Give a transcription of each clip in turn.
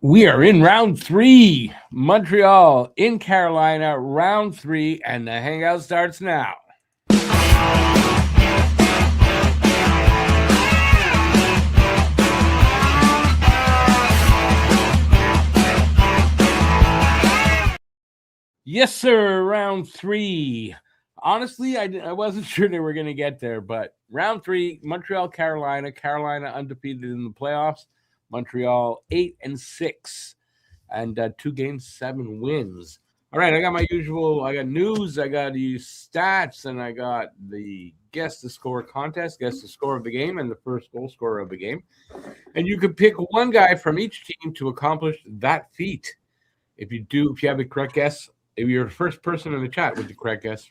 We are in round 3. Montreal in Carolina, round 3, and the Hangout starts now. Yes, sir, round 3. Honestly, I wasn't sure they were going to get there, but round 3, Montreal, Carolina. Carolina undefeated in the playoffs. Montreal 8-6, and 2 games, 7 wins. All right, I got my usual. I got news, I got the stats, and I got the guess the score contest, guess the score of the game, and the first goal scorer of the game. And you could pick one guy from each team to accomplish that feat. If you have the correct guess, if you're the first person in the chat with the correct guess,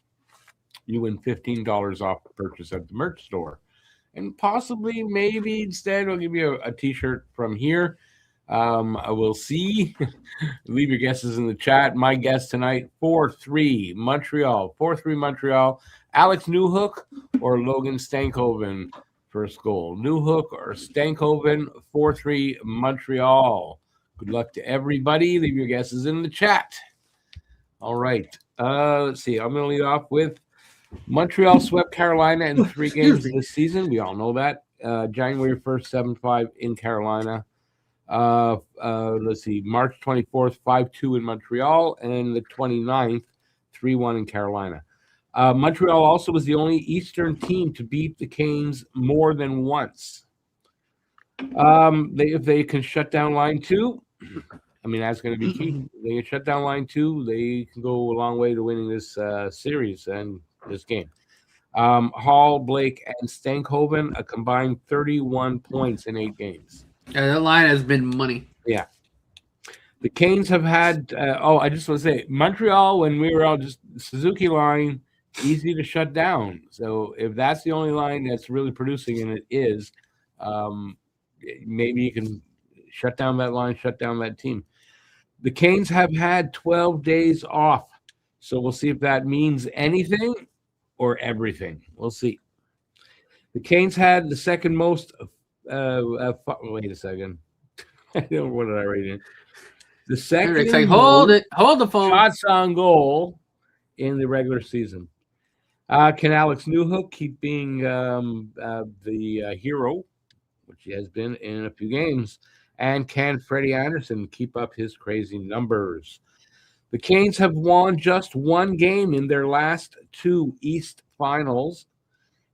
you win $15 off the purchase at the merch store. And possibly, maybe instead, we'll give you a T-shirt from here. I will see. Leave your guesses in the chat. My guess tonight, 4-3 Montreal. 4-3 Montreal. Alex Newhook or Logan Stankoven, first goal. Newhook or Stankoven, 4-3 Montreal. Good luck to everybody. Leave your guesses in the chat. All right. Let's see. I'm going to lead off with Montreal swept Carolina in 3 games this season. We all know that. January 1st, 7-5 in Carolina. Let's see. March 24th, 5-2 in Montreal. And the 29th, 3-1 in Carolina. Montreal also was the only Eastern team to beat the Canes more than once. If they can shut down line 2, I mean, that's going to be key. They can shut down line 2. They can go a long way to winning this series and this game. Hall, Blake, and Stankoven, a combined 31 points in 8 games. Yeah, that line has been money. Yeah. The Canes have had, I just want to say, Montreal, when we were all just Suzuki line, easy to shut down. So if that's the only line that's really producing, and it is, maybe you can shut down that line, shut down that team. The Canes have had 12 days off. So we'll see if that means anything or everything. We'll see. The Canes had the second most. Wait a second. What did I write in? The second. It's like, hold the phone. Shots on goal in the regular season. Can Alex Newhook keep being the hero, which he has been in a few games? And can Freddie Anderson keep up his crazy numbers? The Canes have won just 1 game in their last 2 East finals.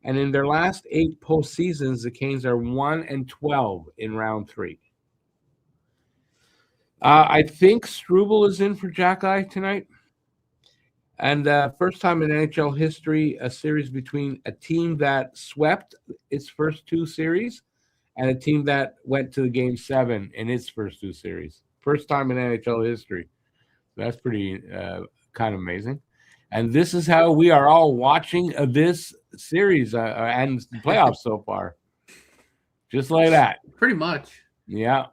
And in their last 8 postseasons, the Canes are 1-12 in round 3. I think Struble is in for Jack-Eye tonight. And first time in NHL history, a series between a team that swept its first 2 series and a team that went to the game 7 in its first 2 series. First time in NHL history. That's pretty kind of amazing. And this is how we are all watching this series and the playoffs so far. Just like that. Pretty much. Yeah.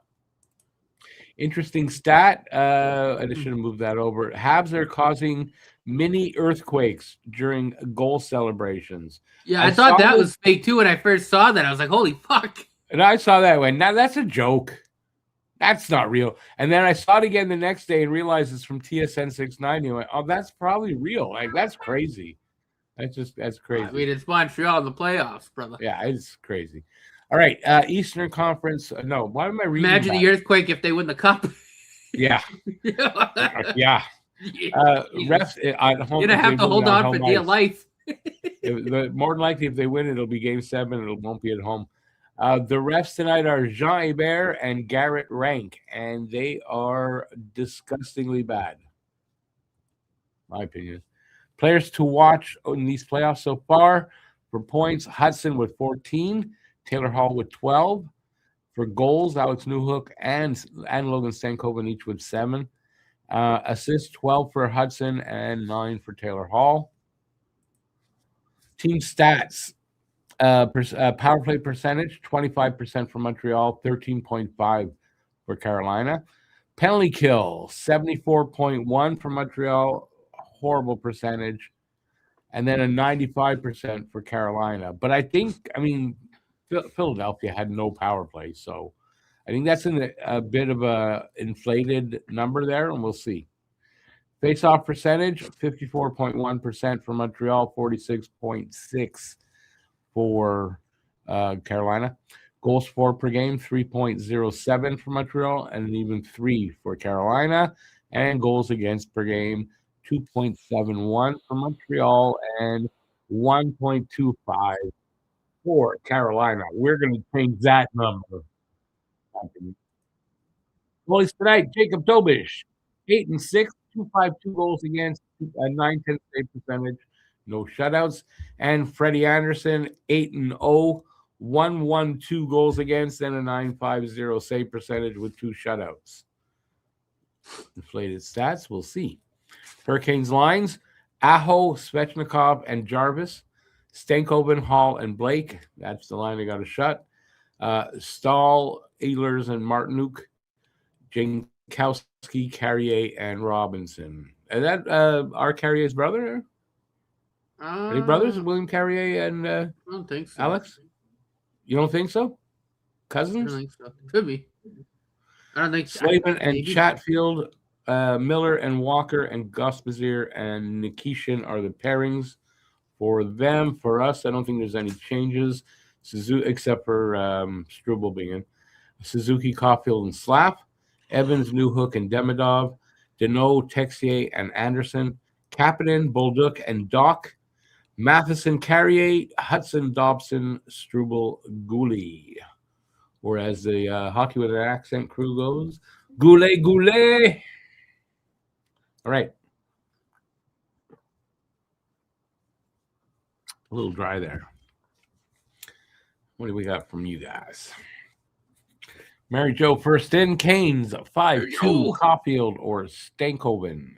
Interesting stat. I just should have moved that over. Habs are causing mini earthquakes during goal celebrations. Yeah, I thought that was fake too when I first saw that. I was like, holy fuck. And I saw that one. Now that's a joke. That's not real. And then I saw it again the next day and realized it's from TSN 690. I went, oh, that's probably real. Like, that's crazy. That's crazy. I mean, it's Montreal in the playoffs, brother. Yeah, it's crazy. All right, Eastern Conference. No, why am I reading? Imagine the earthquake if they win the cup. Yeah. Yeah. Refs at home. You're going to have to hold on for dear life. More than likely, if they win, it'll be game 7. It won't be at home. The refs tonight are Jean Hebert and Garrett Rank, and they are disgustingly bad, my opinion. Players to watch in these playoffs so far: for points, Hudson with 14, Taylor Hall with 12. For goals, Alex Newhook and Logan Stankoven each with 7. Assists, 12 for Hudson and 9 for Taylor Hall. Team stats. Power play percentage, 25% for Montreal, 13.5 for Carolina. Penalty kill, 74.1 for Montreal, horrible percentage. And then a 95% for Carolina. But I mean, Philadelphia had no power play. So I think that's a bit of a inflated number there, and we'll see. Face-off percentage, 54.1% for Montreal, 46.6% for Carolina. Goals for per game, 3.07 for Montreal, and even 3 for Carolina. And goals against per game, 2.71 for Montreal and 1.25 for Carolina. We're going to change that number. Goalies tonight, Jacob Dobish, 8-6, 2.52 goals against, a 9.10 save percentage, no shutouts. And Freddie Anderson, 8-0, 1.12 goals against, and a 9.50 save percentage with 2 shutouts. Inflated stats, we'll see. Hurricanes lines, Aho, Svechnikov, and Jarvis. Stankoven, Hall, and Blake. That's the line they got to shut. Stahl, Ehlers, and Martinuk. Jankowski, Carrier, and Robinson. Is that our Carrier's brother? Are they brothers? William Carrier and I don't think so. Alex? You don't think so? I Cousins? don't think so. Could be. I don't think Slavin and maybe. Chatfield, Miller and Walker and Gospazir and Nikishin are the pairings for them. For us, I don't think there's any changes, except for Struble being in. Suzuki, Caulfield, and Slapp. Evans, Newhook, and Demidov. Deneau, Texier, and Anderson. Kapanen, Bolduc, and Doc. Matheson, Carrier, Hudson, Dobson, Struble, Goulet. Or as the hockey with an accent crew goes, Goulet, Goulet. All right. A little dry there. What do we got from you guys? Mary Jo first in. Canes, 5-2, Caulfield or Stankoven.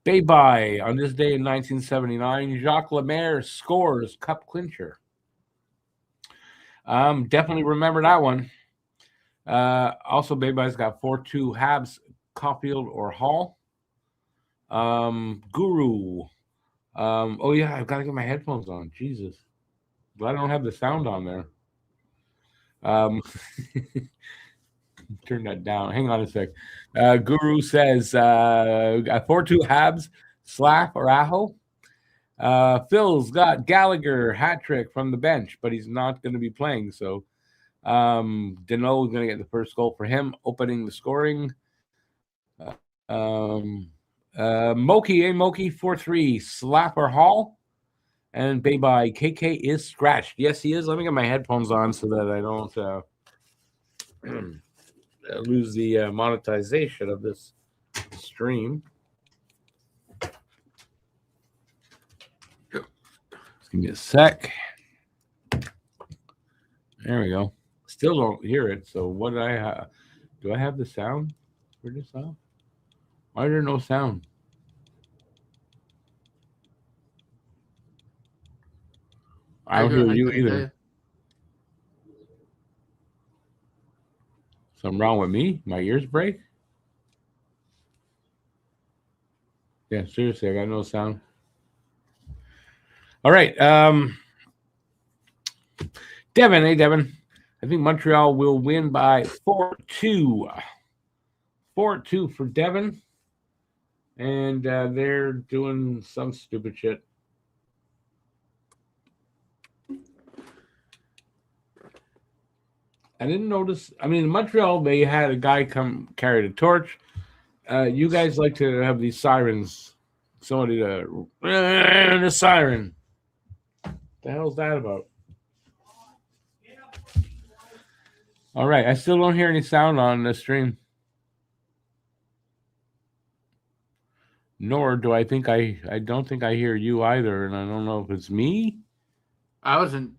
Bay-bye on this day in 1979. Jacques Lemaire scores cup clincher. Definitely remember that one. Also, Bay-bye's got 4-2, Habs, Caulfield or Hall. Guru. Oh, yeah, I've got to get my headphones on. Jesus. But I don't have the sound on there. Turn that down. Hang on a sec. Guru says 4-2 Habs, Slack or Aho. Phil's got Gallagher hat trick from the bench, but he's not going to be playing. So Deneau is going to get the first goal for him, opening the scoring. Moki, Moki 4-3, Slapp or Hall. And Bay-bye, KK is scratched. Yes, he is. Let me get my headphones on so that I don't lose the monetization of this stream. Just give me a sec. There we go. Still don't hear it. So what do I have? Do I have the sound for this off? Why is there no sound? I don't hear you either. Something wrong with me? My ears break? Yeah, seriously, I got no sound. All right. Devin, hey, Devin. I think Montreal will win by 4-2. 4-2 for Devin. And they're doing some stupid shit. I didn't notice. I mean, in Montreal, they had a guy come carry the torch. You guys like to have these sirens. Somebody to the siren. The hell's that about? All right, I still don't hear any sound on the stream. Nor do I think I don't think I hear you either, and I don't know if it's me. I wasn't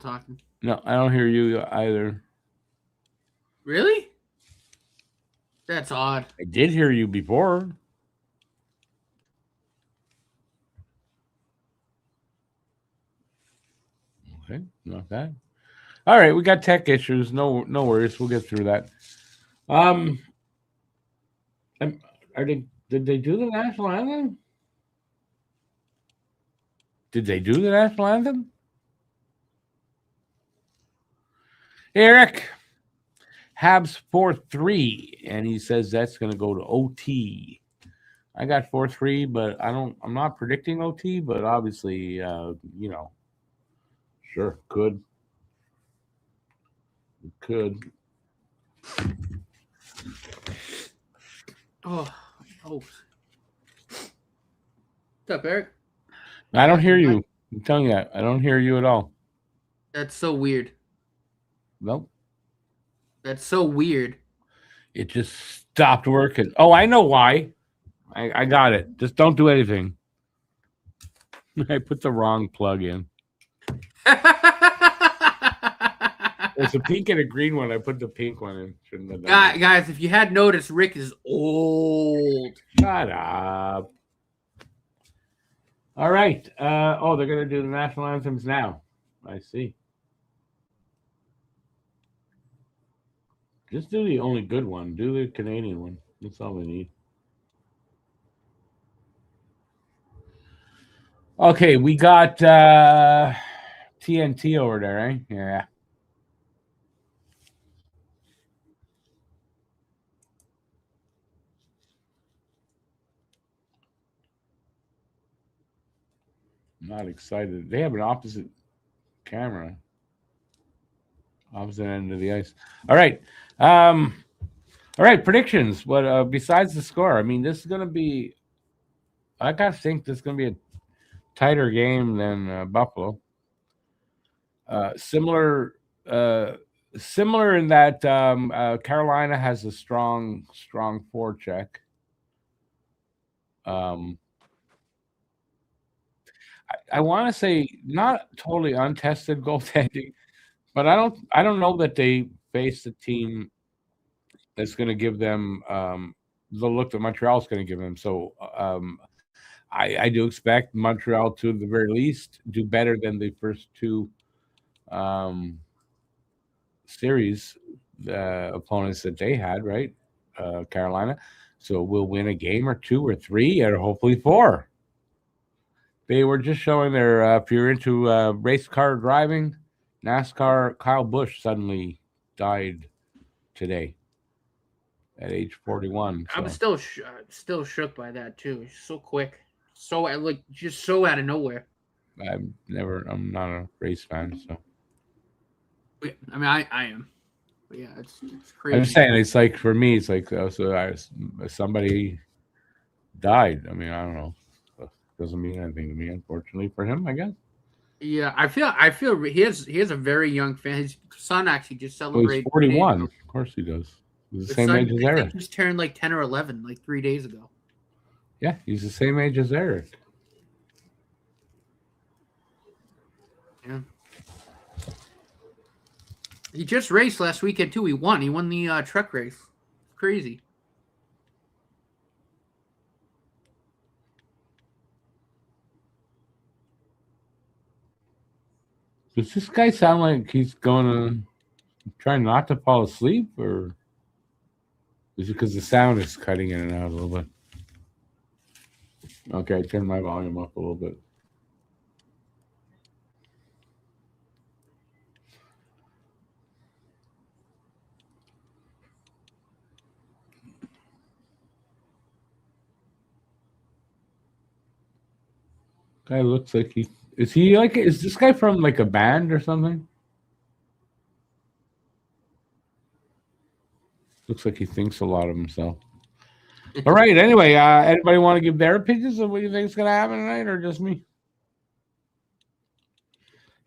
talking. No, I don't hear you either. Really? That's odd. I did hear you before. Okay, not bad. All right, we got tech issues. No worries. We'll get through that. Did they do the national anthem? Did they do the national anthem? Eric. Habs 4-3, and he says that's going to go to OT. I got 4-3, but I'm not predicting OT, but obviously, sure, could. Oh, what's up, Eric? I don't hear you. I'm telling you, I don't hear you at all. That's so weird. Nope. That's so weird. It just stopped working. Oh, I know why. I got it. Just don't do anything. I put the wrong plug in. There's a pink and a green one. I put the pink one in. Shouldn't have done that. Guys, if you had noticed, Rick is old. Shut up. All right. They're going to do the national anthems now. I see. Just do the only good one. Do the Canadian one. That's all we need. Okay, we got TNT over there, right? Yeah. Not excited. They have an opposite camera. Opposite end of the ice. All right. All right, predictions. What besides the score? I mean, this is gonna be I gotta think this is gonna be a tighter game than Buffalo. Similar in that Carolina has a strong forecheck. I want to say not totally untested goaltending, but I don't know that they face a team that's going to give them the look that Montreal's going to give them. So I do expect Montreal to, at the very least, do better than the first two series opponents that they had, right? Carolina. So we'll win a game or two or three or hopefully four. They were just showing their, if you're into race car driving, NASCAR, Kyle Busch suddenly died today at age 41. So. I'm still shook by that too. He's so quick, so just so out of nowhere. I'm not a race fan, so. I mean, I am. But yeah, it's crazy. I'm just saying, it's like for me, it's like somebody died. I mean, I don't know. Doesn't mean anything to me, unfortunately for him, I guess. Yeah, I feel he has a very young fan. His son actually just celebrated. Well, he's 41. Of course he does. He's the same age as Eric. I think he's turned like 10 or 11 like 3 days ago. Yeah, he's the same age as Eric. Yeah. He just raced last weekend too. He won. He won the truck race. Crazy. Does this guy sound like he's going to try not to fall asleep, or is it because the sound is cutting in and out a little bit? Okay, turn my volume up a little bit. Guy looks like is this guy from like a band or something? Looks like he thinks a lot of himself. All right. Anyway, anybody want to give their opinions of what you think is going to happen tonight, or just me?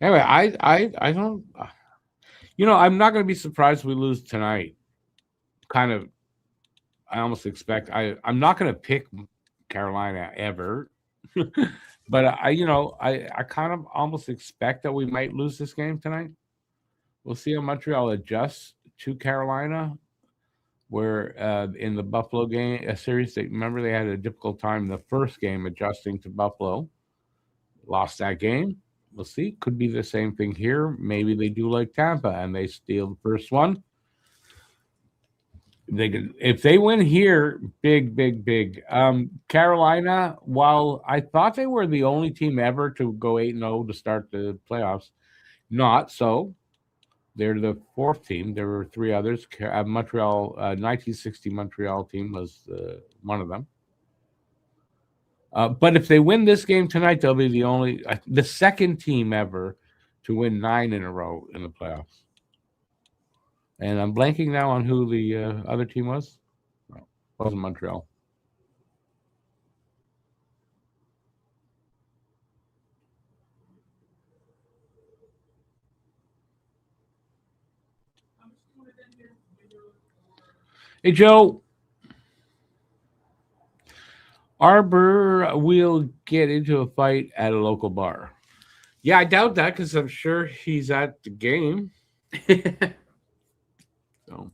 Anyway, I don't. I'm not going to be surprised if we lose tonight. Kind of. I almost expect. I'm not going to pick Carolina ever. But I kind of almost expect that we might lose this game tonight. We'll see how Montreal adjusts to Carolina, where in the Buffalo game series, they had a difficult time the first game adjusting to Buffalo. Lost that game. We'll see. Could be the same thing here. Maybe they do like Tampa and they steal the first one. If they win here, big. Carolina, while I thought they were the only team ever to go 8-0 to start the playoffs, not so. They're the fourth team. There were three others. Montreal, 1960 Montreal team was one of them. But if they win this game tonight, they'll be the second team ever to win 9 in a row in the playoffs. And I'm blanking now on who the other team was. No, it wasn't Montreal. Hey, Joe. Arbor will get into a fight at a local bar. Yeah, I doubt that because I'm sure he's at the game. So.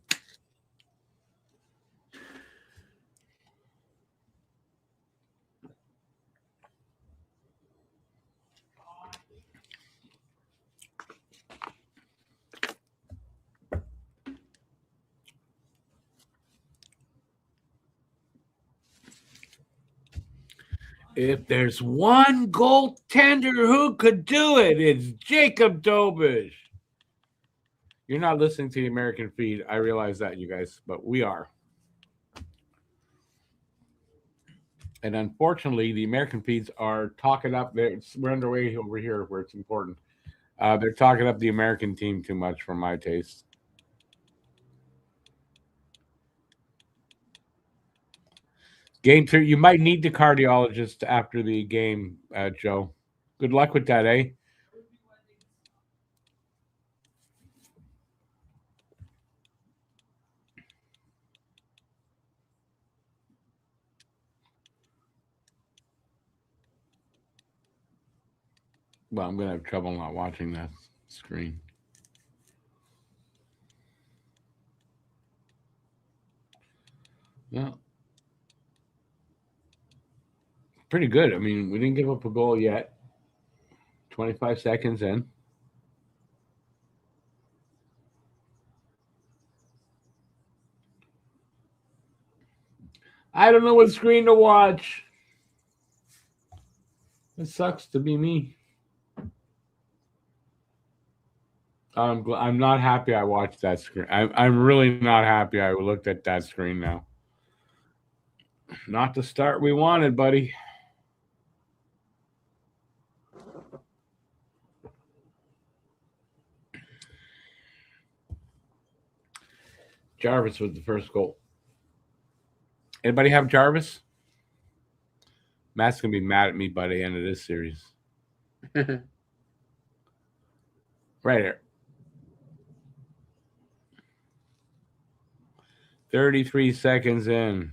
If there's one goaltender who could do it, it's Jacob Dobish. You're not listening to the American feed. I realize that, you guys, but we are. And unfortunately, the American feeds are talking up. We're underway over here where it's important. They're talking up the American team too much for my taste. Game 2, you might need the cardiologist after the game, Joe. Good luck with that, eh? Well, I'm going to have trouble not watching that screen. Well, pretty good. I mean, we didn't give up a goal yet. 25 seconds in. I don't know what screen to watch. It sucks to be me. I'm not happy I watched that screen. I'm really not happy I looked at that screen now. Not the start we wanted, buddy. Jarvis was the first goal. Anybody have Jarvis? Matt's going to be mad at me by the end of this series. Right here. 33 seconds in.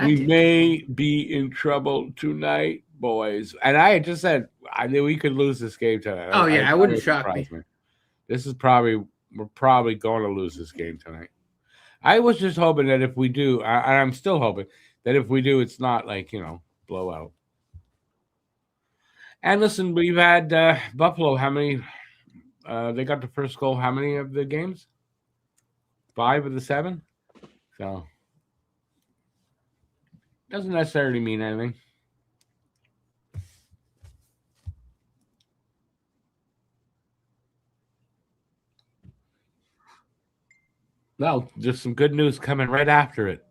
We may be in trouble tonight, boys. And I just said I knew we could lose this game tonight. Oh, yeah, I wouldn't shock me. We're probably going to lose this game tonight. I was just hoping that if we do, and I'm still hoping that if we do, it's not like, blowout. And listen, we've had Buffalo. How many? They got the first goal. How many of the games? 5 of the 7. So doesn't necessarily mean anything. Well, there's some good news coming right after it.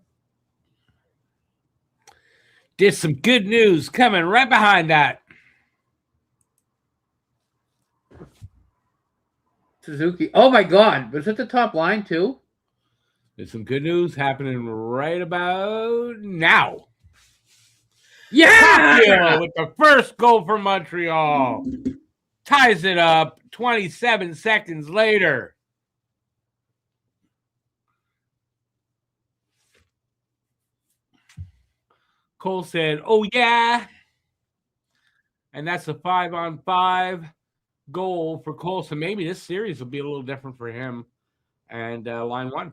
There's some good news coming right behind that. Suzuki. Oh, my God. Was it the top line, too? There's some good news happening right about now. Yeah! With the first goal for Montreal. Ties it up 27 seconds later. Cole said, "Oh, yeah." And that's a 5-on-5 goal for Cole. So maybe this series will be a little different for him and line 1.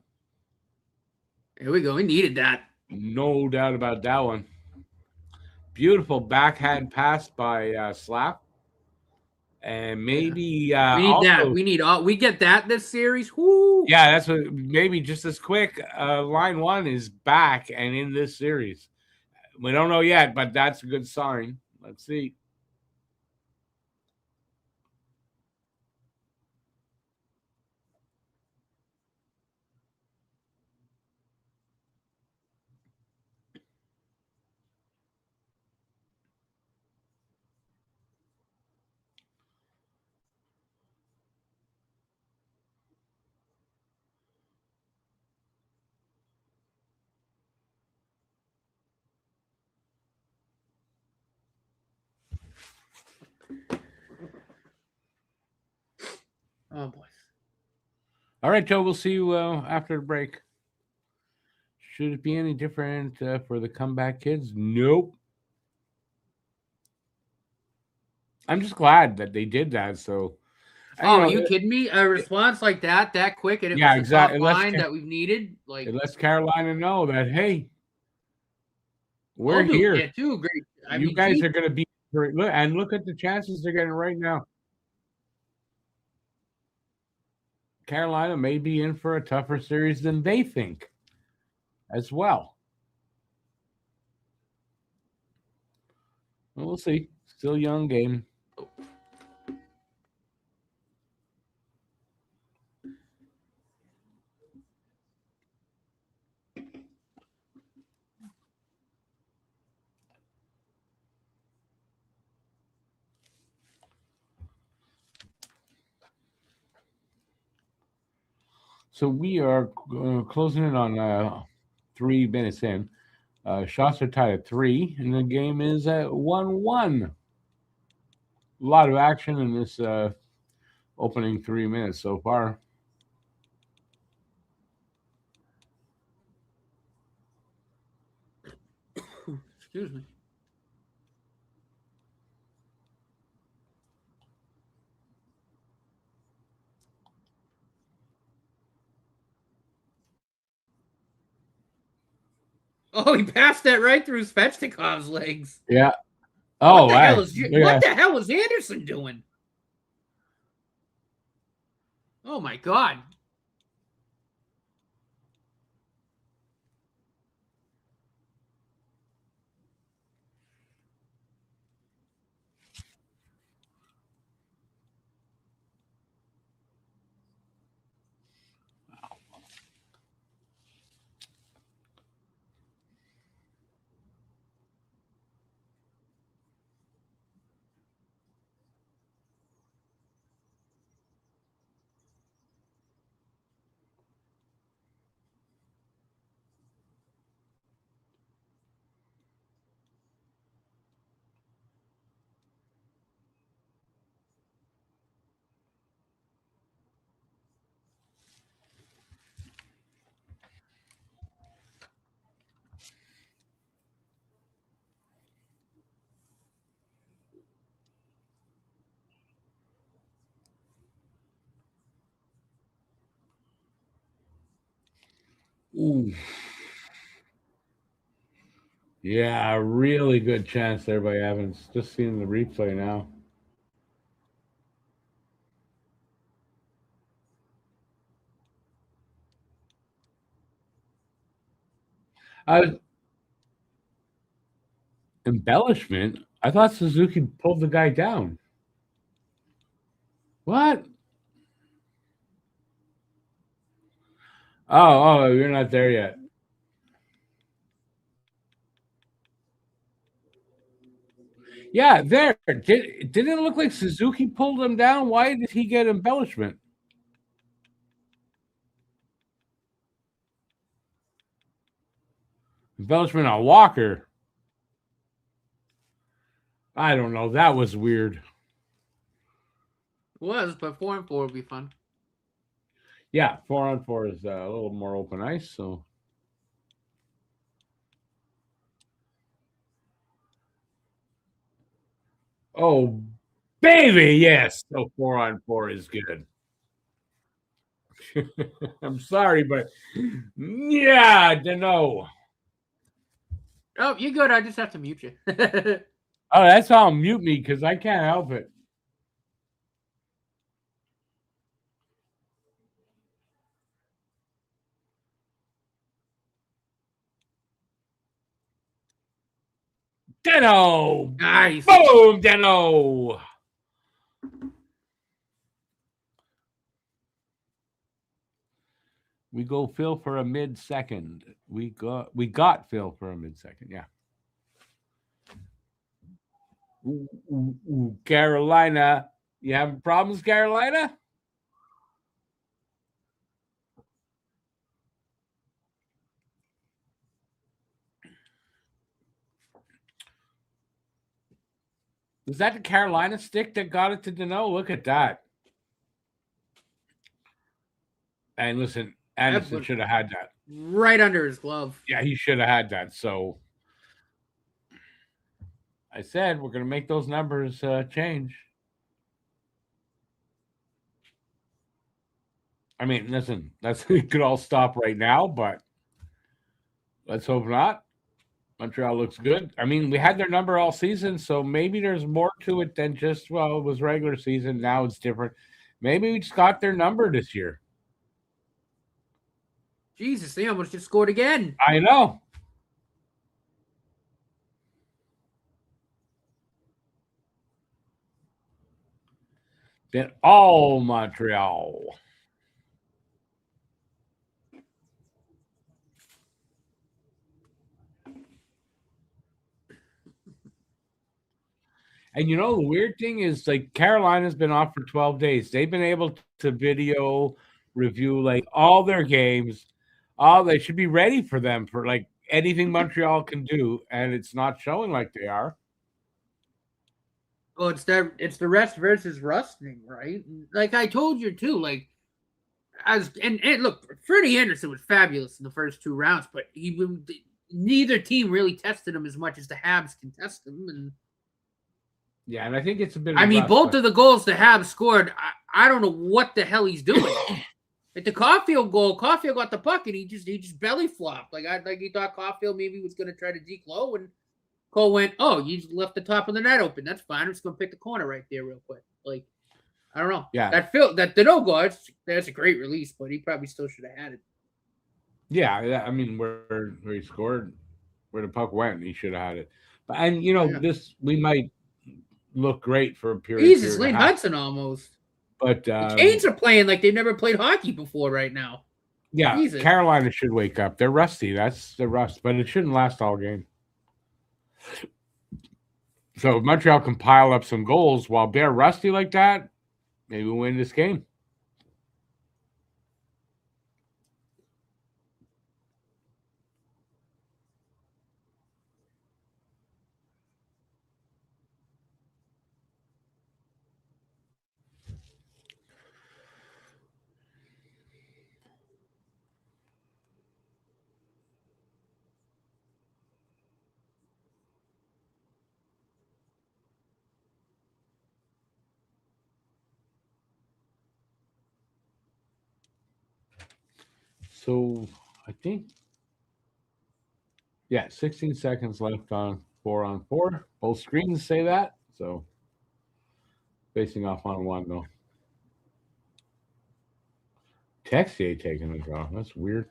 Here we go. We needed that. No doubt about that one. Beautiful backhand pass by Slap. And maybe we need that. We get that this series. Woo! Yeah, that's what. Maybe just as quick. Line 1 is back and in this series. We don't know yet, but that's a good sign. Let's see. Oh boy. All right, Joe. We'll see you after the break. Should it be any different for the comeback kids? Nope. I'm just glad that they did that. So, Oh, are you kidding me? A response like that quick, and it yeah, was the top exactly. line that we've needed. Like, It lets Carolina know that, hey, we're I'll do here. it too. Great. You guys are going to be great. Look, and look at the chances they're getting right now. Carolina may be in for a tougher series than they think as well. We'll see. Still young game. So we are closing in on 3 minutes in. Shots are tied at 3, and the game is at 1-1. A lot of action in this opening 3 minutes so far. Excuse me. Oh, he passed that right through Svechnikov's legs. Yeah. Oh, what the hell was Anderson doing? Oh my God. Ooh. Yeah, really good chance there by Evans. Just seeing the replay now. Embellishment? I thought Suzuki pulled the guy down. What? Oh, you're not there yet. Yeah, there. Didn't it look like Suzuki pulled him down? Why did he get embellishment? Embellishment on Walker. I don't know. That was weird. It was, but 4-4 would be fun. Yeah, 4-on-4 is a little more open ice, so. Oh, baby, yes. So 4-on-4 is good. I'm sorry, but yeah, I don't know. Oh, you good. I just have to mute you. Oh, that's how mute me because I can't help it. Deno! Nice. Boom, Deno! We go Phil for a mid-second. We got Phil for a mid-second, yeah. Ooh, Carolina. You having problems, Carolina? Was that the Carolina stick that got it to Deno? Look at that. And listen, Anderson should have had that. Right under his glove. Yeah, he should have had that. So I said we're going to make those numbers change. I mean, listen, it could all stop right now, but let's hope not. Montreal looks good. I mean, we had their number all season, so maybe there's more to it than just, well, it was regular season. Now it's different. Maybe we just got their number this year. Jesus, they almost just scored again. I know. Then all Montreal. And you know, the weird thing is, like, Carolina's been off for 12 days. They've been able to video review, like, all their games. They should be ready for them for, like, anything Montreal can do, and it's not showing like they are. Well, it's the rest versus rusting, right? Like I told you too. Like and look, Freddie Anderson was fabulous in the first 2 rounds, but neither team really tested him as much as the Habs can test him. And yeah, and I think it's a bit. I mean, both of the goals the Habs scored, I don't know what the hell he's doing. Like the Caulfield goal, Caulfield got the puck and he just belly flopped. Like he thought Caulfield maybe was going to try to declow, and Cole went, "Oh, you just left the top of the net open. That's fine. I'm just going to pick the corner right there real quick." Like, I don't know. Yeah, that the no goal. That's a great release, but he probably still should have had it. Yeah, I mean, where he scored, where the puck went, he should have had it. But and you know, this we might look great for a period. Jesus, Lane Hudson almost. But the Canes are playing like they've never played hockey before right now. Yeah, Jesus. Carolina should wake up. They're rusty. That's the rust, but it shouldn't last all game. So if Montreal can pile up some goals while they're rusty like that, maybe we'll win this game. So I think, 16 seconds left on 4-on-4. Both screens say that. So facing off on one, though. Texier taking the draw. That's weird.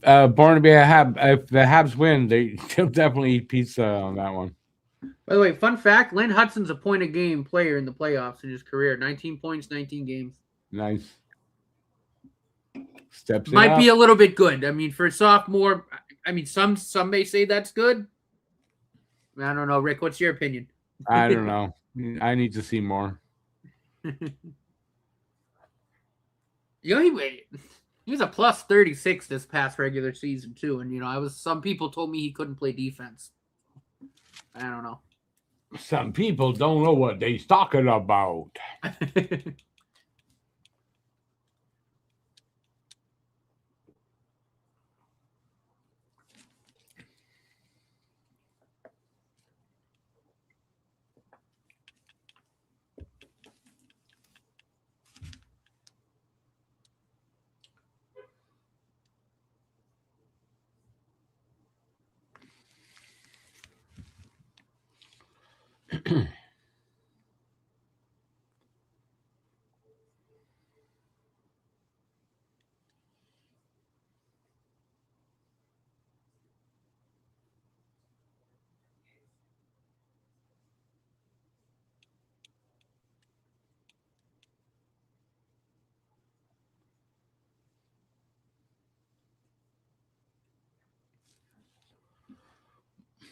Barnaby, if the Habs win, they'll definitely eat pizza on that one. By the way, fun fact: Lynn Hudson's a point-a-game player in the playoffs in his career. 19 points, 19 games. Nice. Steps might be a little bit good. I mean, for a sophomore, I mean, some may say that's good. I don't know, Rick. What's your opinion? I don't know. I need to see more. He was a plus 36 this past regular season too, and some people told me he couldn't play defense. I don't know. Some people don't know what they're talking about.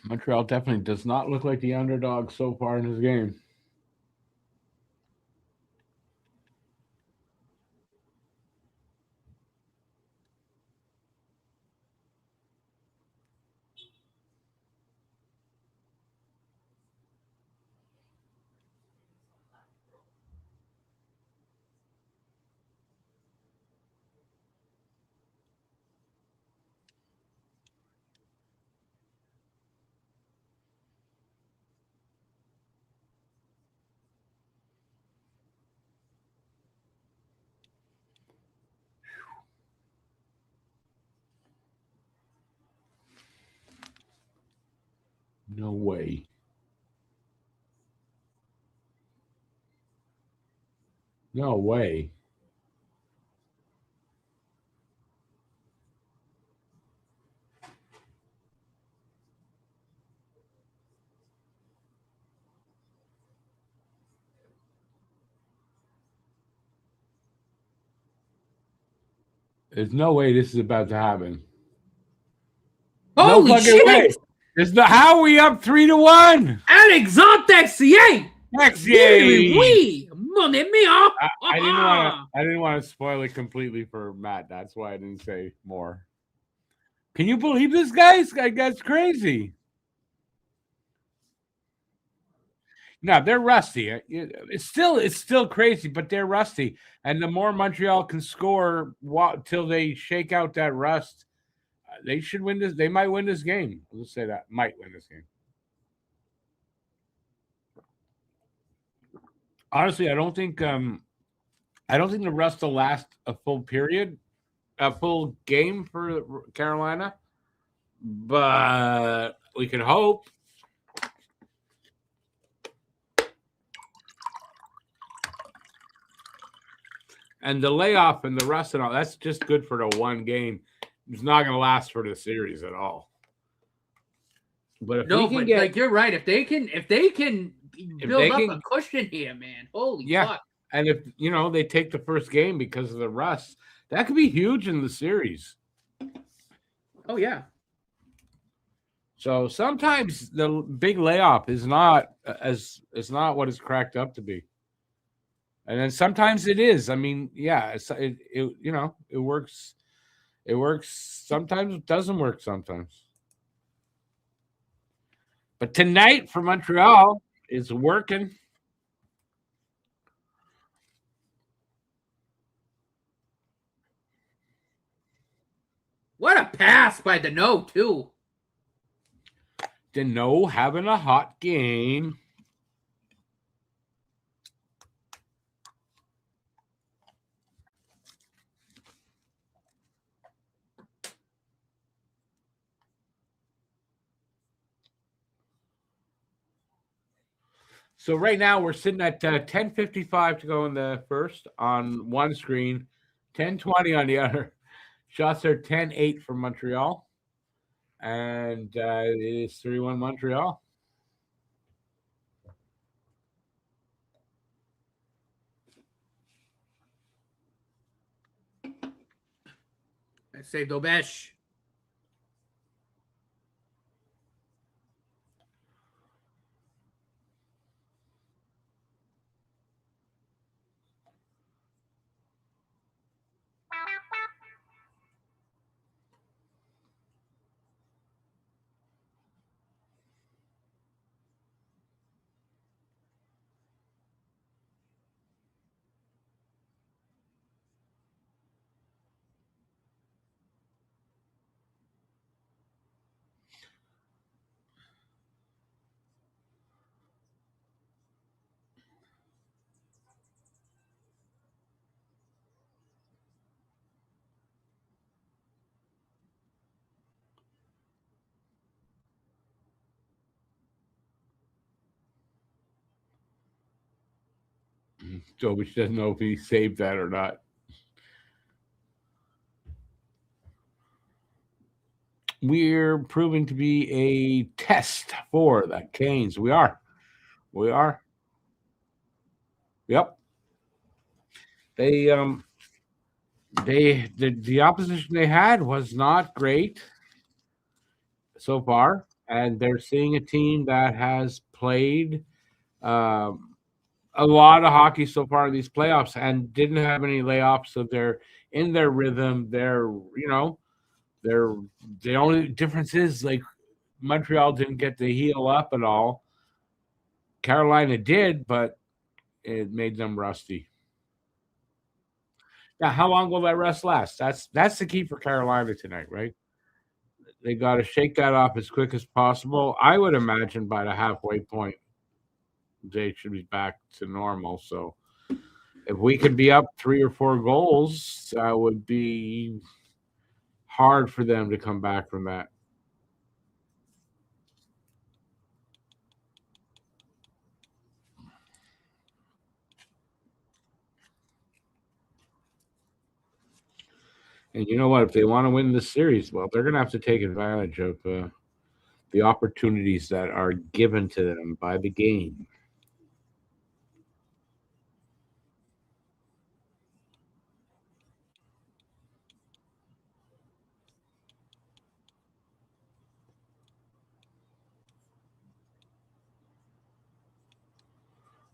Montreal definitely does not look like the underdog so far in this game. No way. No way. There's no way this is about to happen. Holy no fucking shit! way. There's no, how are we up 3-1? Alexandre Texier! Texier! Mon ami, huh? I didn't want to spoil it completely for Matt. That's why I didn't say more. Can you believe this, guys? That's crazy. No, they're rusty. It's still crazy, but they're rusty. And the more Montreal can score till they shake out that rust, they should win this. They might win this game. I'll just say that. Might win this game. Honestly, I don't think the rust will last a full period, a full game for Carolina. But we can hope. And the layoff and the rust and all, that's just good for the one game. It's not going to last for the series at all. But if we can get, like you're right. If they can build up a cushion here, man. Holy fuck. And if they take the first game because of the rust, that could be huge in the series. Oh yeah. So sometimes the big layoff is not what it's cracked up to be. And then sometimes it is. I mean, yeah, it works. It works. Sometimes it doesn't work sometimes. But tonight for Montreal is working. What a pass by Deneau, too. Deneau having a hot game. So right now we're sitting at 10:55 to go in the first on one screen, 10:20 on the other. Shots are 10-8 for Montreal, and it is 3-1 Montreal. I say Dobesh. So we doesn't know if he saved that or not. We're proving to be a test for the Canes. We are. Yep. The opposition they had was not great so far. and they're seeing a team that has played a lot of hockey so far in these playoffs and didn't have any layoffs, so they're in their rhythm. They're the only difference is like Montreal didn't get to heal up at all. Carolina did, but it made them rusty. Now, how long will that rest last? That's the key for Carolina tonight, right? They got to shake that off as quick as possible. I would imagine by the halfway point, they should be back to normal. So if we could be up 3 or 4 goals, that would be hard for them to come back from that. And you know what? If they want to win this series, well, they're going to have to take advantage of the opportunities that are given to them by the game.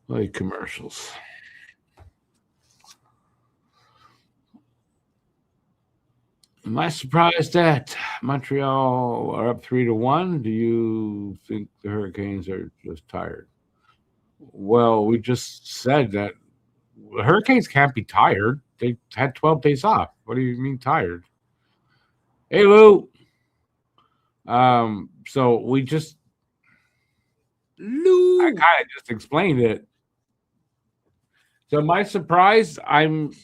Like commercials. Am I surprised that Montreal are up 3-1? Do you think the Hurricanes are just tired? Well, we just said that the Hurricanes can't be tired. They had 12 days off. What do you mean tired? Hey, Lou. So we just Lou. I kind of just explained it. So my surprise, I mean,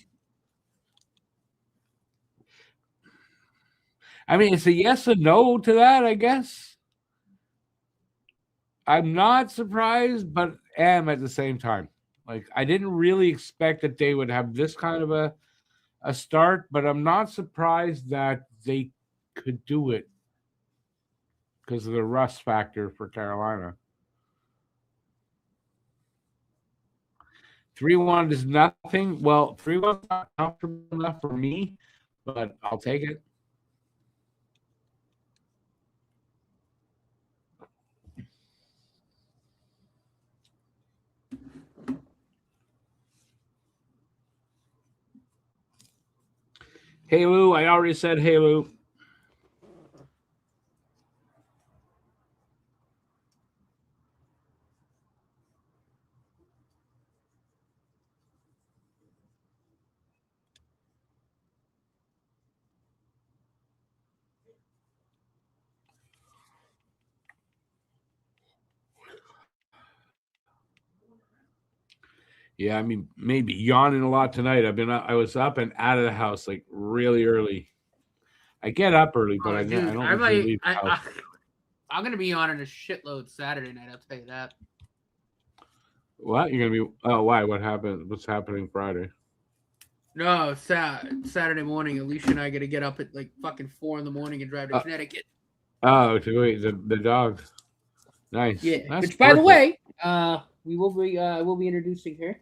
it's a yes or no to that, I guess. I'm not surprised, but am at the same time. Like, I didn't really expect that they would have this kind of a start, but I'm not surprised that they could do it because of the rust factor for Carolina. 3-1 is nothing. Well, 3-1 is not comfortable enough for me, but I'll take it. Hey, Lou. I already said hey, Lou. Yeah, I mean, maybe yawning a lot tonight. I was up and out of the house like really early. I get up early, but I don't usually leave the house. I'm gonna be on a shitload Saturday night. I'll tell you that. What? You're gonna be? Oh, why? What happened? What's happening Friday? No, Saturday morning. Alicia and I got to get up at like fucking 4 a.m. and drive to Connecticut. Oh, to wait the dog. Nice. Yeah. That's Which, by the way, we will be we'll be introducing her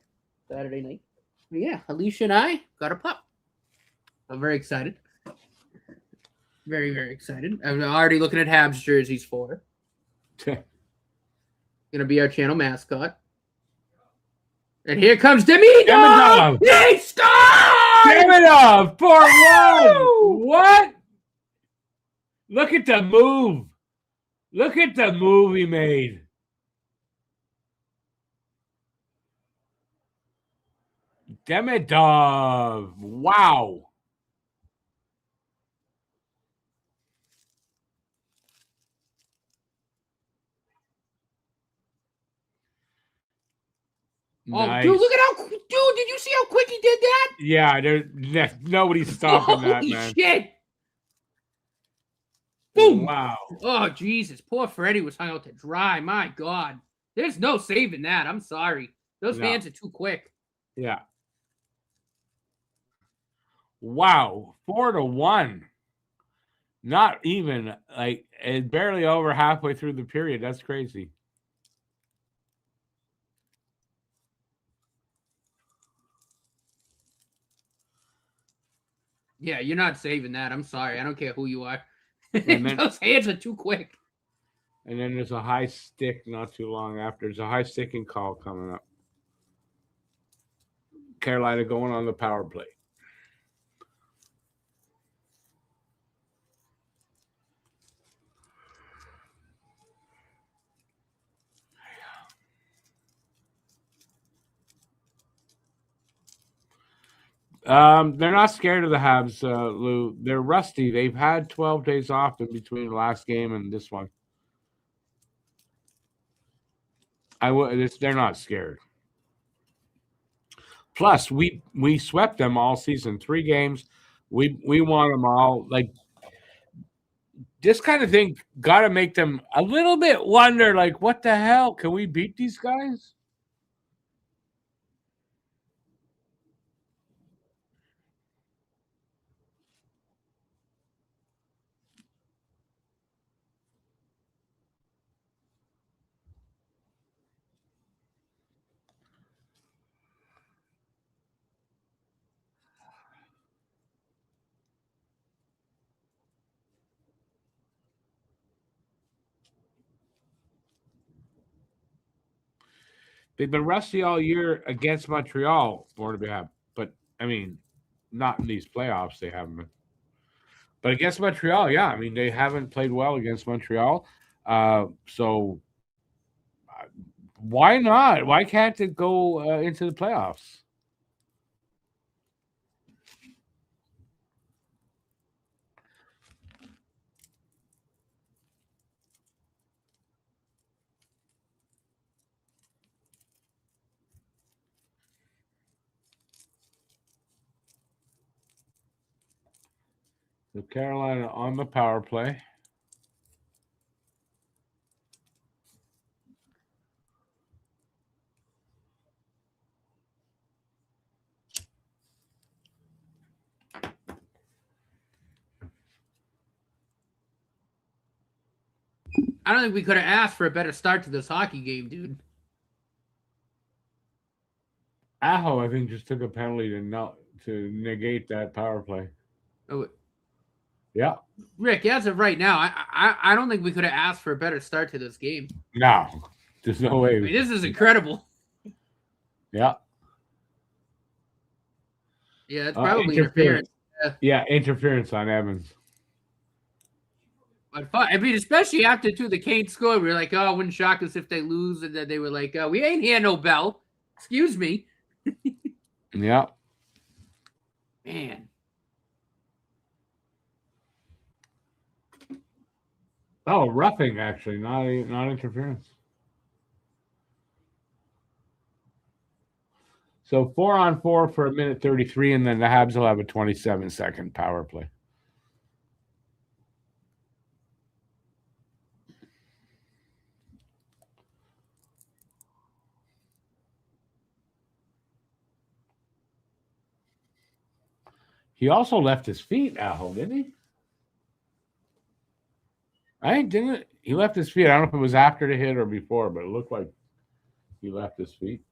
Saturday night. But yeah, Alicia and I got a pup. I'm very excited. Very, very excited. I'm already looking at Habs jerseys for her. Gonna be our channel mascot. And here comes Demidov! He scored! Demidov! 4-1! What? Look at the move. Look at the move he made. Demidov. Wow. Oh, nice. dude, look at did you see how quick he did that? Yeah, nobody's stopping that, man. Holy shit. Boom. Wow. Oh, Jesus. Poor Freddie was hung out to dry. My God. There's no saving that. I'm sorry. Those hands are too quick. Yeah. Wow. 4-1. Not even, like, barely over halfway through the period. That's crazy. Yeah, you're not saving that. I'm sorry. I don't care who you are. Those hands are too quick. And then there's a high stick not too long after. There's a high sticking call coming up. Carolina going on the power play. They're not scared of the Habs, Lou. They're rusty. They've had 12 days off in between the last game and this one. They're not scared. Plus, we swept them all season. 3 games. We won them all. Like, this kind of thing got to make them a little bit wonder, like, what the hell? Can we beat these guys? They've been rusty all year against Montreal, but I mean, not in these playoffs. They haven't been. But against Montreal, yeah, I mean, they haven't played well against Montreal. So why not? Why can't it go into the playoffs? So Carolina on the power play. I don't think we could have asked for a better start to this hockey game, dude. Aho, I think, just took a penalty to negate that power play. Oh, yeah, Rick, as of right now, I don't think we could have asked for a better start to this game. No, there's no way. I mean, this is incredible. Yeah. Yeah, it's probably interference. Yeah, interference on Evans. But I mean, especially after the Canes scored, we were like, oh, it wouldn't shock us if they lose. And then they were like, we ain't here no bell. Excuse me. Yeah. Man. Oh, roughing, actually, not interference. So 4-on-4 for 1:33, and then the Habs will have a 27-second power play. He also left his feet, Aho, didn't he? Didn't he left his feet? I don't know if it was after the hit or before, but it looked like he left his feet.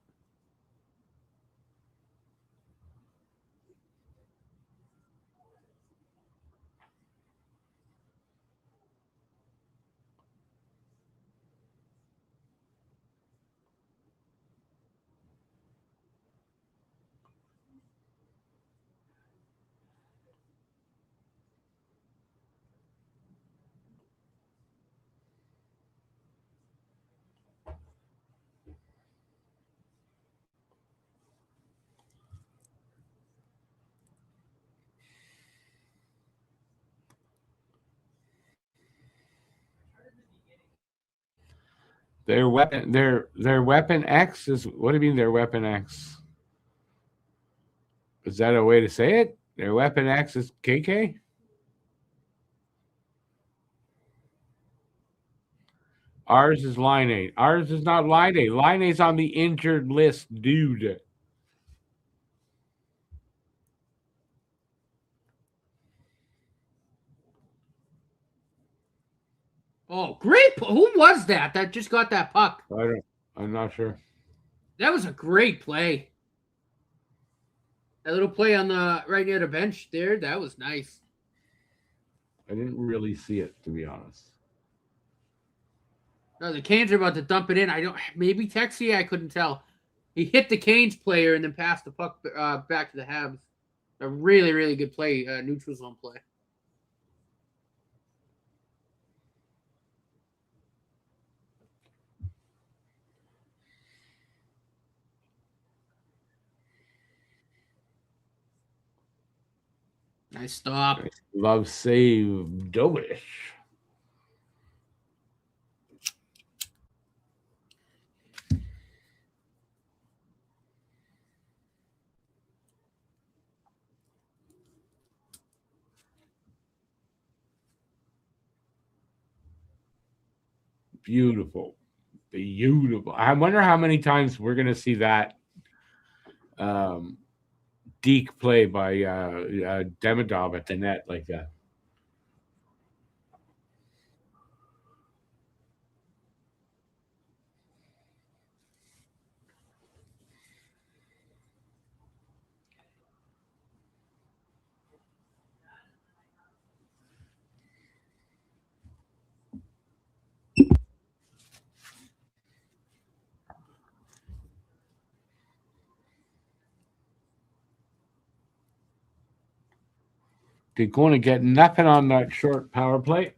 Their weapon X is, what do you mean their weapon X? Is that a way to say it? Their weapon X is KK? Ours is line 8. Ours is not line 8. Line 8's on the injured list, dude. Oh, great. Who was that just got that puck? I'm not sure. That was a great play. That little play on the right near the bench there, that was nice. I didn't really see it, to be honest. No, the Canes are about to dump it in. Maybe Texier, I couldn't tell. He hit the Canes player and then passed the puck back to the Habs. A really, really good play, neutral zone play. Nice stop. Love save, Dobish. Beautiful. Beautiful. I wonder how many times we're going to see that deke play by Demidov at the net like that. They're going to get nothing on that short power play.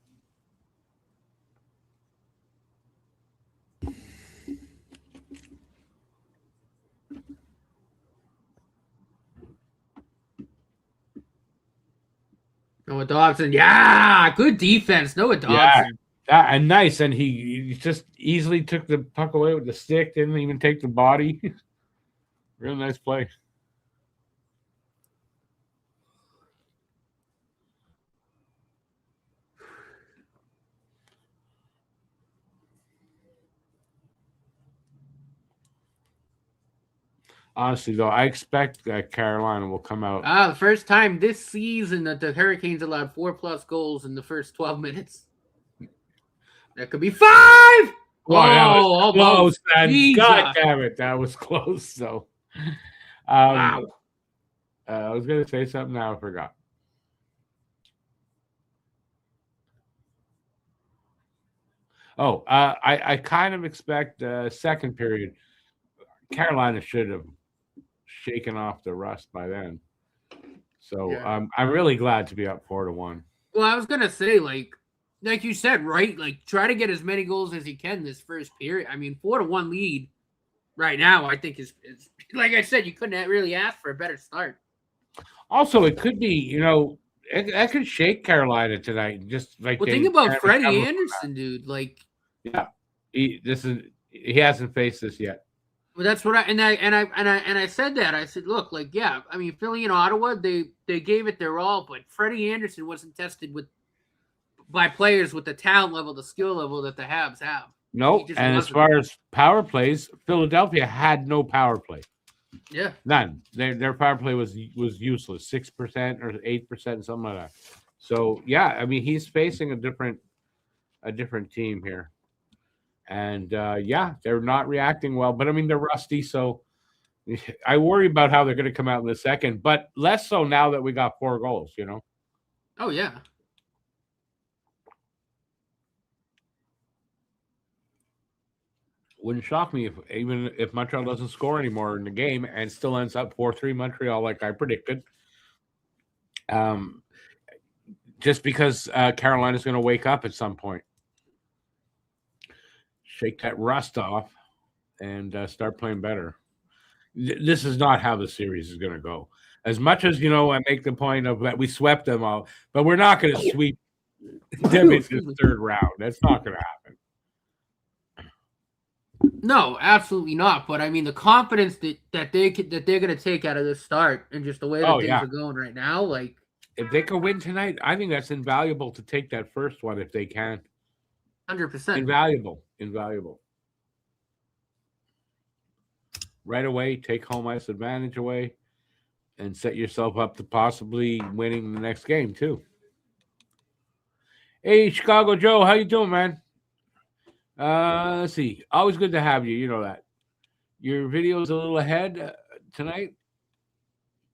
Noah Dobson. Yeah, good defense. Noah Dobson. Yeah, and nice. And he just easily took the puck away with the stick, didn't even take the body. Real nice play. Honestly, though, I expect that Carolina will come out. The first time this season that the Hurricanes allowed 4+ goals in the first 12 minutes. That could be 5! Well, close. God damn it, that was close. So, wow. I was going to say something now, I forgot. Oh, I kind of expect second period. Carolina should have shaken off the rust by then. So I'm really glad to be up 4-1. Well, I was gonna say, like you said, right? Like try to get as many goals as you can this first period. I mean, 4-1 lead right now, I think is like I said, you couldn't really ask for a better start. Also, it could be, it could shake Carolina tonight. Just like think about Freddie Anderson, dude. Like, yeah, he hasn't faced this yet. Well, that's what I said that. I said, look, like, yeah, I mean, Philly and Ottawa, they gave it their all, but Freddie Anderson wasn't tested by players with the talent level, the skill level that the Habs have. Nope. And as far as power plays, Philadelphia had no power play. Yeah, none. Their power play was useless, 6% or 8%, something like that. So yeah, I mean, he's facing a different team here. And yeah, they're not reacting well, but I mean, they're rusty. So I worry about how they're going to come out in the second, but less so now that we got 4 goals, Oh, yeah. Wouldn't shock me if Montreal doesn't score anymore in the game and still ends up 4-3 Montreal like I predicted. Just because Carolina's going to wake up at some point. Shake that rust off and start playing better. This is not how the series is going to go. As much as, I make the point of that we swept them all, but we're not going to sweep them into the third round. That's not going to happen. No, absolutely not. But I mean, the confidence that they're going to take out of this start and just the way that things are going right now, like if they can win tonight, I think that's invaluable to take that first one if they can. 100%. Invaluable. Right away, take home ice advantage away and set yourself up to possibly winning the next game too. Hey, Chicago Joe, how you doing, man? Let's see. Always good to have you. You know that. Your video's a little ahead tonight.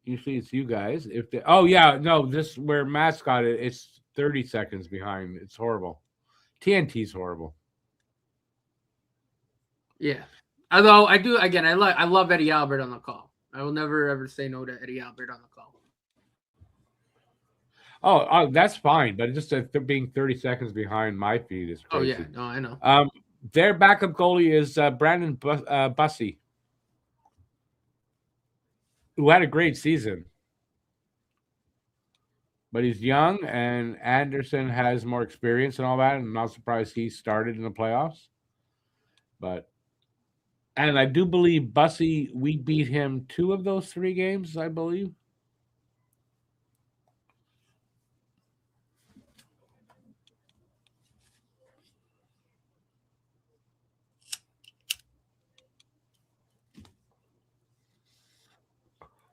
Usually it's you guys. This where Matt's got it. It's 30 seconds behind. It's horrible. TNT's horrible. Yeah. Although I do, again, I love Eddie Albert on the call. I will never ever say no to Eddie Albert on the call. Oh, that's fine, but just being 30 seconds behind my feed is Oh crazy. yeah, no, I know. Their backup goalie is Brandon Bussey, who had a great season. But he's young, and Anderson has more experience and all that. And I'm not surprised he started in the playoffs. And I do believe Bussey, we beat him 2 of those 3 games, I believe.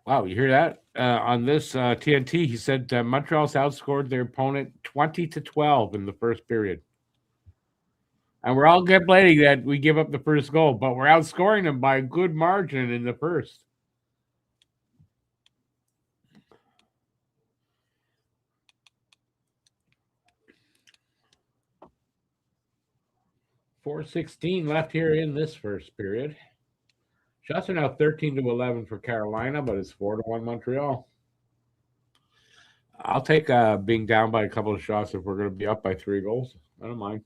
Wow, you hear that? On this TNT, he said Montreal's outscored their opponent 20-12 in the first period. And we're all complaining that we give up the first goal, but we're outscoring them by a good margin in the first. .416 left here in this first period. Shots are now 13-11 for Carolina, but it's 4-1 Montreal. I'll take being down by a couple of shots if we're going to be up by 3 goals. I don't mind.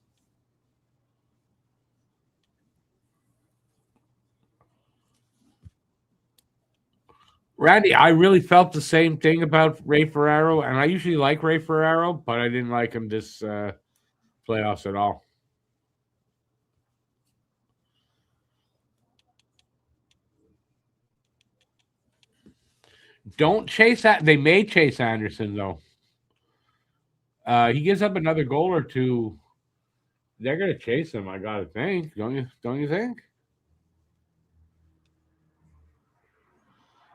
Randy, I really felt the same thing about Ray Ferraro, and I usually like Ray Ferraro, but I didn't like him this playoffs at all. Don't chase that. They may chase Anderson, though. He gives up another goal or 2. They're going to chase him, I got to think. Don't you think?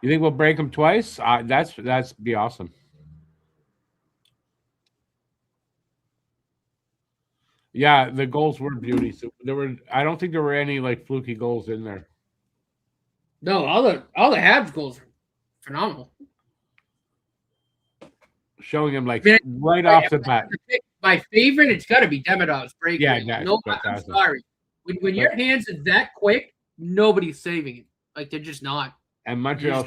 You think we'll break him twice? That's be awesome. Yeah, the goals were beauty. So I don't think there were any like fluky goals in there. No, all the Habs goals are phenomenal. Showing him like right off the bat. My favorite, it's got to be Demidov's break. Yeah, no, I'm sorry. When your hands are that quick, nobody's saving it. Like they're just not. And Montreal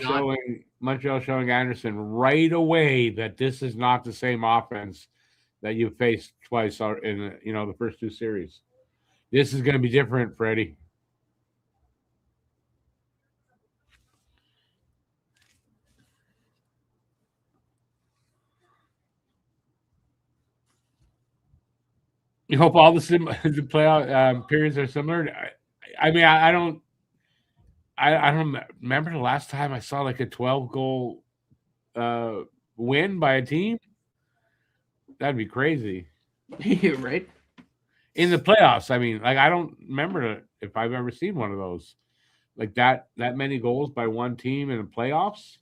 showing Anderson right away that this is not the same offense that you faced twice in the first 2 series. This is going to be different, Freddie. You hope all the playoff periods are similar. I mean, I don't remember the last time I saw like a 12-goal win by a team. That'd be crazy. Right? In the playoffs, I mean, like I don't remember if I've ever seen one of those. Like that many goals by one team in the playoffs.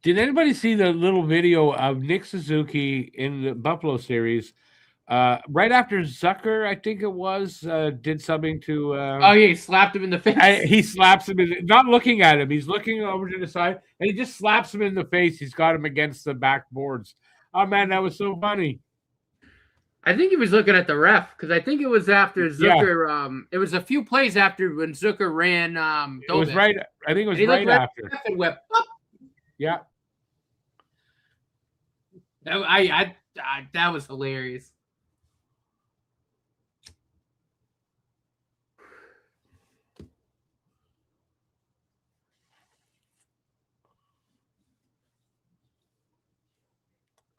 Did anybody see the little video of Nick Suzuki in the Buffalo series? Right after Zucker, I think it was, did something to. Oh yeah, he slapped him in the face. He slaps him, not looking at him. He's looking over to the side, and he just slaps him in the face. He's got him against the backboards. Oh man, that was so funny. I think he was looking at the ref because I think it was after Zucker. Yeah. It was a few plays after when Zucker ran. It was right. I think it was right after. And went, yeah. I that was hilarious.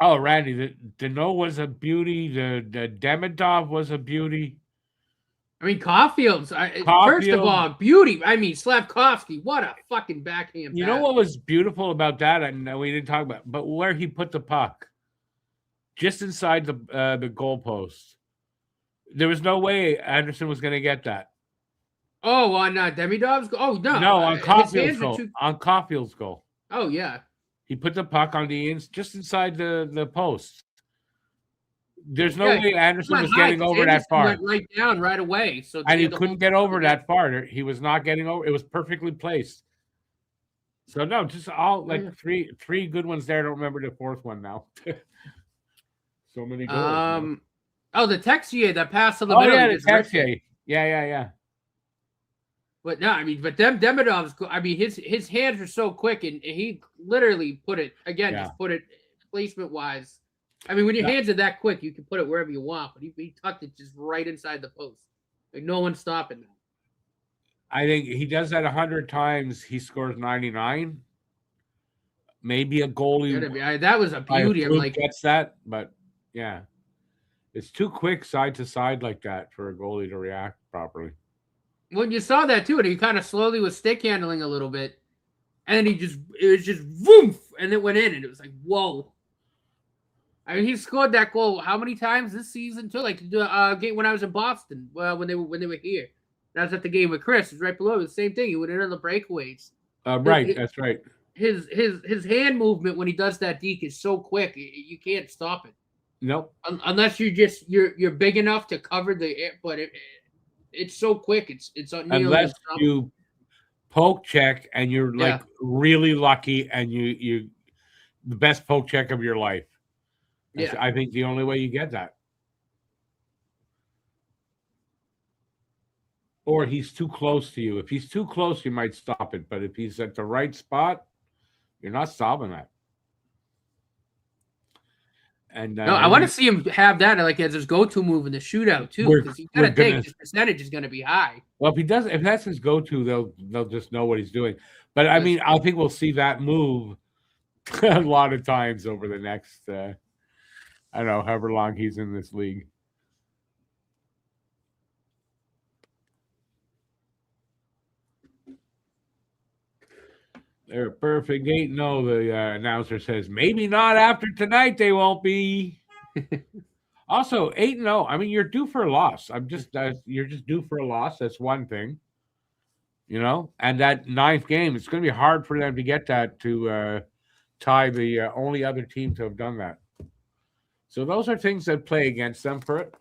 Oh, Randy, the Dano was a beauty. The Demidov was a beauty. I mean, Caulfield's first of all, beauty. I mean, Slavkovsky, what a fucking backhand. You know what was beautiful about that? And we didn't talk about, but where he put the puck, just inside the goalpost. There was no way Anderson was going to get that. Oh, on Demidov's goal? Oh no, on Caulfield's goal. On Caulfield's goal. Oh yeah. He put the puck on just inside the post. There's no way Anderson was getting over that far. Went right down right away. So and he couldn't get over that far. He was not getting over. It was perfectly placed. So no, just all like three good ones there. I don't remember the fourth one now. So many goals. Oh, the Texier that passed to the Oh middle. yeah, he the just ripped it. Texier. Yeah. But no, I mean, but Demidov's. I mean, his hands are so quick, and he literally put it again. Yeah. Just put it placement wise. I mean, when your hands are that quick, you can put it wherever you want. But he tucked it just right inside the post. Like no one's stopping that. I think he does that 100 times. He scores 99. Maybe a goalie. That was a beauty. I'm like, gets that, but yeah, it's too quick side to side like that for a goalie to react properly. When you saw that too, and he kind of slowly was stick handling a little bit, and it was just woof, and it went in, and it was like, whoa. I mean, he scored that goal how many times this season too? Like the game when I was in Boston, when they were here. That was at the game with Chris. It's right below. It was the same thing. He went in on the breakaways. Right, that's right. His hand movement when he does that deke is so quick, you can't stop it. Nope. Unless you're big enough to cover the air, but it's so quick. It's unless you poke check and you're like really lucky and you the best poke check of your life. That's, I think the only way you get that. Or he's too close to you. If he's too close, you might stop it. But if he's at the right spot, you're not stopping that. And no, I want to see him have that like as his go-to move in the shootout too, because you gotta think his percentage is going to be high. Well, if that's his go-to, they'll just know what he's doing. But I mean, I think we'll see that move a lot of times over the next, I don't know, however long he's in this league. They're perfect 8-0. The announcer says, maybe not after tonight. They won't be. Also, 8-0. I mean, you're due for a loss. You're just due for a loss. That's one thing, And that ninth game, it's going to be hard for them to get that to tie the only other team to have done that. So those are things that play against them for it.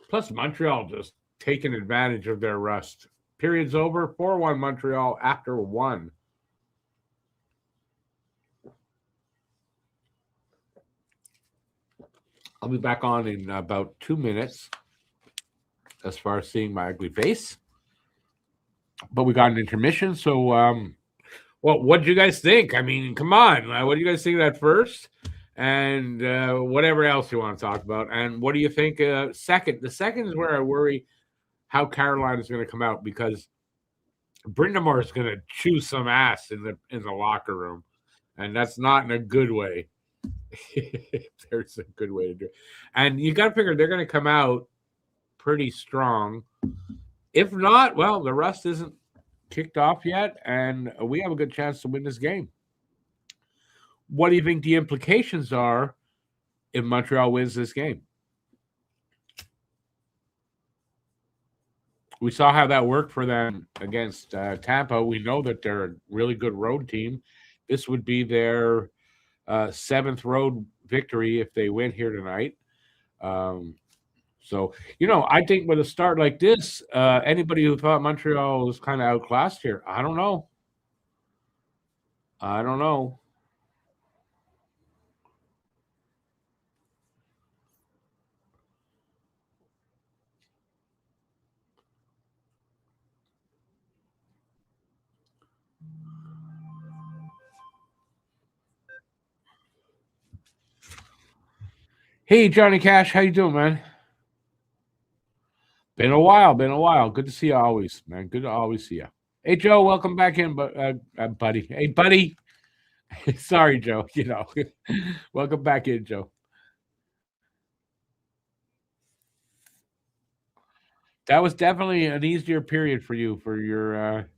Plus, Montreal just taking advantage of their rust. Period's over. 4-1 Montreal after 1. I'll be back on in about 2 minutes as far as seeing my ugly face. But we got an intermission. So, what did you guys think? I mean, come on. What do you guys think of that first? And whatever else you want to talk about. And what do you think second? The second is where I worry how Carolina is going to come out, because Brindamore is going to chew some ass in the locker room, and that's not in a good way. There's a good way to do it, and you got to figure they're going to come out pretty strong. If not, well, the rust isn't kicked off yet, and we have a good chance to win this game. What do you think the implications are if Montreal wins this game? We saw how that worked for them against Tampa. We know that they're a really good road team. This would be their 7th road victory if they win here tonight. So, I think with a start like this, anybody who thought Montreal was kind of outclassed here, I don't know. Hey, Johnny Cash, how you doing, man? Been a while. Good to see you always, man. Good to always see you. Hey, Joe, welcome back in, buddy. Hey, buddy. Sorry, Joe. Welcome back in, Joe. That was definitely an easier period for you for your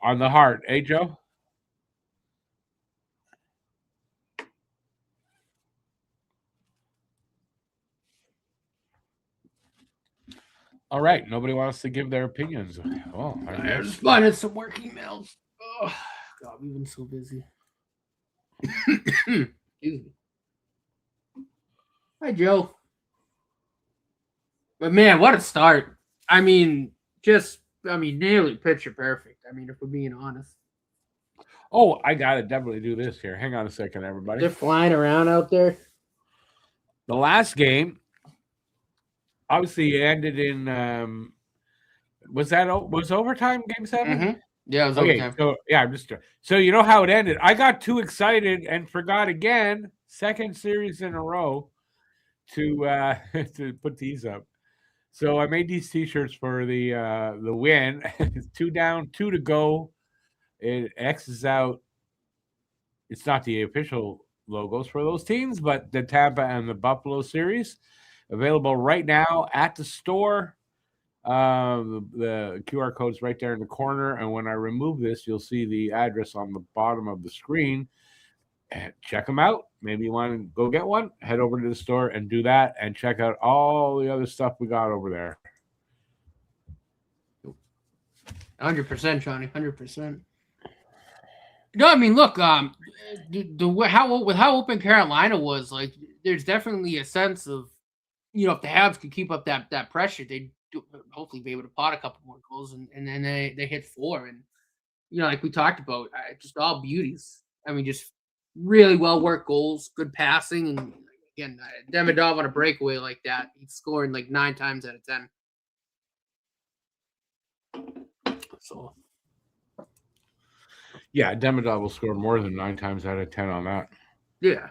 on the heart. Hey, Joe? All right. Nobody wants to give their opinions. Oh, I just finding some work emails. Oh, God, we've been so busy. Excuse me. Hi, Joe. But man, what a start. I mean, just I mean, nearly picture perfect. I mean, if we're being honest. Oh, I gotta definitely do this here. Hang on a second, everybody. They're flying around out there. The last game, obviously, it ended in. Was overtime game 7? Mm-hmm. Yeah, it was Okay, overtime. so yeah, so you know how it ended. I got too excited and forgot again, second series in a row, to to put these up. So I made these T-shirts for the win. 2 down, 2 to go. It X's out. It's not the official logos for those teams, but the Tampa and the Buffalo series available right now at the store. The QR code's right there in the corner, and when I remove this, you'll see the address on the bottom of the screen. And check them out. Maybe you want to go get one. Head over to the store and do that, and check out all the other stuff we got over there. 100%, Johnny. 100%. No, I mean, look, how open Carolina was, like, there's definitely a sense of, if the Habs could keep up that pressure, they'd hopefully be able to pot a couple more goals, and then they hit 4, and like we talked about, just all beauties. I mean, just really well worked goals, good passing, and again, Demidov on a breakaway like that, he's scoring like 9 times out of 10. So. Yeah, Demidov will score more than 9 times out of 10 on that. Yeah.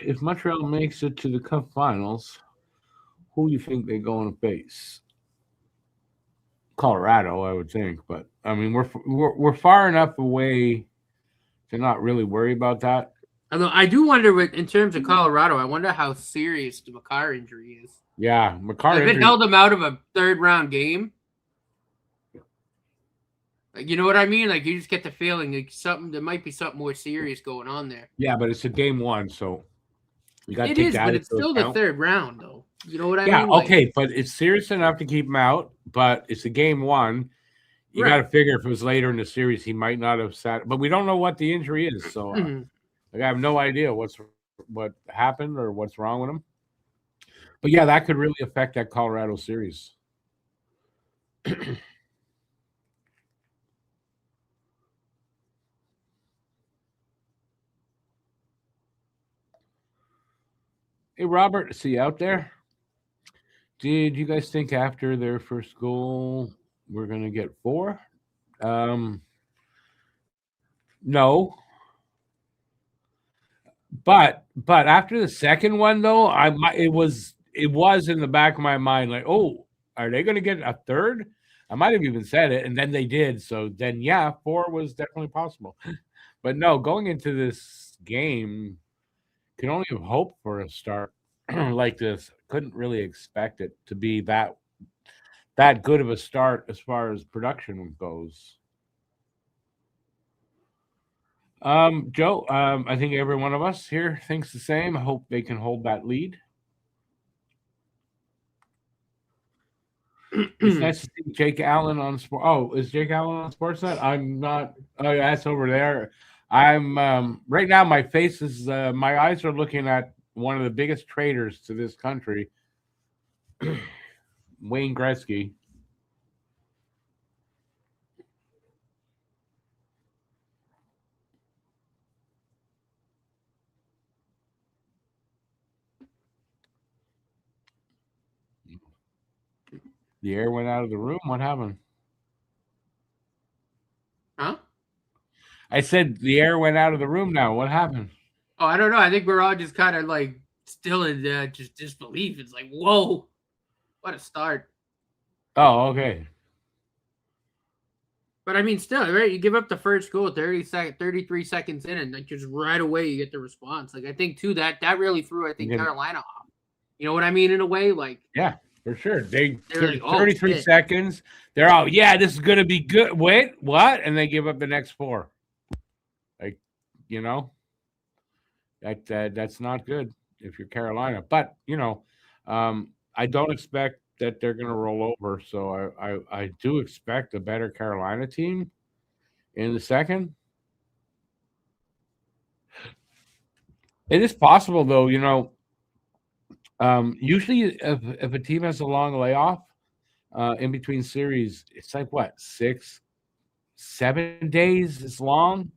If Montreal makes it to the Cup Finals, who do you think they're going to face? Colorado, I would think, but I mean, we're far enough away to not really worry about that. Although I do wonder, in terms of Colorado, I wonder how serious the Makar injury is. Yeah, Makar. If it held him out of a 3rd round game. You know what I mean? Like, you just get the feeling like there might be something more serious going on there. Yeah, but it's a game 1, so you got to take take that. But it's still the 3rd round, though. You know what I mean? Yeah, okay, but it's serious enough to keep him out. But it's a game 1. You got to figure if it was later in the series, he might not have sat. But we don't know what the injury is, so I have no idea what happened or what's wrong with him. But yeah, that could really affect that Colorado series. Hey, Robert, see you out there. Did you guys think after their first goal we're going to get 4? No. But after the second one, though, it was in the back of my mind, like, oh, are they going to get a 3rd? I might have even said it, and then they did. So then, yeah, 4 was definitely possible. But no, going into this game, can only have hoped for a start like this. Couldn't really expect it to be that good of a start as far as production goes. Joe, I think every one of us here thinks the same. I hope they can hold that lead. It's nice to see Jake Allen on sport. Oh, is Jake Allen on Sportsnet? I'm not. Oh, yeah, that's over there. I'm right now. My face is. My eyes are looking at one of the biggest traders to this country, Wayne Gretzky. The air went out of the room. What happened? Huh? I said the air went out of the room now. What happened? Oh, I don't know. I think we're all just kind of like still in just disbelief. It's like, whoa, what a start. Oh, okay. But I mean, still, right? You give up the first goal 33 seconds in, and like just right away you get the response. Like, I think too that really threw Carolina off. You know what I mean? In a way, like, yeah, for sure. They're like, 33 33 seconds. They're all, yeah, this is gonna be good. Wait, what? And they give up the next 4. Like, that's not good if you're Carolina. But I don't expect that they're going to roll over. So I do expect a better Carolina team in the second. It is possible, though, usually if a team has a long layoff, in between series. It's like what, 6-7 days? It's long.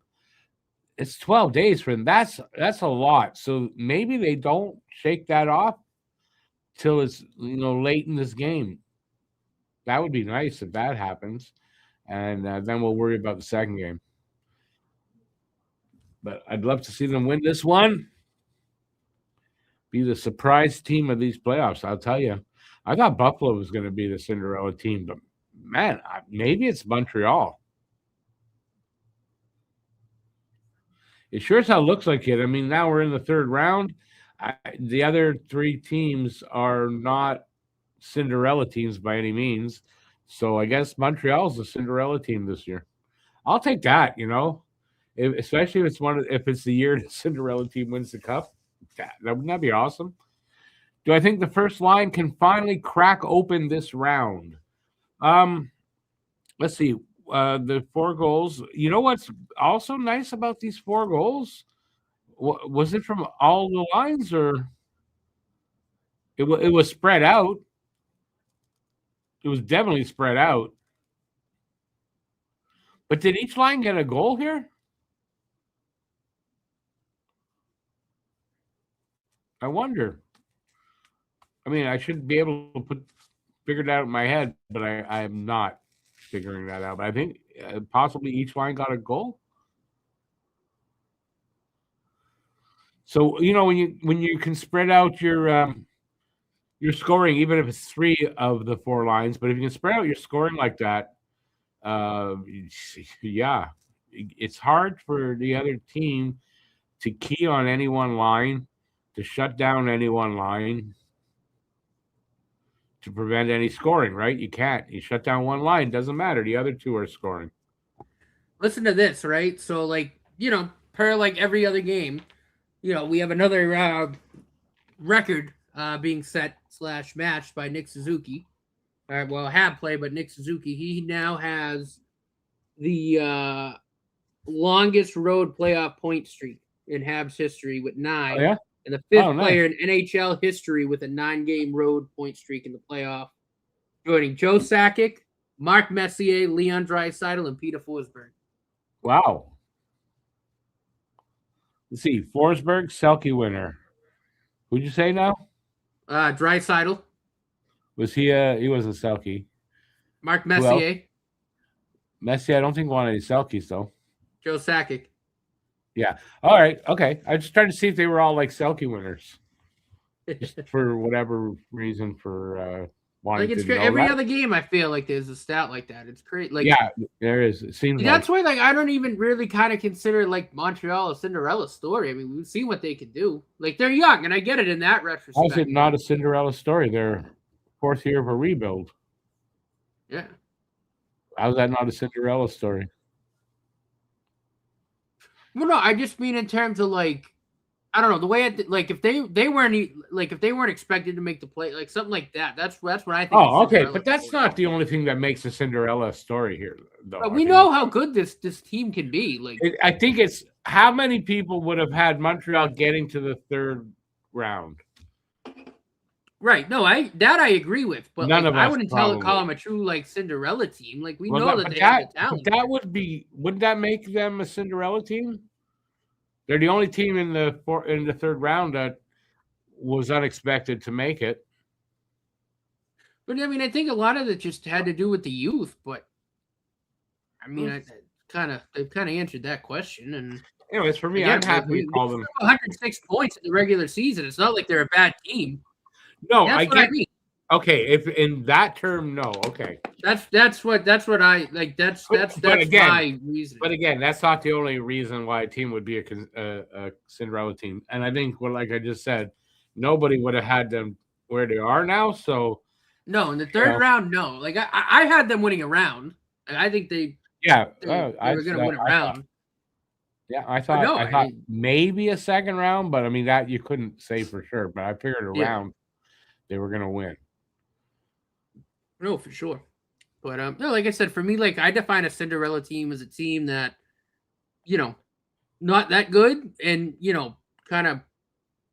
It's 12 days for them. That's a lot. So maybe they don't shake that off till it's late in this game. That would be nice if that happens, and then we'll worry about the second game. But I'd love to see them win this one. Be the surprise team of these playoffs. I'll tell you, I thought Buffalo was going to be the Cinderella team, but man, maybe it's Montreal. It sure as hell looks like it. I mean, now we're in the third round. The other three teams are not Cinderella teams by any means. So I guess Montreal's the Cinderella team this year. I'll take that, especially if it's the year the Cinderella team wins the cup. Wouldn't that be awesome? Do I think the first line can finally crack open this round? Let's see. The 4 goals. You know what's also nice about these 4 goals? Was it from all the lines, or it was spread out? It was definitely spread out. But did each line get a goal here? I wonder. I mean, I should be able to figure it out in my head, but I am not figuring that out. But I think possibly each line got a goal. So when you can spread out your scoring, even if it's 3 of the 4 lines, but if you can spread out your scoring like that, yeah, it's hard for the other team to key on any one line, to shut down any one line, to prevent any scoring, right? You can't. You shut down one line, doesn't matter. The other 2 are scoring. Listen to this, right? So, per every other game, we have another record being set / matched by Nick Suzuki. All right, well, Hab play, but Nick Suzuki, he now has the longest road playoff point streak in Habs history with 9. Oh, yeah? And the 5th player in NHL history with a 9-game road point streak in the playoff, joining Joe Sakic, Mark Messier, Leon Draisaitl, and Peter Forsberg. Wow. Let's see. Forsberg, Selke winner. Who'd you say now? Draisaitl. Was he wasn't Selke. Mark Messier. Messier, I don't think won any Selkies, though. Joe Sakic. Yeah. All right. Okay. I just tried to see if they were all like Selke winners. Just for whatever reason, for wanting it's to know every that. other game, I feel like there's a stat like that. It's great. Yeah, there is. It seems that's why I don't even really kind of consider Montreal a Cinderella story. I mean, we've seen what they can do. They're young, and I get it in that retrospect. How's it not a Cinderella story? They're 4th year of a rebuild. Yeah. How's that not a Cinderella story? Well, no, I just mean in terms of I don't know, the way if they weren't expected to make the play, something like that. That's what I think. Oh, okay, but that's not the only thing that makes a Cinderella story here, though. But we know how good this team can be. I think it's how many people would have had Montreal getting to the 3rd round. Right. No, I agree with, but None of us I wouldn't call them a true Cinderella team. We know that they have the talent. Wouldn't that make them a Cinderella team? They're the only team in the 3rd round that was unexpected to make it. But I mean, I think a lot of it just had to do with the youth. But I mean, they've kind of answered that question. And anyways, for me, I'm happy to call them 106 points in the regular season. It's not like they're a bad team. No, I get. I mean. Okay, if in that term, no. Okay, that's what I like. That's my reason. But again, that's not the only reason why a team would be a Cinderella team. And I think, like I just said, nobody would have had them where they are now. So no, in the 3rd round, no. I had them winning a round. I think they. Yeah, they were going to win a round. I thought maybe a 2nd round, but I mean that you couldn't say for sure. But I figured a round they were going to win. No, for sure. But no, like I said, for me, I define a Cinderella team as a team that, not that good and, kind of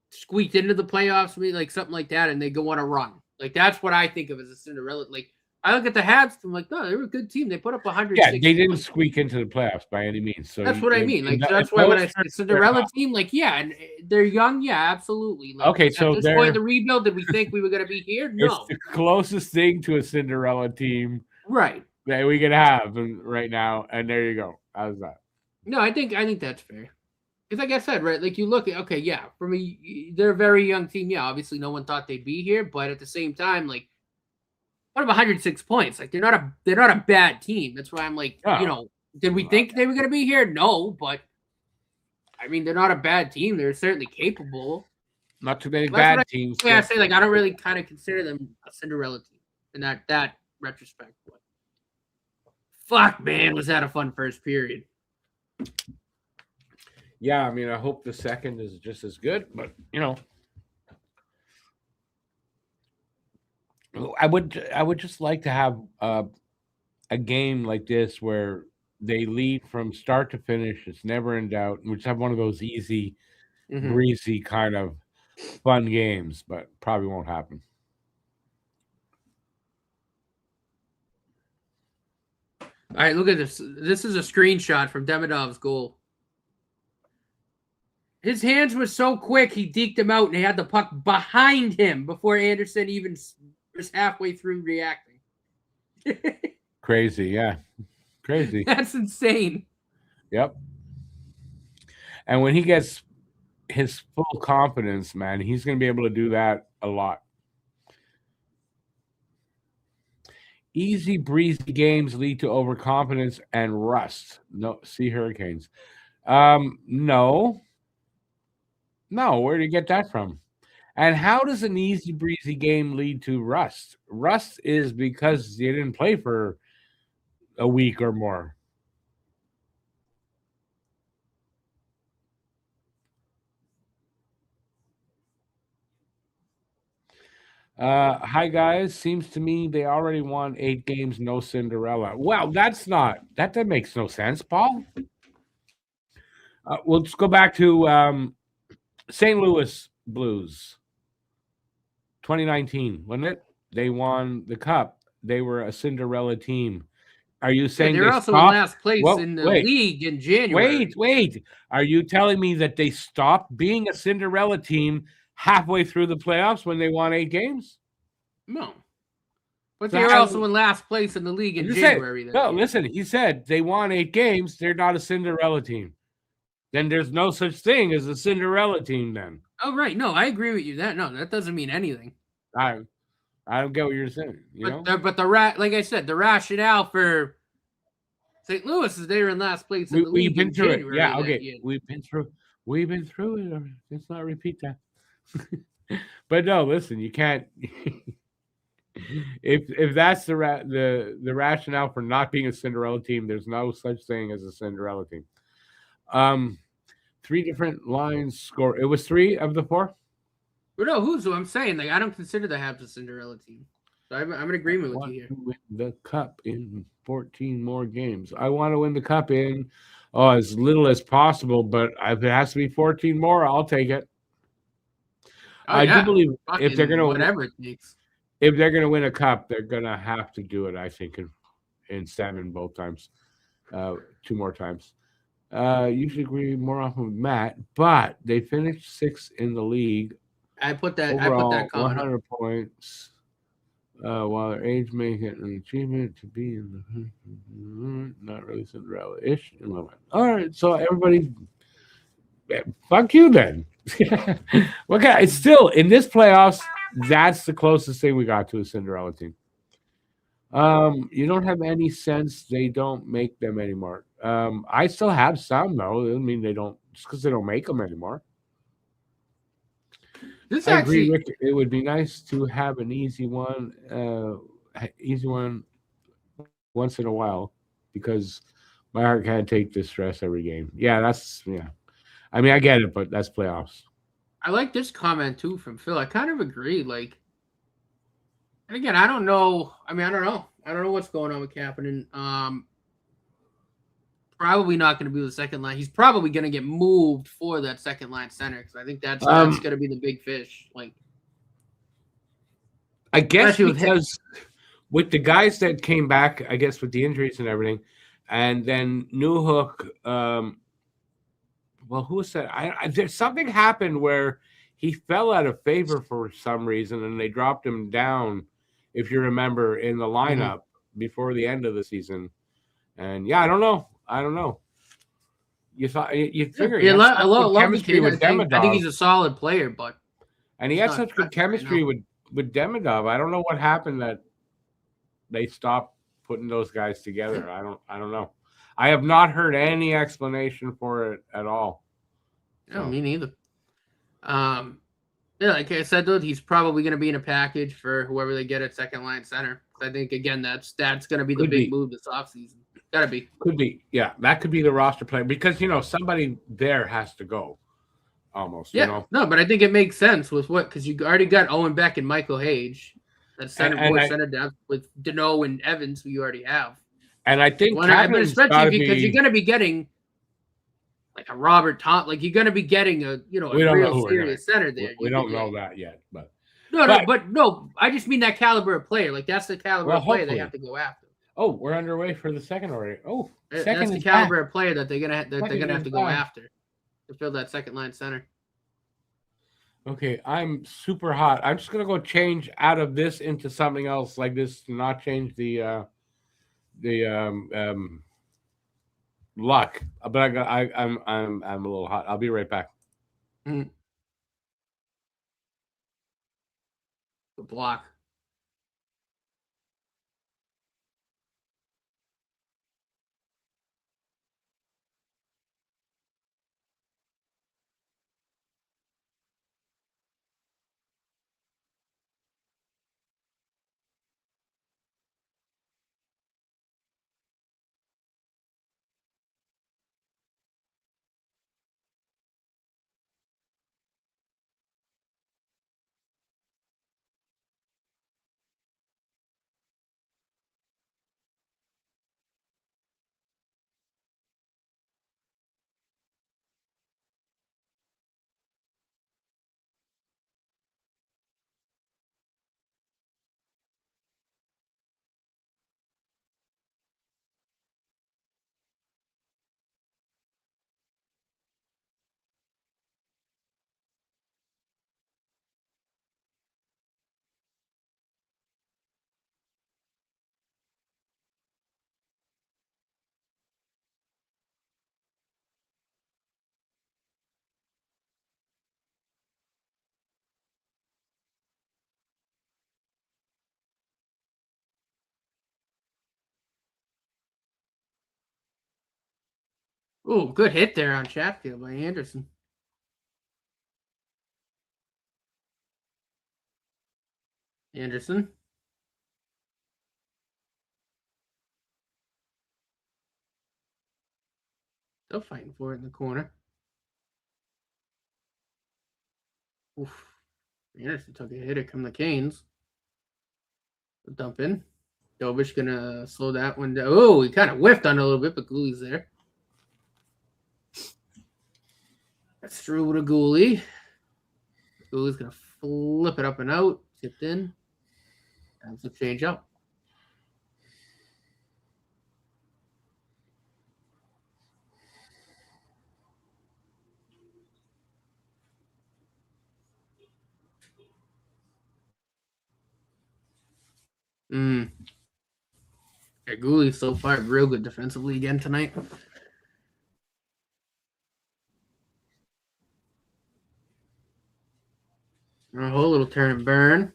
squeaked into the playoffs, maybe something like that, and they go on a run. That's what I think of as a Cinderella. I look at the Habs. I'm like, no, they were a good team. They put up 106. Yeah, they didn't squeak into the playoffs by any means. So that's what I mean. Like that's why when I say Cinderella team, like and they're young. Yeah, absolutely. Like, okay, so at this point in the rebuild, did we think we were going to be here? No. It's the closest thing to a Cinderella team, right? That we can have right now, and there you go. How's that? No, I think that's fair. Because like I said, right, like you look at for me, they're a very young team. Yeah, obviously no one thought they'd be here, but at the same time, like, what about 106 points? Like they're not a bad team. That's why I'm like, did we think they were gonna be here? No, but I mean they're not a bad team. They're certainly capable. Not too many bad teams. I say like I don't really kind of consider them a Cinderella team in that retrospect. But fuck, man, was that a fun first period? Yeah, I mean, I hope the second is just as good, but I would just like to have a game like this where they lead from start to finish. It's never in doubt. And we just have one of those easy, breezy kind of fun games, but probably won't happen. All right, look at this. This is a screenshot from Demidov's goal. His hands were so quick, he deked him out, and he had the puck behind him before Anderson even was halfway through reacting. Crazy, yeah. Crazy. That's insane. Yep. And when he gets his full confidence, man, he's going to be able to do that a lot. Easy, breezy games lead to overconfidence and rust. No, see Hurricanes. No, where did you get that from? And how does an easy, breezy game lead to rust? Rust is because you didn't play for a week or more. Hi, guys. Seems to me they already won 8 games, no Cinderella. Well, that makes no sense, Paul. We'll just go back to St. Louis Blues, 2019, wasn't it? They won the Cup. They were a Cinderella team. Are you saying they're also in last place in the league in January? Wait. Are you telling me that they stopped being a Cinderella team halfway through the playoffs when they won 8 games? No. But so they're also in last place in the league in January. Listen, he said they won 8 games. They're not a Cinderella team. Then there's no such thing as a Cinderella team then. Oh, right. No, I agree with you. That doesn't mean anything. I don't get what you're saying. Like I said, the rationale for St. Louis is they're in last place in the league. We've been through it. Yeah, okay. Year. We've been through it. Let's not repeat that. But no, listen, you can't. if that's the rationale for not being a Cinderella team, there's no such thing as a Cinderella team. 3 different lines score. It was 3 of the 4. Well, no, who I'm saying? Like, I don't consider the Habs a Cinderella team. So I'm in agreement with you here. Win the Cup in 14 more games. I want to win the Cup in as little as possible, but if it has to be 14 more, I'll take it. I do believe if they're going to whatever it takes. If they're going to win a Cup, they're going to have to do it. I think in 7 both times, 2 more times. Usually agree more often with Matt, but they finished 6th in the league. I put that overall, comment 100 points. While their age make it an achievement to be in the not really Cinderella-ish. All right, so everybody, fuck you then. Okay, it's still in this playoffs. That's the closest thing we got to a Cinderella team. You don't have any sense they don't make them anymore. I still have some though. It doesn't mean they don't just because they don't make them anymore. I agree, Rick. It would be nice to have an easy one once in a while because my heart can't take this stress every game. Yeah. I mean, I get it, but that's playoffs. I like this comment too from Phil. I kind of agree. Like, and again, I don't know. I mean, I don't know. I don't know what's going on with Kapanen. Probably not going to be the second line. He's probably going to get moved for that second line center because I think that's going to be the big fish. Like, I guess because with the guys that came back, I guess with the injuries and everything, and then Newhook. Well, who said? There's something happened where he fell out of favor for some reason, and they dropped him down. If you remember, in the lineup before the end of the season, and yeah, I don't know. You thought you figure he had such good chemistry with Demidov. I think he's a solid player, but and he had such good chemistry with Demidov. I don't know what happened that they stopped putting those guys together. I don't know. I have not heard any explanation for it at all. No, me neither. Yeah, like I said, though, he's probably going to be in a package for whoever they get at second line center. I think again that's going to be the big move this offseason. Gotta be. Could be. Yeah, that could be the roster player because somebody there has to go. Almost. Yeah. No, but I think it makes sense with because you already got Owen Beck and Michael Hage. That's center depth with Deneau and Evans, who you already have. And I think, especially because you're going to be getting like a Robert Tom, like you're going to be getting a real serious center there. We don't know that yet, but no. I just mean that caliber of player. Like that's the caliber of player they have to go after. Oh, we're underway for the second already. Oh, that's the caliber of player that they're gonna have to go after to fill that second line center. Okay, I'm super hot. I'm just gonna go change out of this into something else like this to not change the luck. But I'm a little hot. I'll be right back. The block. Oh, good hit there on Chatfield by Anderson. Anderson. Still fighting for it in the corner. Oof. Anderson took a hit. Here come the Canes. Dump in. Dovish gonna slow that one down. Oh, he kind of whiffed on a little bit, but Gooley's there. That's through with a Gooley. Gooley's gonna flip it up and out. Tipped in. That's a change up. Yeah, Gooley so far real good defensively again tonight. A whole little turn and burn.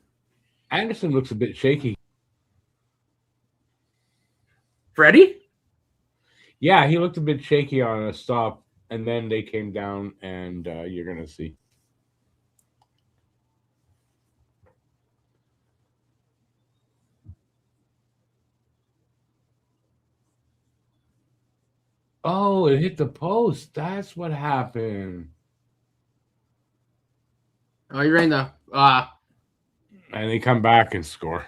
Anderson looks a bit shaky. Freddie? Yeah, he looked a bit shaky on a stop, and then they came down, and you're going to see. Oh, it hit the post. That's what happened. Oh, you're right now. And they come back and score.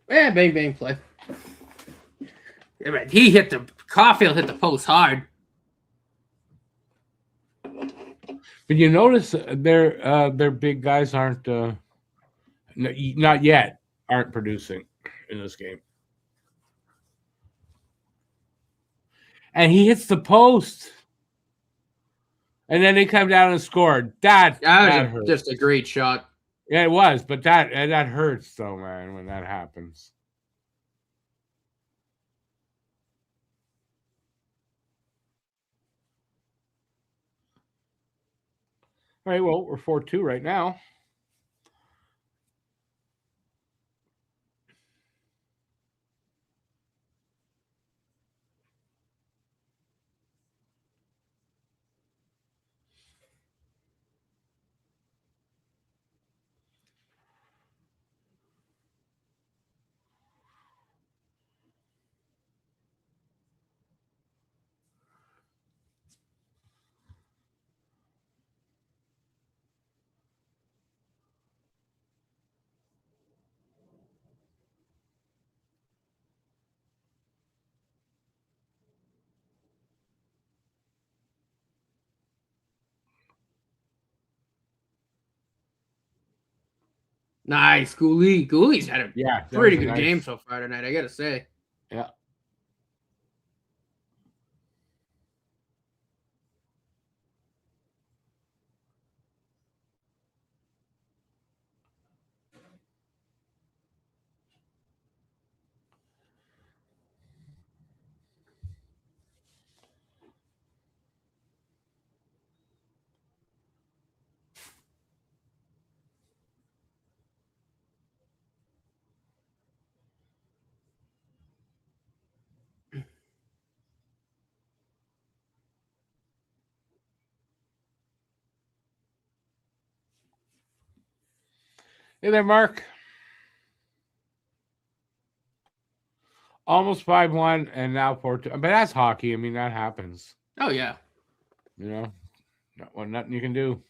Yeah, bang, bang play. Yeah, man, Caulfield hit the post hard. But you notice their big guys aren't No, not yet. Aren't producing in this game. And he hits the post. And then they come down and scored. That hurts. Just a great shot. Yeah, it was, but that hurts though, man, when that happens. All right, well, we're 4-2 right now. Nice, Gooley. Gooley's had a pretty good nice game so far tonight, I gotta say. Yeah. Hey there, Mark. Almost 5-1 and now 4-2. But that's hockey. I mean, that happens. Oh, yeah. You know, nothing you can do.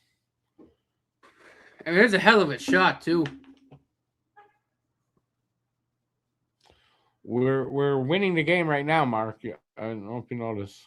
I mean, there's a hell of a shot, too. We're winning the game right now, Mark. Yeah, I don't know if you notice.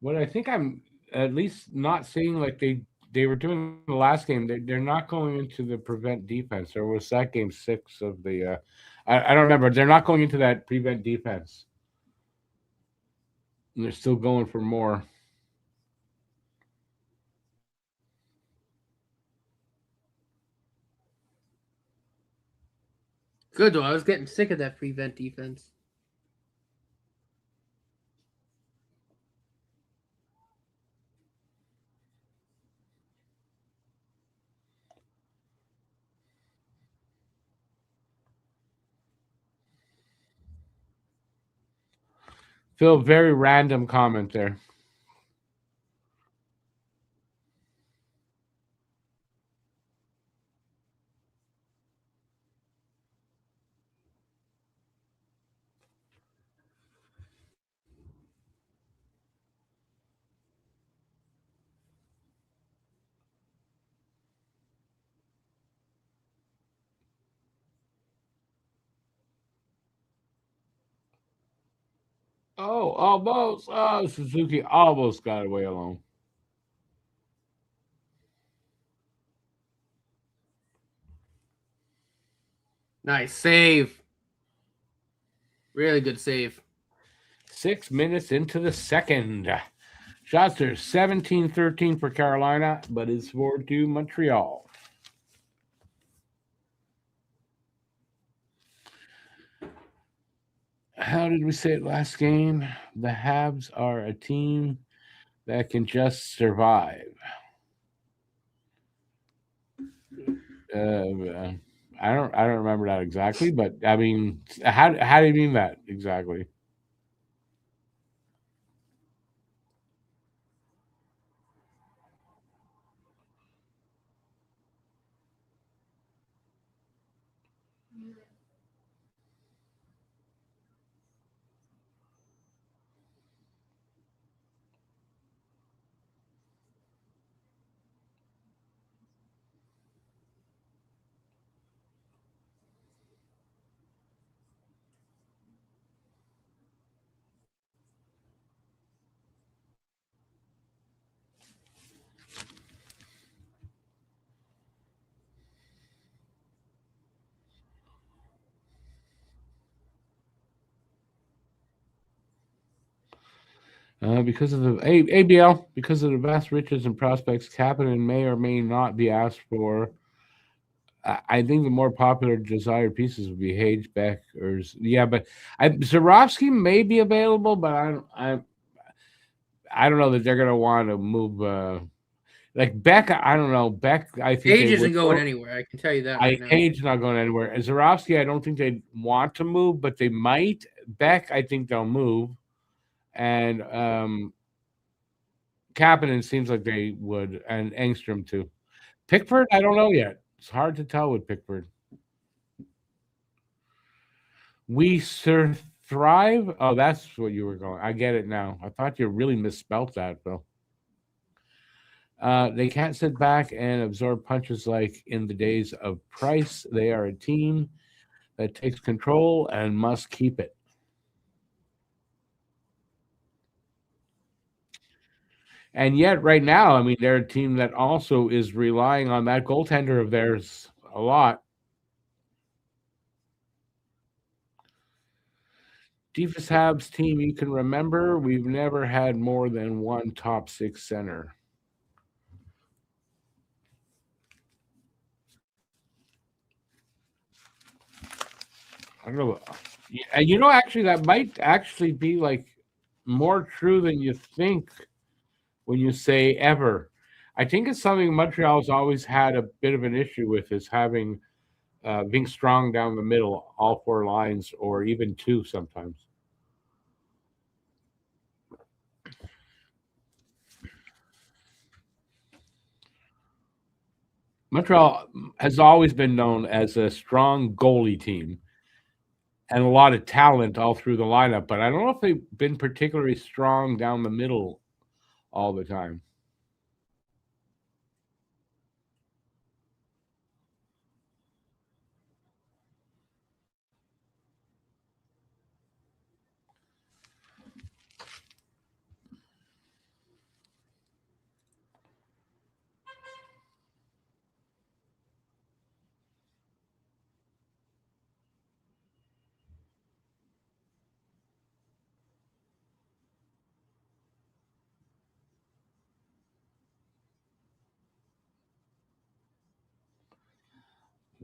What I think I'm at least not seeing like they were doing the last game. They're not going into the prevent defense. Or was that game 6 of the? I don't remember. They're not going into that prevent defense. And they're still going for more. Good, though. I was getting sick of that prevent defense. Phil, very random comment there. Oh, almost. Oh, Suzuki almost got away alone. Nice save. Really good save. 6 minutes into the second. Shots are 17-13 for Carolina, but it's 4-2 Montreal. How did we say it last game? The Habs are a team that can just survive. I don't remember that exactly, but I mean, how do you mean that exactly? Because of the ABL, because of the vast riches and prospects, Kapanen may or may not be asked for. I think the more popular desired pieces would be Hage, Beck, or yeah, but Zarovsky may be available, but I don't know that they're going to want to move. Like Beck, I don't know. Beck, I think Page they isn't would going go. anywhere. I can tell you that right now. Hage not going anywhere. And Zarovsky, I don't think they want to move, but they might. Beck, I think they'll move, and Kapanen seems like they would, and Engstrom too. Pickford, I don't know yet. It's hard to tell with Pickford. We thrive. Oh, that's what you were going. I get it now. I thought you really misspelt that, Bill. They can't sit back and absorb punches like in the days of Price. They are a team that takes control and must keep it. And yet, right now, I mean, they're a team that also is relying on that goaltender of theirs a lot. Deepest Habs team you can remember, we've never had more than one top six center. I don't know. You know, actually, that might actually be like more true than you think when you say ever. I think it's something Montreal's always had a bit of an issue with is having being strong down the middle, all four lines, or even two sometimes. Montreal has always been known as a strong goalie team and a lot of talent all through the lineup, but I don't know if they've been particularly strong down the middle all the time.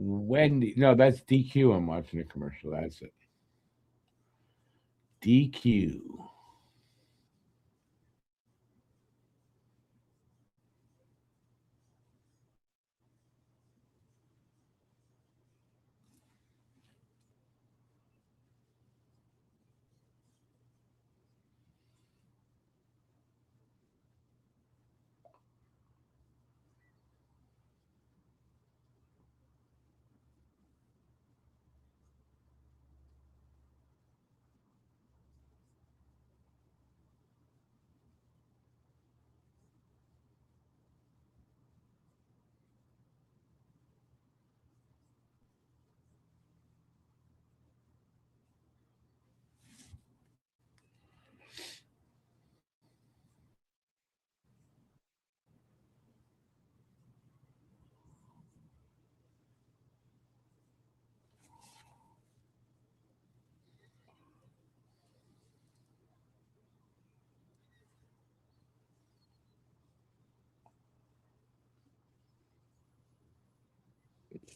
Wendy, no, that's DQ. I'm watching a commercial. That's it. DQ.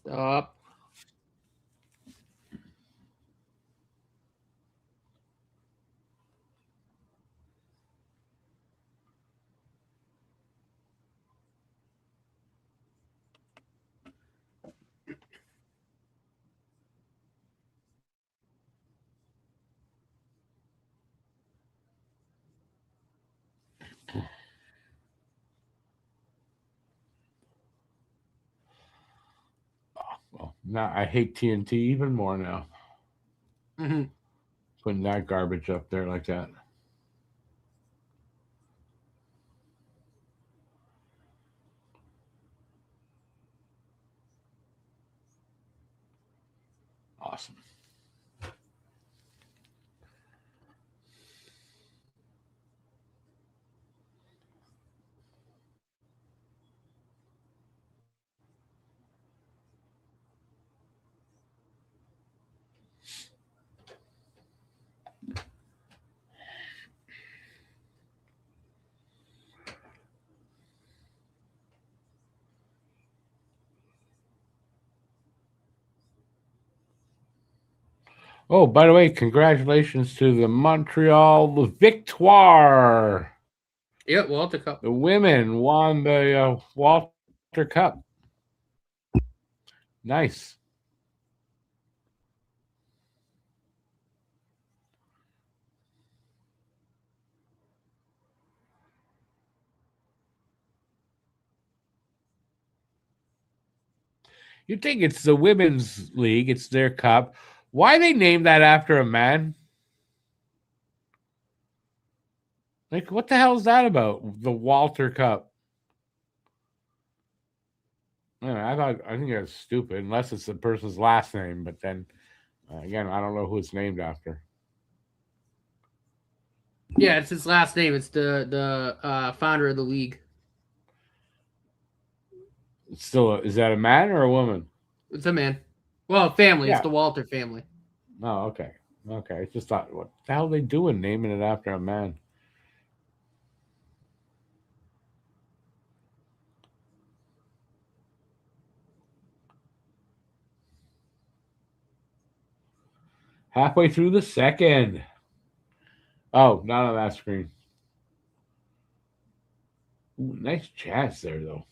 Stop. Well, now I hate TNT even more now. Mm-hmm. Putting that garbage up there like that. Awesome. Oh, by the way, congratulations to the Montreal Victoire. Yeah, Walter Cup. The women won the Walter Cup. Nice. You think it's the women's league, it's their cup. Why they named that after a man? Like, what the hell is that about? The Walter Cup. I think that's stupid, unless it's the person's last name. But then, again, I don't know who it's named after. Yeah, it's his last name. It's the founder of the league. It's still, is that a man or a woman? It's a man. Well, family. Yeah. It's the Walter family. Oh, okay. Okay. I just thought, what the hell are they doing naming it after a man? Halfway through the second. Oh, not on that screen. Ooh, nice chats there, though.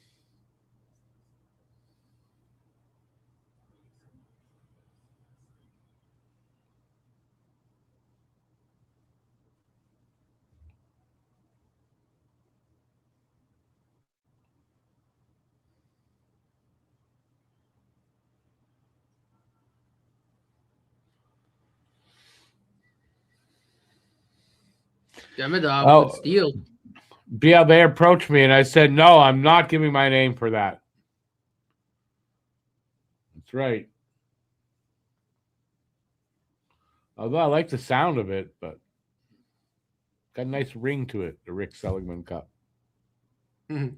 Demidov, Oh, good steal. yeah, they approached me and I said, no, I'm not giving my name for that. That's right. Although I like the sound of it, but got a nice ring to it, the Rick Seligman Cup. Mm-hmm.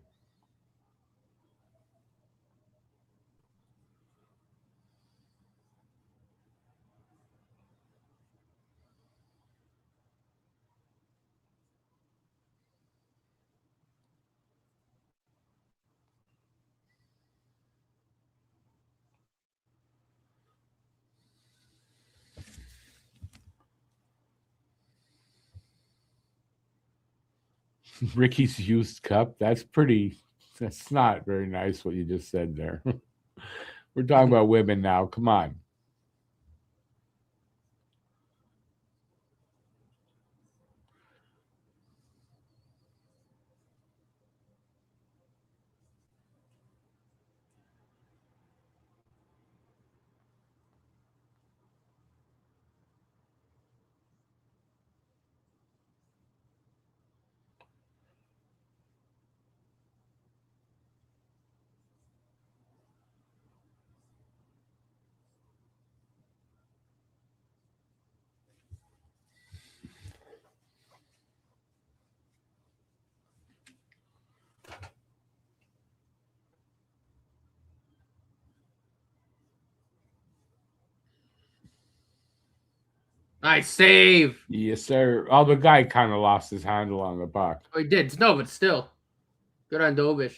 Ricky's used cup. That's not very nice what you just said there. We're talking about women now. Come on. Nice save. Yes, sir. Oh, the guy kind of lost his handle on the puck. Oh, he did. No, but still. Good on Dobish.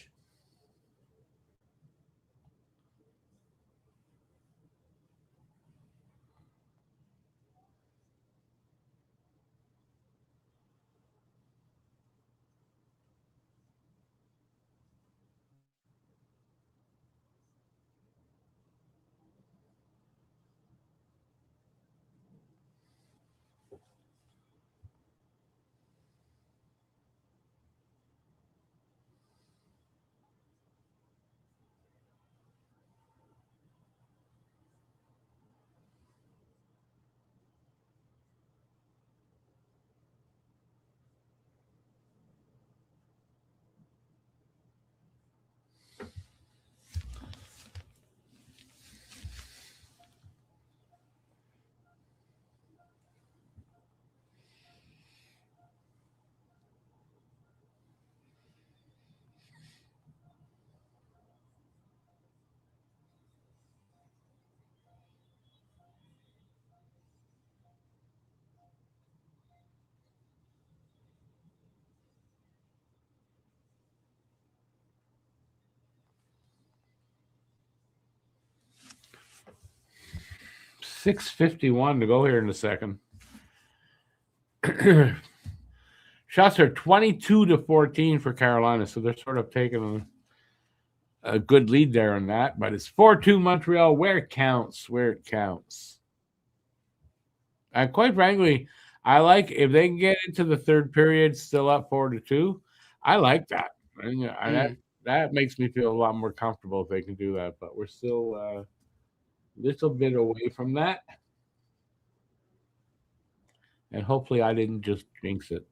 6:51 to go here in a second. Shots are 22-14 for Carolina, so they're sort of taking a good lead there on that. But it's 4-2 Montreal, where it counts, where it counts. And quite frankly, I like if they can get into the third period still up 4-2. I like that. That makes me feel a lot more comfortable if they can do that. But we're still a little bit away from that. And hopefully I didn't just jinx it.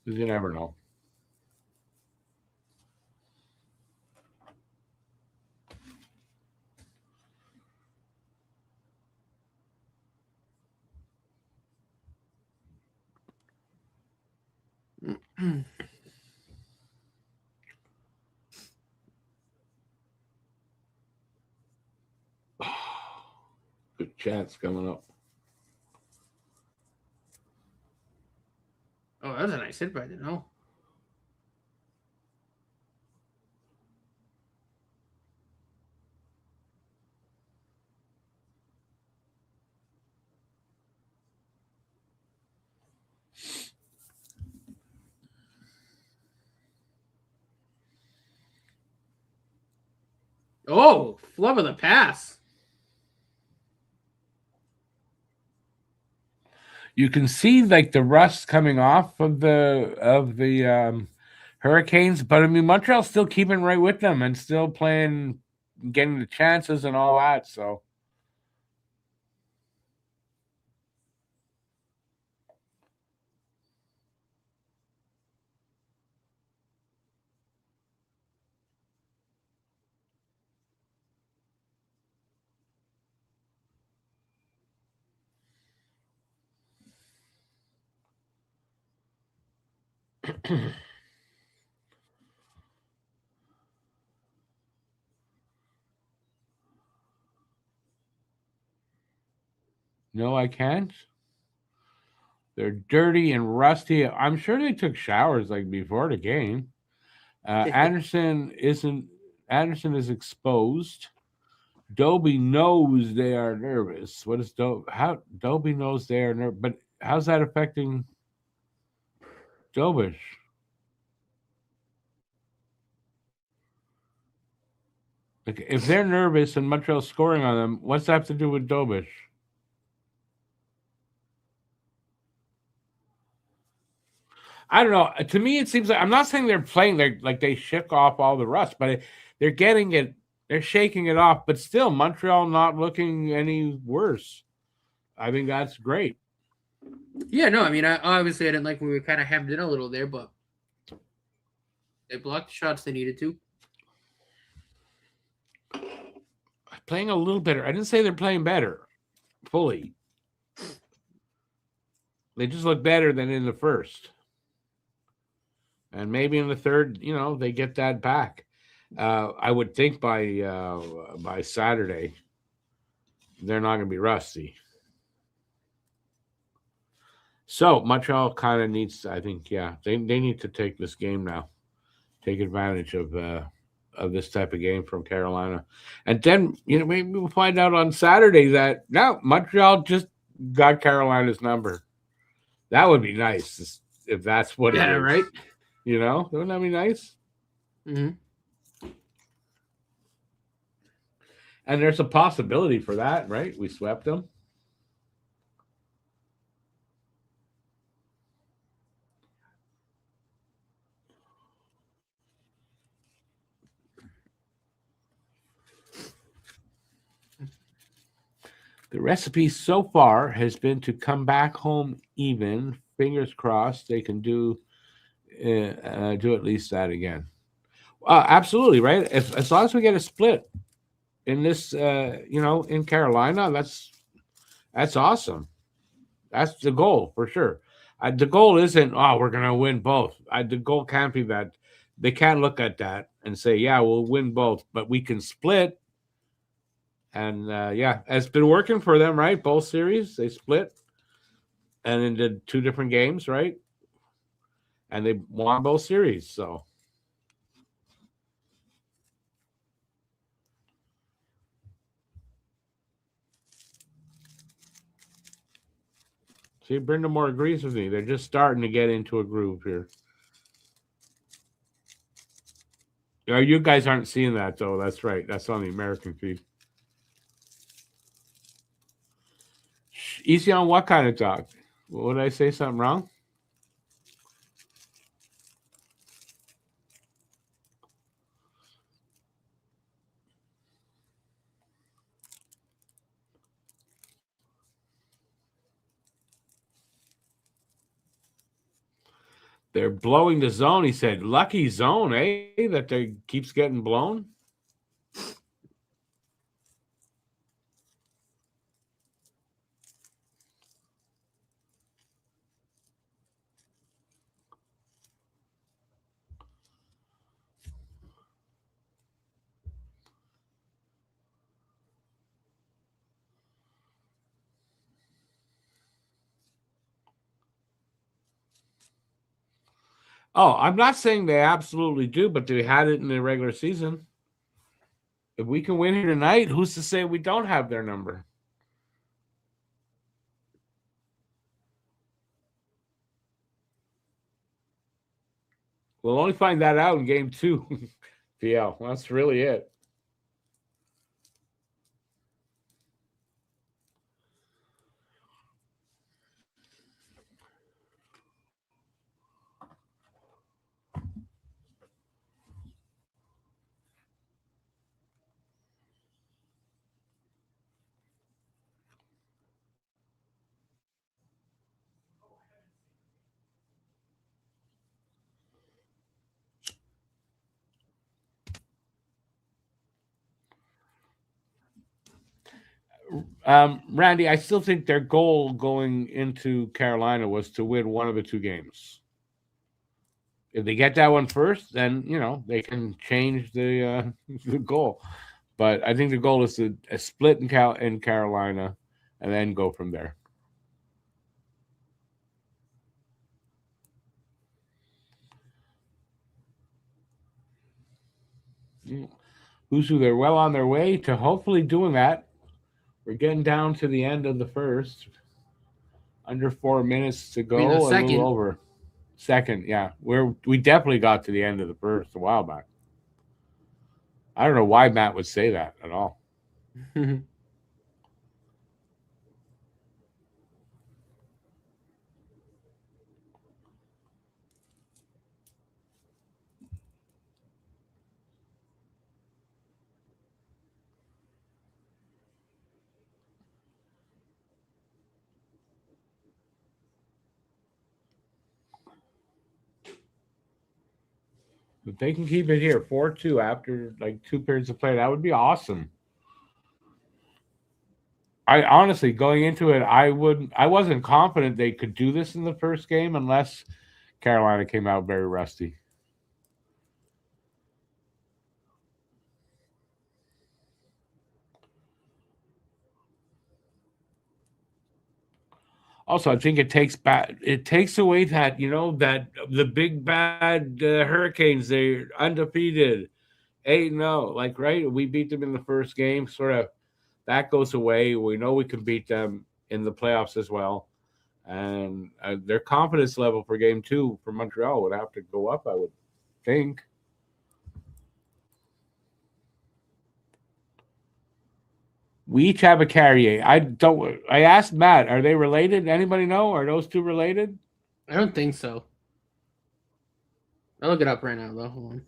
Because you never know. Good chance coming up. Oh, that was a nice hit, but I didn't know. Oh, flub of the pass. You can see like the rust coming off of the Hurricanes, but I mean Montreal's still keeping right with them and still playing, getting the chances and all that. So no, I can't. They're dirty and rusty. I'm sure they took showers like before the game. Anderson is exposed. Dobie knows they are nervous. What is Dobie knows they are nervous, but how's that affecting Dobish? Like if they're nervous and Montreal's scoring on them, what's that have to do with Dobish? I don't know. To me, it seems like I'm not saying they're playing like they shook off all the rust, but they're getting it. They're shaking it off, but still, Montreal not looking any worse. I think that's great. Yeah, no, I mean, I didn't like when we were kind of hemmed in a little there, but they blocked the shots they needed to. Playing a little better. I didn't say they're playing better fully. They just look better than in the first. And maybe in the third, they get that back. I would think by Saturday, they're not going to be rusty. So Montreal kind of needs, I think, they need to take this game now, take advantage of this type of game from Carolina, and then maybe we'll find out on Saturday that now Montreal just got Carolina's number. That would be nice if that's what it is. Right? Wouldn't that be nice? Mm-hmm. And there's a possibility for that, right? We swept them. The recipe so far has been to come back home even. Fingers crossed they can do at least that again. Absolutely, right? As long as we get a split in this, in Carolina, that's awesome. That's the goal for sure. The goal isn't, we're going to win both. The goal can't be that. They can't look at that and say, yeah, we'll win both, but we can split. And, it's been working for them, right? Both series, they split. And then did 2 different games, right? And they won both series, so. See, Brindamore agrees with me. They're just starting to get into a groove here. You guys aren't seeing that, though. That's right. That's on the American feed. Easy on what kind of talk? What, did I say something wrong? They're blowing the zone. He said, lucky zone, eh? That they keeps getting blown. Oh, I'm not saying they absolutely do, but they had it in the regular season. If we can win here tonight, who's to say we don't have their number? We'll only find that out in game 2. PL. That's really it. Randy, I still think their goal going into Carolina was to win one of the 2 games. If they get that one first, then they can change the the goal. But I think the goal is to split in Carolina, and then go from there. Who's they're well on their way to hopefully doing that. We're getting down to the end of the first. Under 4 minutes to go. A little over. Second, yeah. We definitely got to the end of the first a while back. I don't know why Matt would say that at all. If they can keep it here 4-2 after like 2 periods of play, that would be awesome. I honestly, going into it, I wasn't confident they could do this in the first game unless Carolina came out very rusty. Also, I think it takes away that that the big bad Hurricanes, they're undefeated, 8-0. Like, right, we beat them in the first game. Sort of that goes away. We know we can beat them in the playoffs as well, and their confidence level for game 2 for Montreal would have to go up, I would think. We each have a Carrier. I asked Matt, are they related? Anybody know? Are those 2 related? I don't think so. I'll look it up right now, though. Hold on.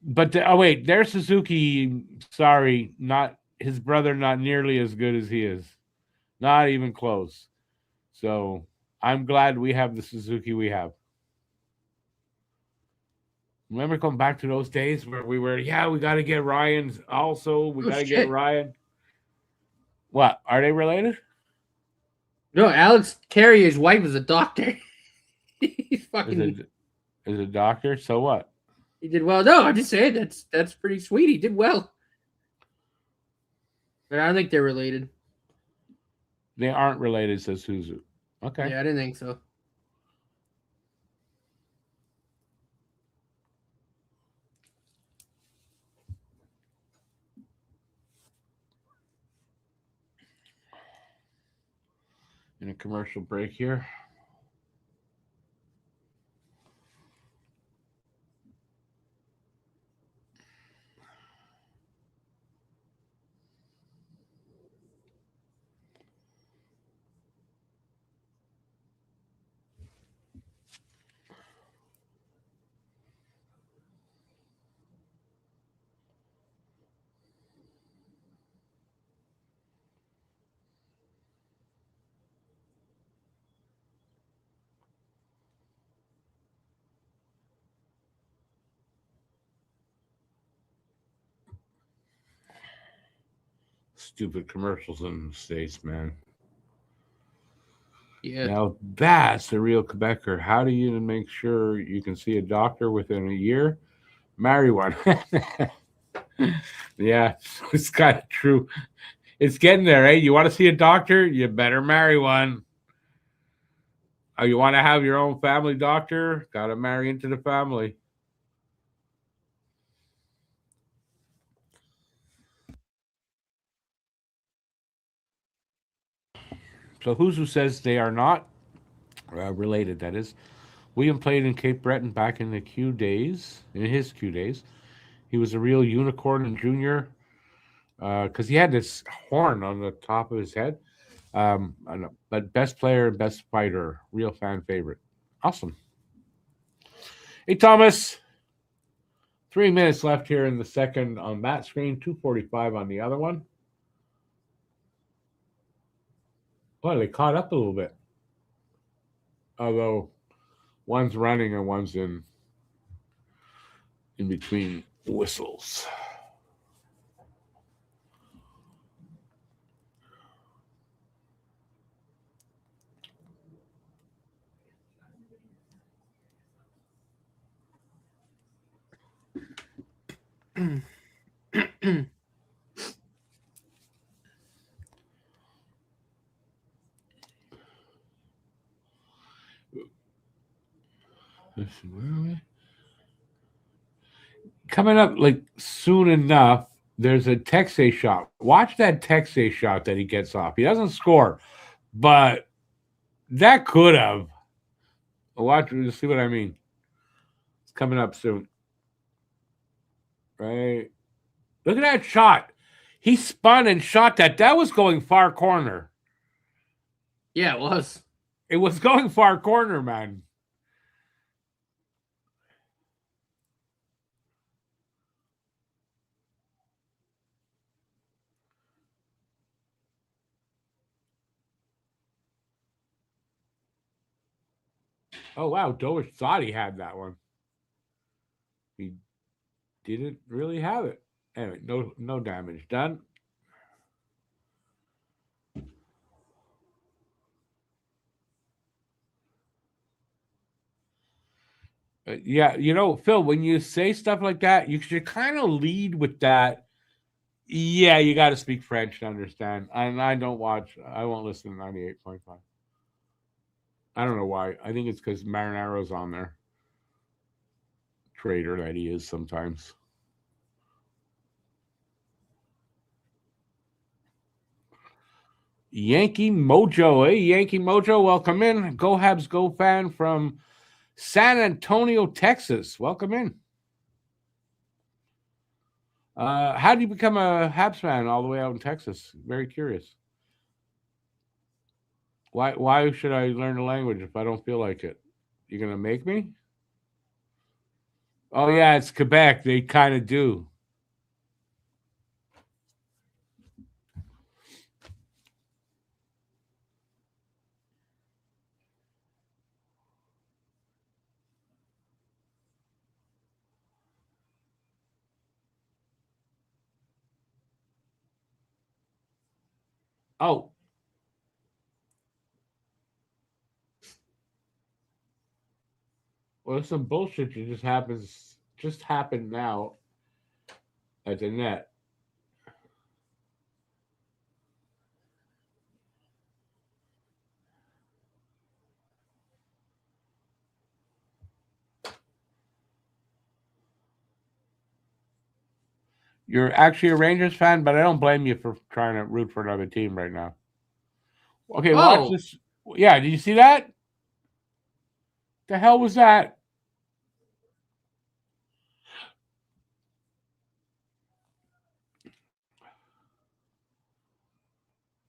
But wait, their Suzuki. Sorry, not his brother. Not nearly as good as he is. Not even close. So I'm glad we have the Suzuki we have. Remember going back to those days where we were, we got to get Ryan's also. We got to get Ryan. What? Are they related? No, Alex Carrier's wife is a doctor. He's fucking. Is a doctor? So what? He did well. No, I'm just saying that's pretty sweet. He did well. But I don't think they're related. They aren't related, says Suzu. Okay. Yeah, I didn't think so. in a commercial break here. Stupid commercials in the States, man. Yeah. Now that's a real Quebecer. How do you make sure you can see a doctor within a year? Marry one. Yeah, it's kind of true. It's getting there, eh? You want to see a doctor? You better marry one. Oh, you want to have your own family doctor? Got to marry into the family. So who's who says they are not related? That is, William played in Cape Breton back in the Q days. In his Q days, he was a real unicorn in junior because he had this horn on the top of his head. I know, but best player and best fighter, real fan favorite. Awesome. Hey, Thomas. 3 minutes left here in the second on that screen, 2:45 on the other one. Well, they caught up a little bit. Although one's running and one's in between whistles. Coming up like soon enough, there's a Texas shot. Watch that Texas shot that he gets off. He doesn't score, but that could have. Watch, see what I mean. It's coming up soon. Right? Look at that shot. He spun and shot that. That was going far corner. Yeah, it was. It was going far corner, man. Oh, wow. Dovish thought he had that one. He didn't really have it. Anyway, no damage done. Yeah, Phil, when you say stuff like that, you should kind of lead with that. Yeah, you got to speak French to understand. And I won't listen to 98.5. I don't know why. I think it's because Marinaro's on there. Traitor that he is sometimes. Yankee Mojo, Yankee Mojo, welcome in. Go Habs, go fan from San Antonio, Texas. Welcome in. How do you become a Habs fan all the way out in Texas? Very curious. Why should I learn the language if I don't feel like it? You're gonna make me? Oh yeah, it's Quebec. They kind of do. Oh. Well, some bullshit that just happened now at the net. You're actually a Rangers fan, but I don't blame you for trying to root for another team right now. Okay, watch Oh, this. Yeah, did you see that? The hell was that?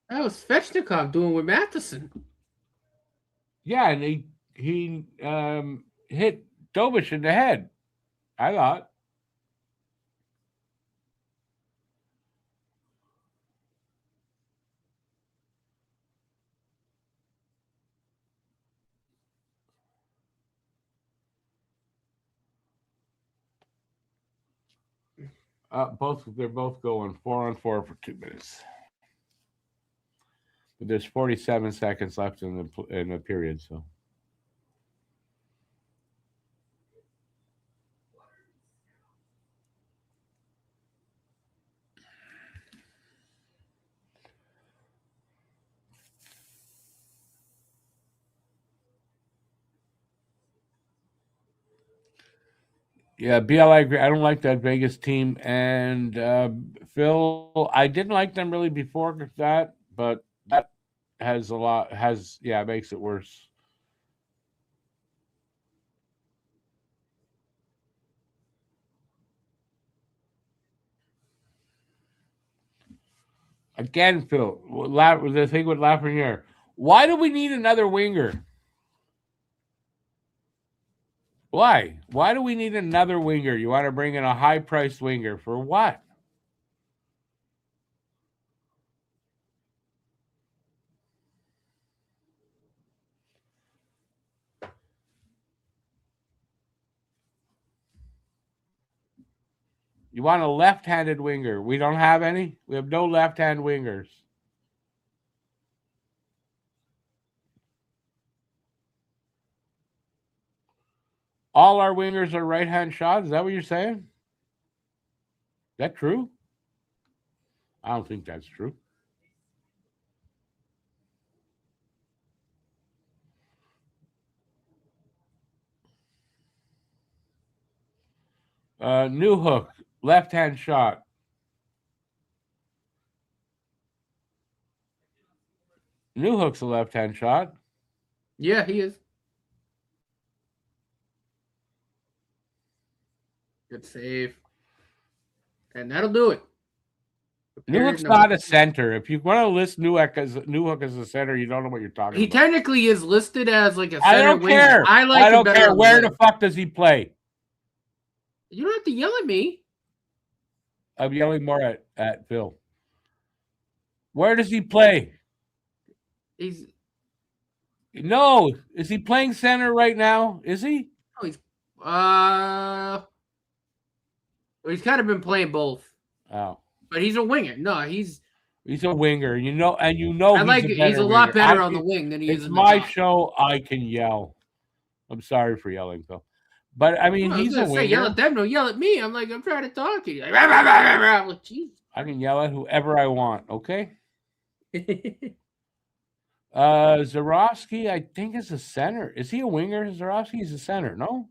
That was Svechnikov doing with Matheson. Yeah, and he hit Dobish in the head, I thought. They're both going 4-on-4 for 2 minutes. But there's 47 seconds left in the period, so. Yeah, BL, I agree. I don't like that Vegas team. And Phil, I didn't like them really before that, but that makes it worse. Again, Phil, the thing with Lafreniere, why do we need another winger? Why? Why do we need another winger? You want to bring in a high-priced winger for what? You want a left-handed winger. We don't have any. We have no left-hand wingers. All our wingers are right-hand shots. Is that what you're saying? Is that true? I don't think that's true. New Hook, left-hand shot. New Hook's a left-hand shot. Yeah, he is. Good save. And that'll do it. New Hook's not a center. If you want to list New Hook as a center, you don't know what you're talking about. He technically is listed as like a center. I don't care. I don't care. Where the fuck does he play? You don't have to yell at me. I'm yelling more at Phil. Where does he play? Is he playing center right now? Is he? No, he's kind of been playing both. Oh. But he's a winger. No, he's a winger. He's a lot better on the wing than he is in the top. It's my show. I can yell. I'm sorry for yelling, Phil. But I mean, he's a winger. Yell at them, don't yell at me. I'm trying to talk to you. Like, I'm like, geez. I can yell at whoever I want. Okay. Zarowski, I think, is a center. Is he a winger? Zarowski is a center. No.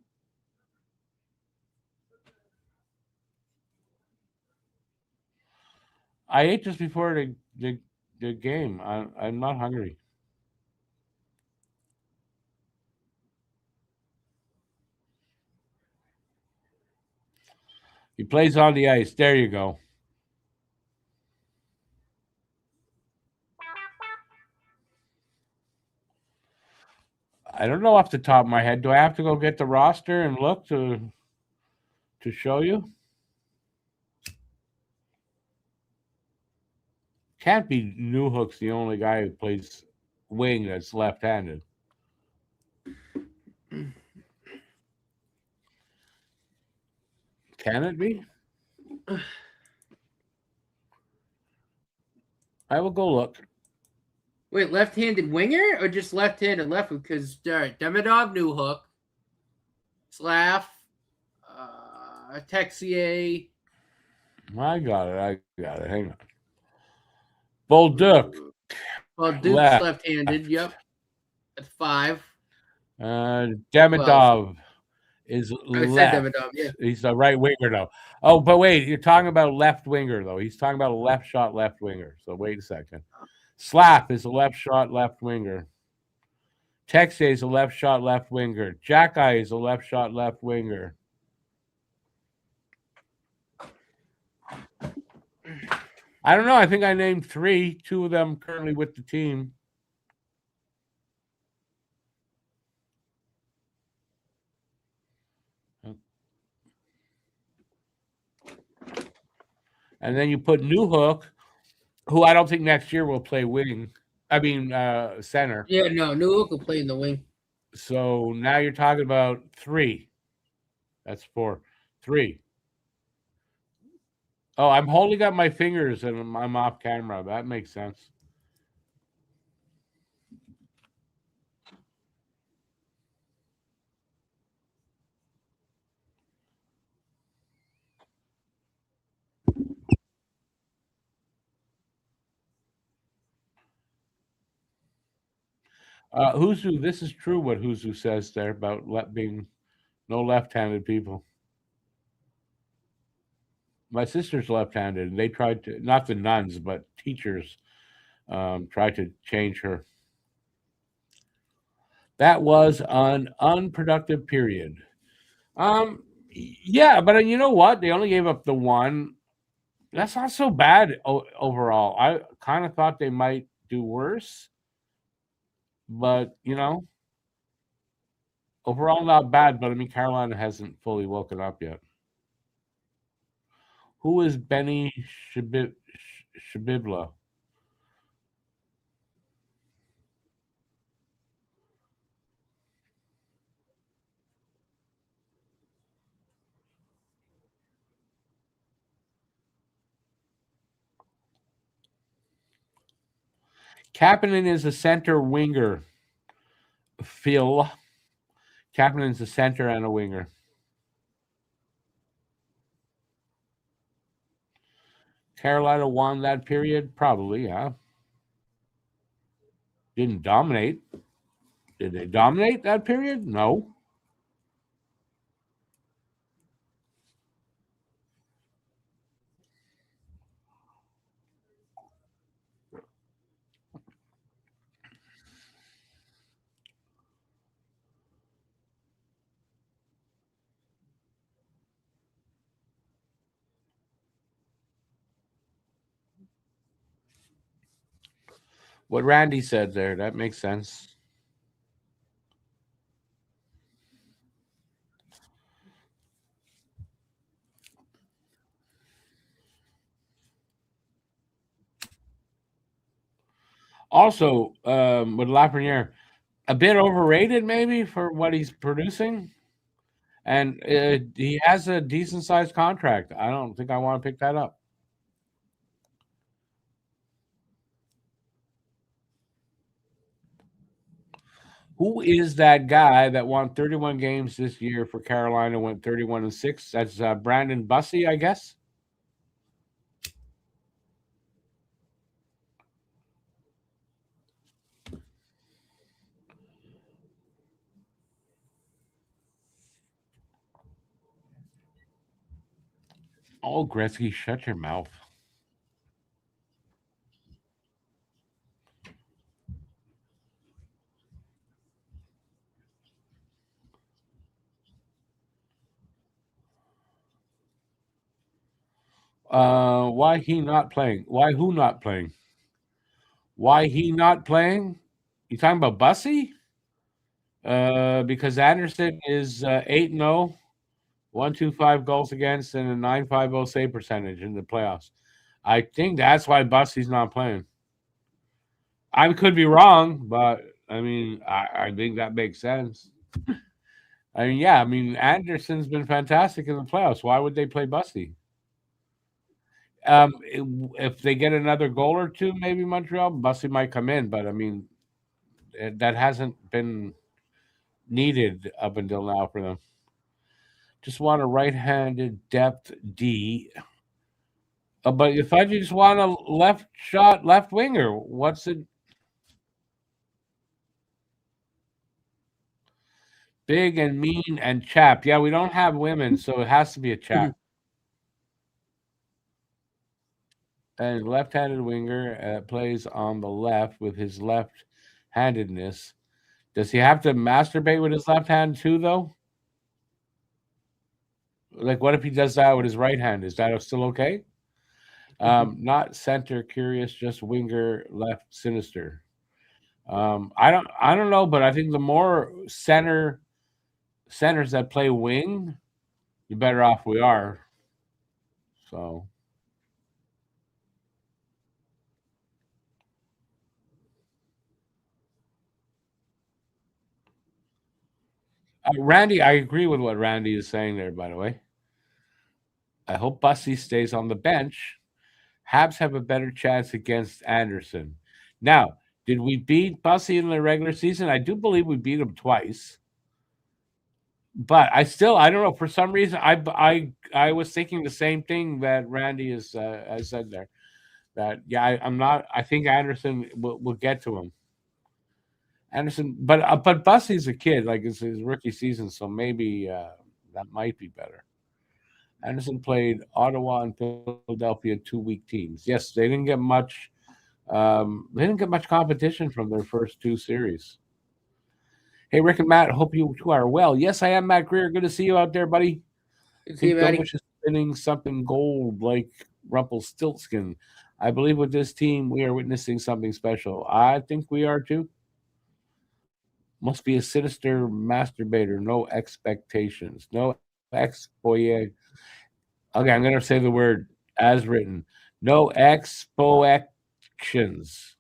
I ate just before the game. I'm not hungry. He plays on the ice. There you go. I don't know off the top of my head. Do I have to go get the roster and look to show you? Can't be New Hook's the only guy who plays wing that's left-handed. Can it be? I will go look. Wait, left-handed winger or just left-handed left? Because Demidov, New Hook, Slav, Texier. I got it. Hang on. Bolduc. Bolduc's left-handed. Yep. That's 5. Demidov is left. Demidov, yeah. He's a right winger, though. Oh, but wait. You're talking about left winger, though. He's talking about a left shot left winger. So wait a second. Slap is a left shot left winger. Texay is a left shot, left winger. Jack Eye is a left shot, left winger. I don't know. I think I named 3. 2 of them currently with the team. And then you put Newhook, who I don't think next year will play wing. I mean, center. Yeah, no, Newhook will play in the wing. So now you're talking about 3. That's 4. 3. Oh, I'm holding up my fingers and I'm off camera. That makes sense. Huzu, this is true what Huzu says there about being no left-handed people. My sister's left-handed, and they tried to, not the nuns, but teachers tried to change her. That was an unproductive period. Yeah, but you know what? They only gave up the 1. That's not so bad overall. I kind of thought they might do worse, but overall not bad. But I mean, Carolina hasn't fully woken up yet. Who is Benny Shabibla? Kapanen is a center winger. Phil. Kapanen's a center and a winger. Carolina won that period? Probably, yeah. Didn't dominate. Did they dominate that period? No. What Randy said there, that makes sense. Also, with Lafreniere, a bit overrated maybe for what he's producing. And he has a decent sized contract. I don't think I want to pick that up. Who is that guy that won 31 games this year for Carolina, went 31-6? That's Brandon Bussey, I guess. Oh, Gretzky, shut your mouth. Why he not playing? Why who not playing? Why he not playing? You talking about Bussy? Because Anderson is 8-0, 125 goals against, and a 950 save percentage in the playoffs. I think that's why Bussy's not playing. I could be wrong, but I mean, I think that makes sense. I mean, yeah, I mean, Anderson's been fantastic in the playoffs. Why would they play Bussy? If they get another goal or two, maybe Montreal, Bussy might come in, but I mean, that hasn't been needed up until now for them. Just want a right-handed depth D. But if I just want a left shot, left winger, what's it? Big and mean and chap. Yeah, we don't have women, so it has to be a chap. And left-handed winger plays on the left with his left-handedness. Does he have to masturbate with his left hand too, though? Like, what if he does that with his right hand? Is that still okay? Not center, curious, just winger, left, sinister. I don't know, but I think the more centers that play wing, the better off we are. So. Randy, I agree with what Randy is saying there, by the way. I hope Bussy stays on the bench. Habs have a better chance against Anderson. Now, did we beat Bussy in the regular season? I do believe we beat him twice. But I don't know. For some reason, I was thinking the same thing that Randy has said there. That I'm not. I think Anderson will get to him. Anderson, but Bussy's a kid, like it's his rookie season, so maybe that might be better. Anderson played Ottawa and Philadelphia, 2 weak teams. Yes, they didn't get much. They didn't get much competition from their first 2 series. Hey, Rick and Matt, hope you two are well. Yes, I am, Matt Greer. Good to see you out there, buddy. Good to see you, Matty. Is spinning something gold like Rumpelstiltskin. I believe with this team, we are witnessing something special. I think we are too. Must be a sinister masturbator. No expectations. No expoye. Okay, I'm going to say the word as written. No expoections.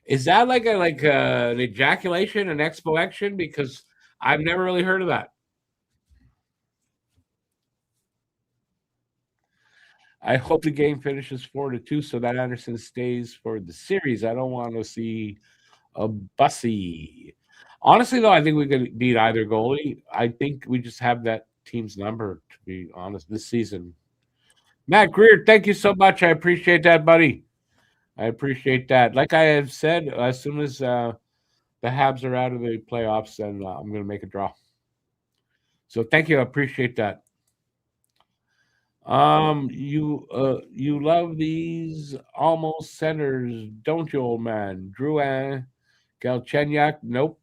Is that like an ejaculation, an expoection? Because I've never really heard of that. I hope the game finishes 4-2 so that Anderson stays for the series. I don't want to see a Bussy. Honestly, though, I think we could beat either goalie. I think we just have that team's number, to be honest, this season. Matt Greer, thank you so much. I appreciate that, buddy. I appreciate that. Like I have said, as soon as the Habs are out of the playoffs, then I'm going to make a draw. So thank you. I appreciate that. You love these almost centers, don't you, old man? Drouin, Galchenyuk, nope.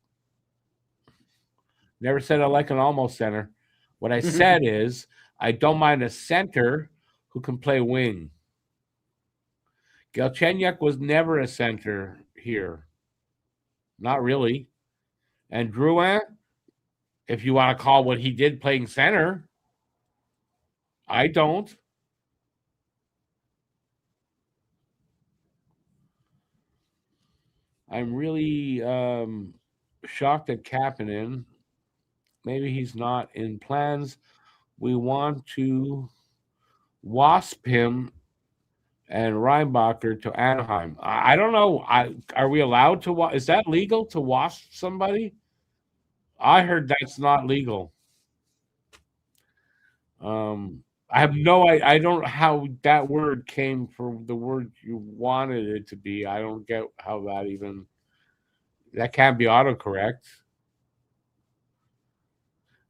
Never said I like an almost center. What I said is I don't mind a center who can play wing. Galchenyuk was never a center here. Not really. And Drouin, if you want to call what he did playing center, I don't. I'm really shocked at Kapanen. Maybe he's not in plans. We want to wasp him and Reinbacher to Anaheim. I don't know. Are we allowed to? Is that legal to wasp somebody? I heard that's not legal. I have no. I don't know how that word came from the word you wanted it to be. I don't get how that even. That can't be autocorrect.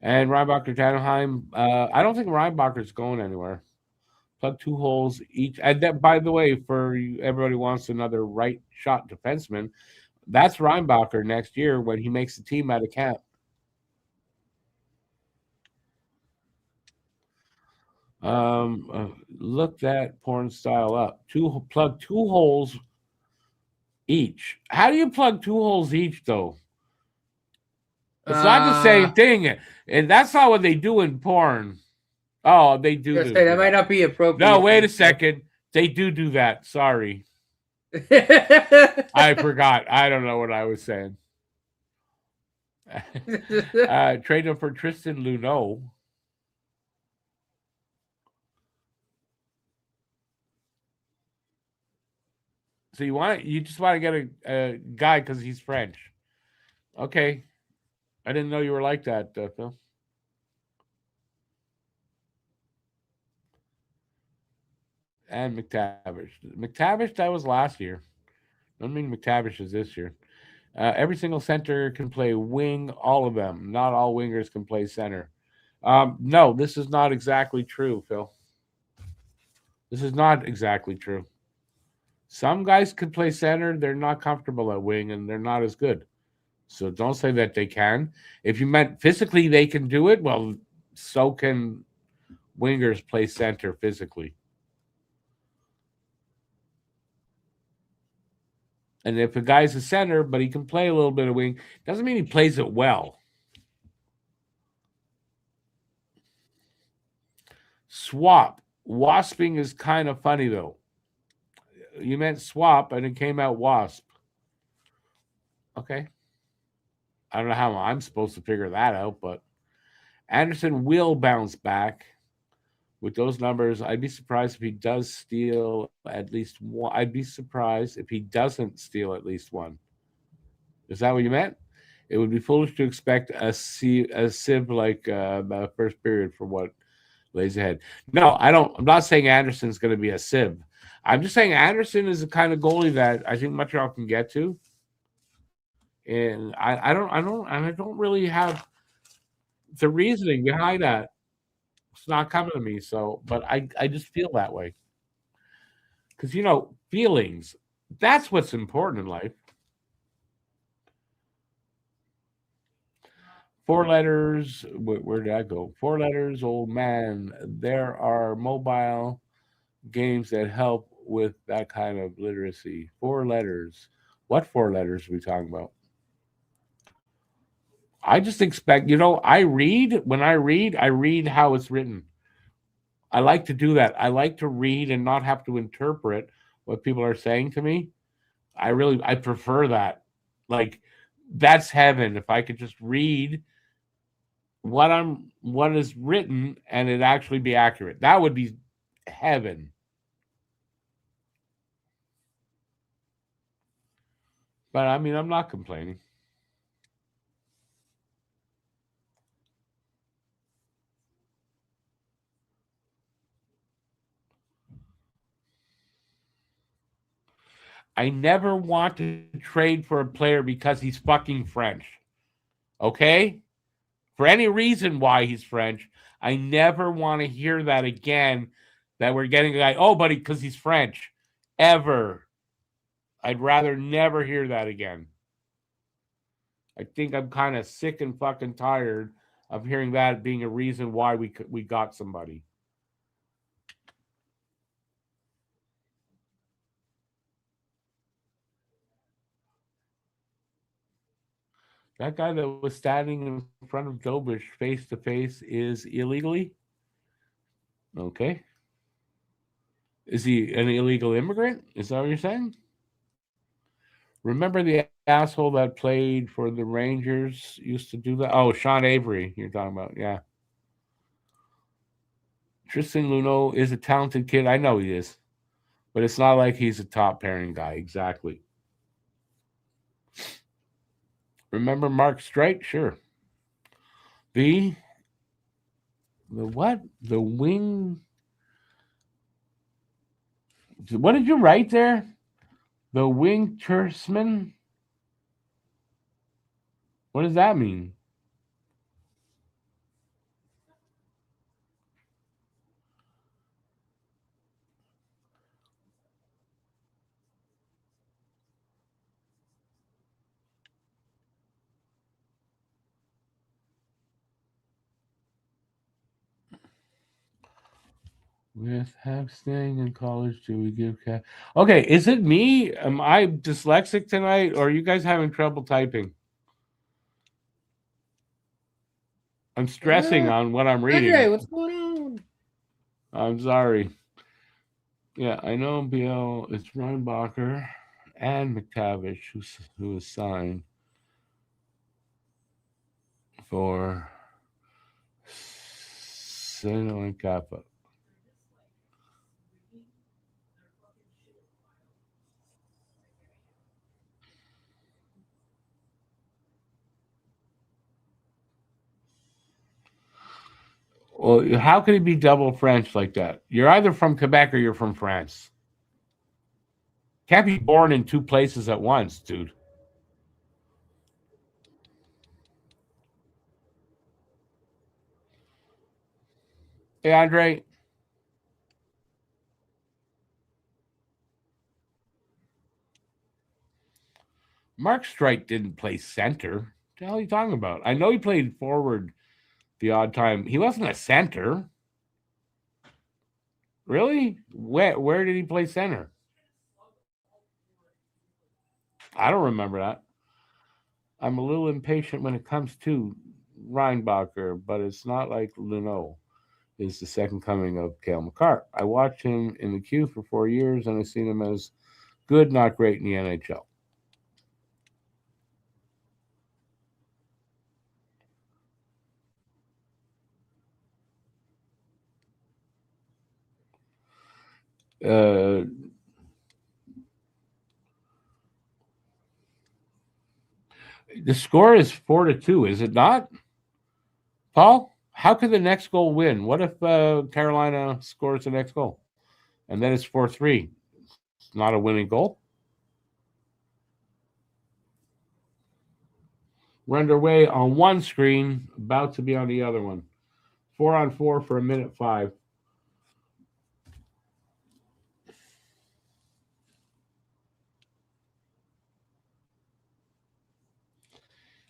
And Reinbacher to Anaheim. I don't think Reinbacher's going anywhere. Plug 2 holes each. And that, by the way, for everybody wants another right shot defenseman, that's Reinbacher next year when he makes the team out of camp. Look that porn style up. Plug 2 holes each. How do you plug 2 holes each, though? It's not the same thing, and that's not what they do in porn. Oh, they do. That might not be appropriate. No, wait a second. They do that. Sorry. I forgot. I don't know what I was saying. Trade him for Tristan Luneau. So you just want to get a guy because he's French. Okay. I didn't know you were like that, Phil. And McTavish. McTavish, that was last year. I don't mean McTavish is this year. Every single center can play wing, all of them. Not all wingers can play center. No, this is not exactly true, Phil. This is not exactly true. Some guys could play center. They're not comfortable at wing, and they're not as good. So don't say that they can. If you meant physically they can do it, well, so can wingers play center physically. And if a guy's a center, but he can play a little bit of wing, doesn't mean he plays it well. Swap. Wasping is kind of funny, though. You meant swap, and it came out wasp. Okay. I don't know how I'm supposed to figure that out, but Anderson will bounce back with those numbers. I'd be surprised if he does steal at least one. I'd be surprised if he doesn't steal at least one. Is that what you meant? It would be foolish to expect a sieve like first period for what lays ahead. No, I don't. I'm not saying Anderson's going to be a sieve. I'm just saying Anderson is the kind of goalie that I think Montreal can get to. And I don't really have the reasoning behind that. It's not coming to me. So, but I just feel that way. Because, feelings, that's what's important in life. 4 letters. Where did I go? 4 letters, old man. There are mobile games that help with that kind of literacy. 4 letters. What 4 letters are we talking about? I just expect, I read. When I read how it's written. I like to do that. I like to read and not have to interpret what people are saying to me. I prefer that. Like, that's heaven. If I could just read what is written and it actually be accurate, that would be heaven. But I mean, I'm not complaining. I never want to trade for a player because he's fucking French. Okay? For any reason why he's French, I never want to hear that again, that we're getting a guy, oh, buddy, because he's French. Ever. I'd rather never hear that again. I think I'm kind of sick and fucking tired of hearing that being a reason why we got somebody. That guy that was standing in front of Jobish face to face is illegally? Okay. Is he an illegal immigrant? Is that what you're saying? Remember the asshole that played for the Rangers used to do that? Oh, Sean Avery, you're talking about. Yeah. Tristan Luneau is a talented kid. I know he is. But it's not like he's a top pairing guy. Exactly. Remember Mark Streit? Sure. The what? The wing. What did you write there? The wing Tersman? What does that mean? With Habs staying in college, do we give cash? Okay, is it me? Am I dyslexic tonight, or are you guys having trouble typing? I'm stressing on what I'm reading. Andre, what's going on? I'm sorry. Yeah, I know BL. It's Reinbacher and McTavish who is signed for Stanley Cup. Well, how could he be double French like that? You're either from Quebec or you're from France. Can't be born in 2 places at once, dude. Hey, Andre. Mark Streit didn't play center. What the hell are you talking about? I know he played forward the odd time. He wasn't a center. Really? Where did he play center? I don't remember that. I'm a little impatient when it comes to Reinbacher, but it's not like Luneau is the second coming of Cale Makar. I watched him in the queue for 4 years, and I've seen him as good, not great in the NHL. The score is 4-2, is it not? Paul, how could the next goal win? What if Carolina scores the next goal and then it's 4-3? It's not a winning goal. We're underway on one screen, about to be on the other one. 4-on-4 for 1:05.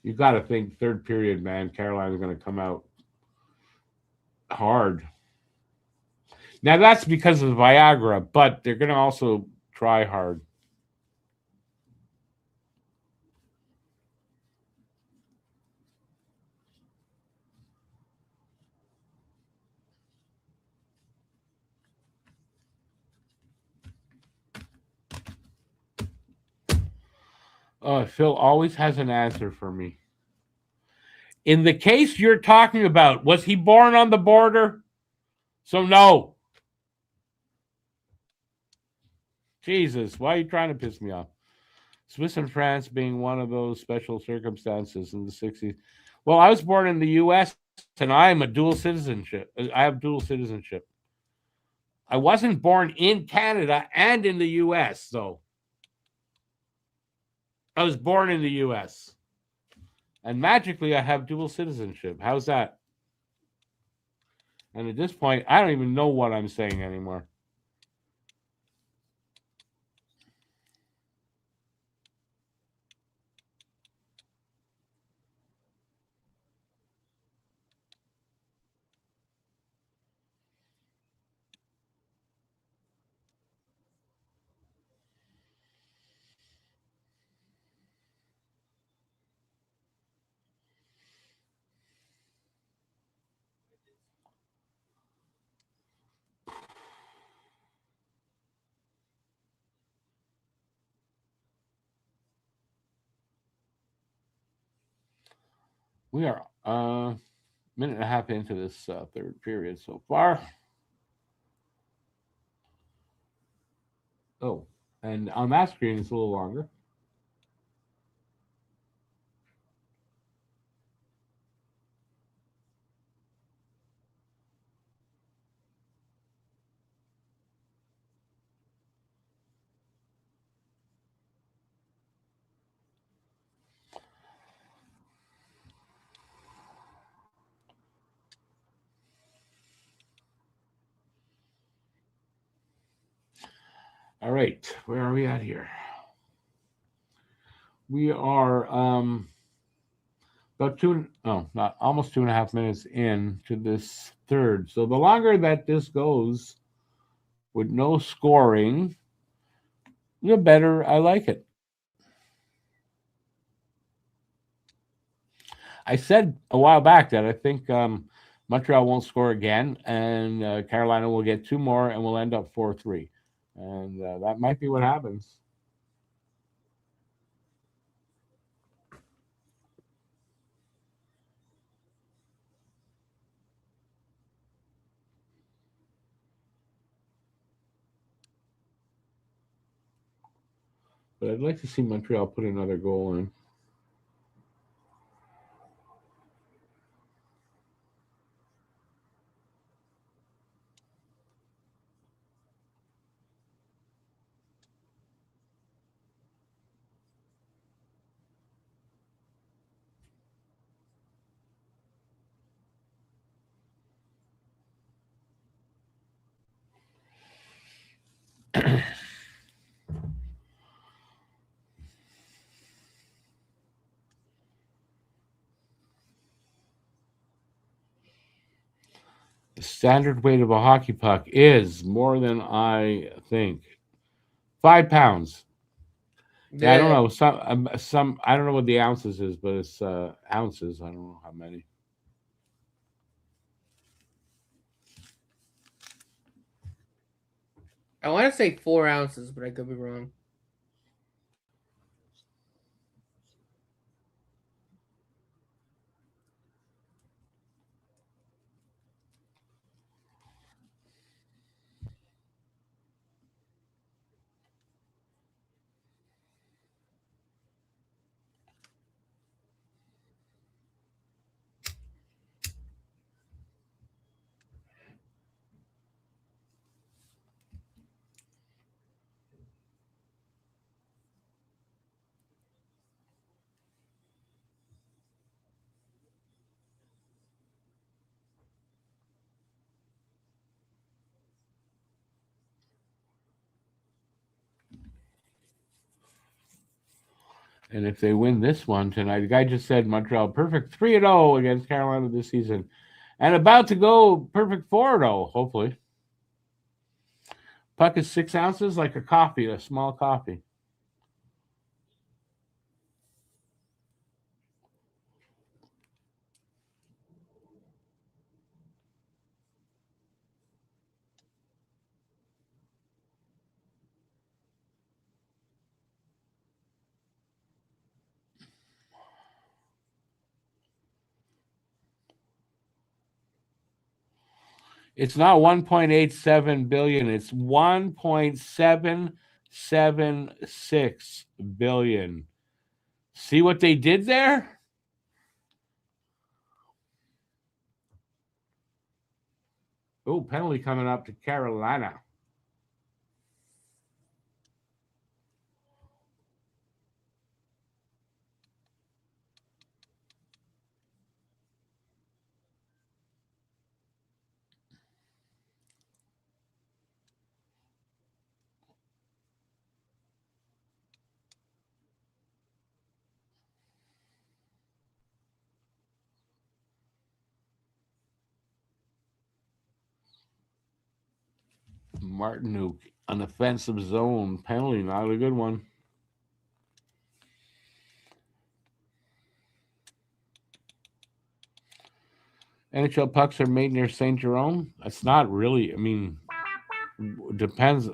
You got to think third period, man. Carolina's going to come out hard. Now, that's because of the Viagra, but they're going to also try hard. Phil always has an answer for me. In the case you're talking about, was he born on the border? So no. Jesus, why are you trying to piss me off? Swiss and France being one of those special circumstances in the 60s. Well, I was born in the U.S. and I am a dual citizenship. I have dual citizenship. I wasn't born in Canada and in the U.S., though. I was born in the U.S. And magically, I have dual citizenship. How's that? And at this point, I don't even know what I'm saying anymore. We are a minute and a half into this third period so far. Oh, and on that screen, it's a little longer. All right, where are we at here? We are about almost 2.5 minutes into this third. So the longer that this goes with no scoring, the better I like it. I said a while back that I think Montreal won't score again, and Carolina will get 2 more, and we'll end up 4-3. And that might be what happens. But I'd like to see Montreal put another goal in. The standard weight of a hockey puck is more than I think. 5 pounds. Yeah, I don't know. Some I don't know what the ounces is, but it's ounces. I don't know how many. I want to say 4 ounces, but I could be wrong. And if they win this one tonight, the guy just said Montreal perfect 3-0 against Carolina this season, and about to go perfect 4-0. Hopefully, puck is 6 ounces, like a coffee, a small coffee. It's not 1.87 billion. It's 1.776 billion. See what they did there? Oh, penalty coming up to Carolina. Martinuk, an offensive zone penalty, not a good one. NHL pucks are made near St. Jerome. That's not really. I mean, depends.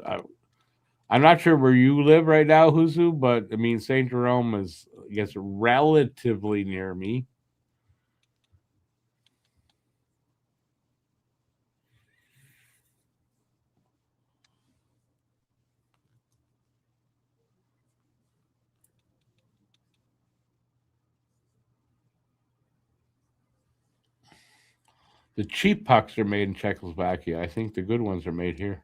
I'm not sure where you live right now, Huzu, but I mean, St. Jerome is, I guess, relatively near me. The cheap pucks are made in Czechoslovakia. I think the good ones are made here.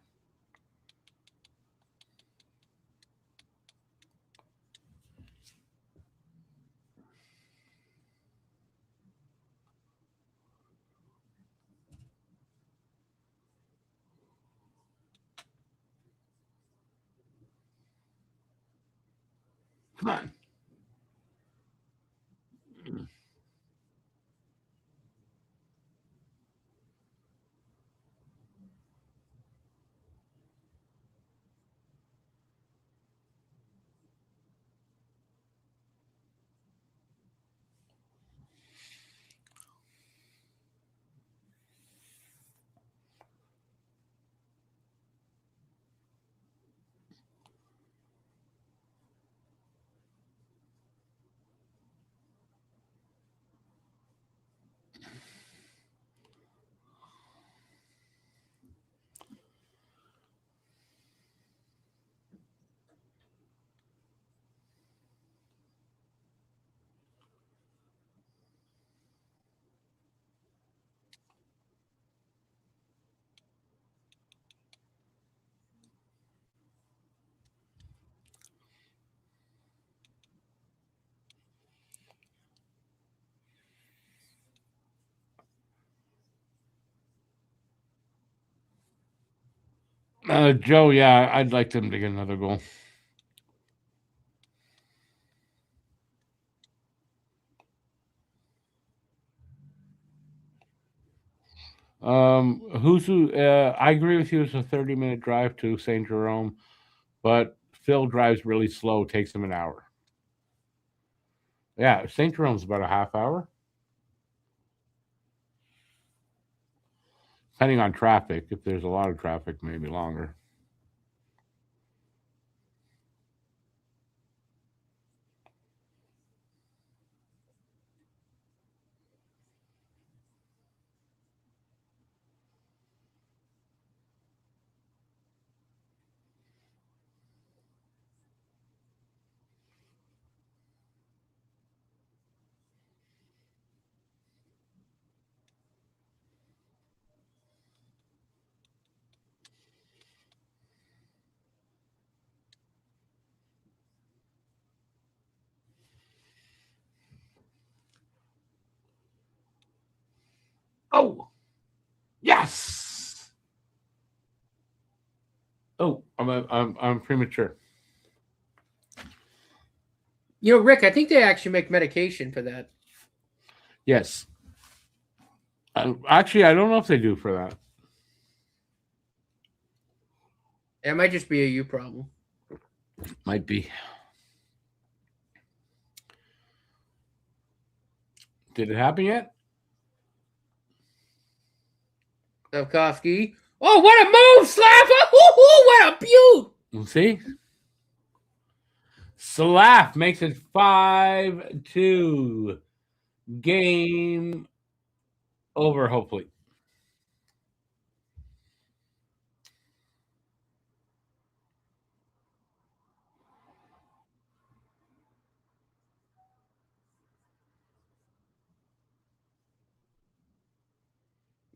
Come on. Joe, yeah, I'd like them to get another goal. I agree with you. It's a 30-minute drive to St. Jerome, but Phil drives really slow. Takes him an hour. Yeah, St. Jerome's about a half hour, depending on traffic. If there's a lot of traffic, maybe longer. Oh, yes. Oh, I'm premature. You know, Rick, I think they actually make medication for that. Yes. Actually, I don't know if they do for that. It might just be a you problem. Might be. Did it happen yet? Slavkovsky. Oh, what a move, Slav! What a beaut! We'll see. Salaf makes it 5-2. Game over, hopefully.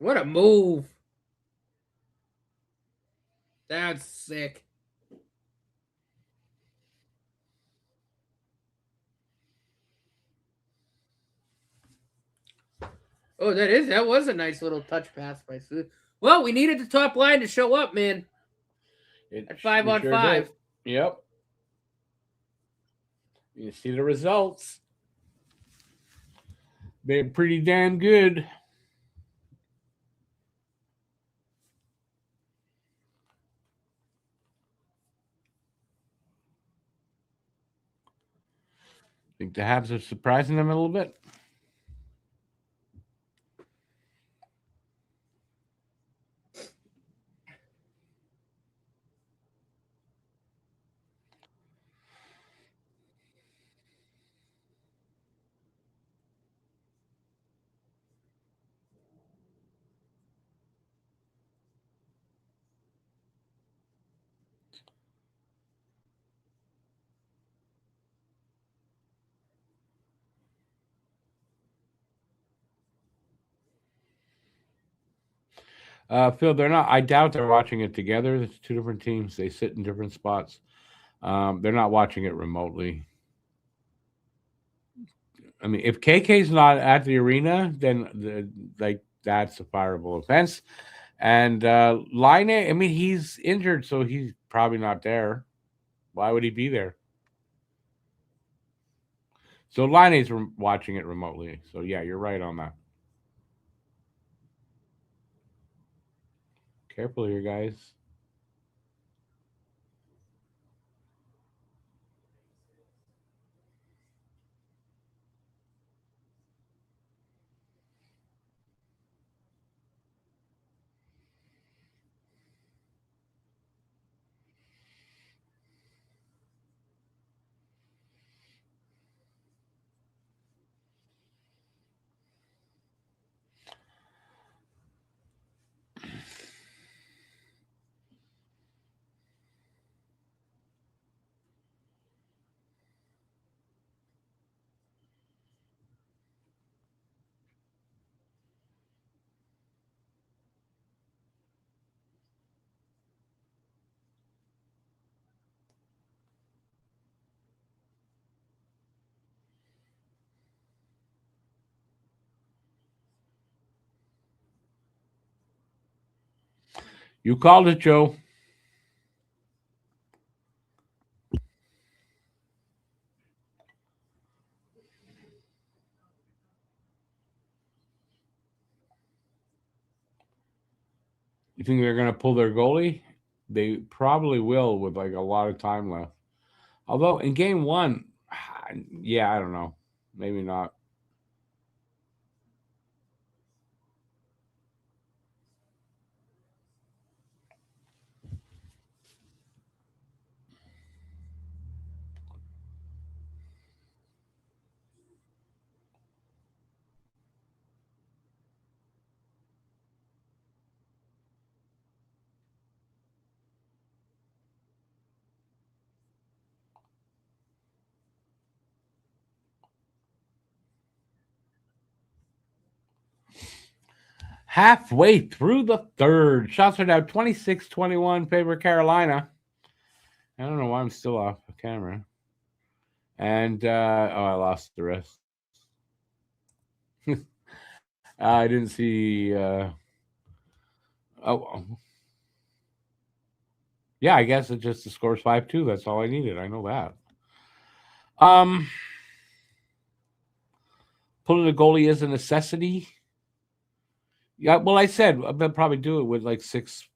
What a move. That's sick. Oh, that was a nice little touch pass by Sue. Well, we needed the top line to show up, man. At 5-on-5. Did. Yep. You see the results. They're pretty damn good. Think the Habs are surprising them a little bit. Phil, they're not. I doubt they're watching it together. It's two different teams. They sit in different spots. They're not watching it remotely. I mean, if KK's not at the arena, then that's a fireable offense. And Line, I mean, he's injured, so he's probably not there. Why would he be there? So Line's watching it remotely. So yeah, you're right on that. Careful here, guys. You called it, Joe. You think they're going to pull their goalie? They probably will with like a lot of time left. Although in game one, yeah, I don't know. Maybe not. Halfway through the third. Shots are now 26-21 favor Carolina. I don't know why I'm still off the camera. And I lost the rest. I didn't see yeah, I guess it just the score's 5-2. That's all I needed. I know that. Pulling the goalie is a necessity. Yeah, well, I said I'll probably do it with like 6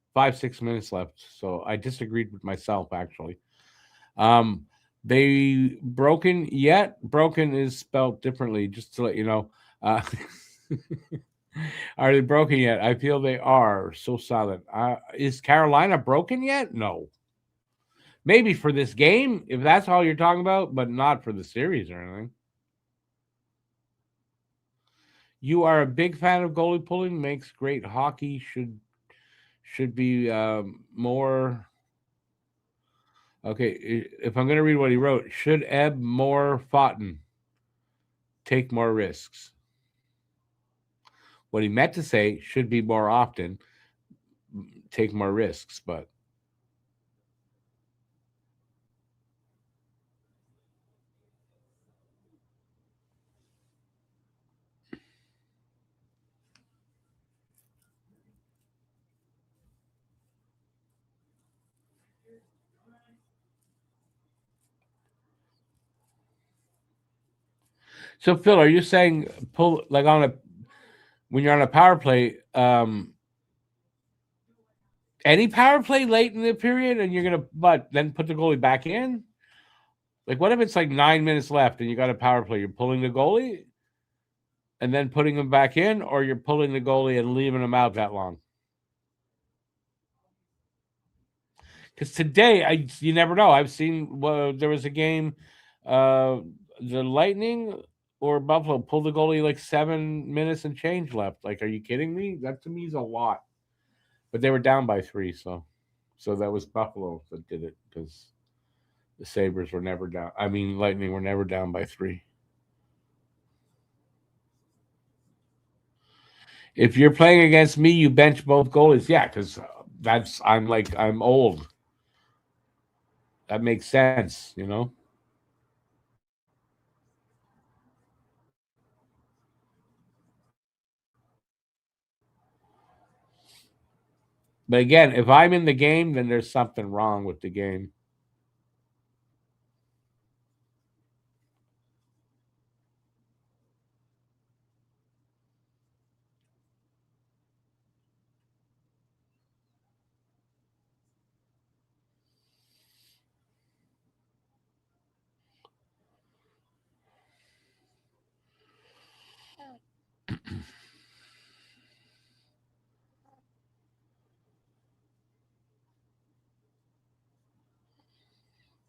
minutes left. So I disagreed with myself, actually. They broken yet? Broken is spelled differently, just to let you know. Are they broken yet? I feel they are. So silent. Is Carolina broken yet? No. Maybe for this game, if that's all you're talking about, but not for the series or anything. You are a big fan of goalie pulling. Makes great hockey. Should be more. Okay, if I'm going to read what he wrote, should ebb more Fountain. Take more risks. What he meant to say should be more often. Take more risks, but. So Phil, are you saying pull like when you're on a power play, any power play late in the period, and you're gonna then put the goalie back in? Like, what if it's like 9 minutes left and you got a power play? You're pulling the goalie and then putting him back in, or you're pulling the goalie and leaving him out that long? Because today, you never know. I've seen there was a game, the Lightning or Buffalo pulled the goalie like 7 minutes and change left. Like, are you kidding me? That to me is a lot. But they were down by 3, so that was Buffalo that did it because the Sabres were never down. I mean, Lightning were never down by 3. If you're playing against me, you bench both goalies. Yeah, because I'm old. That makes sense, you know. But again, if I'm in the game, then there's something wrong with the game.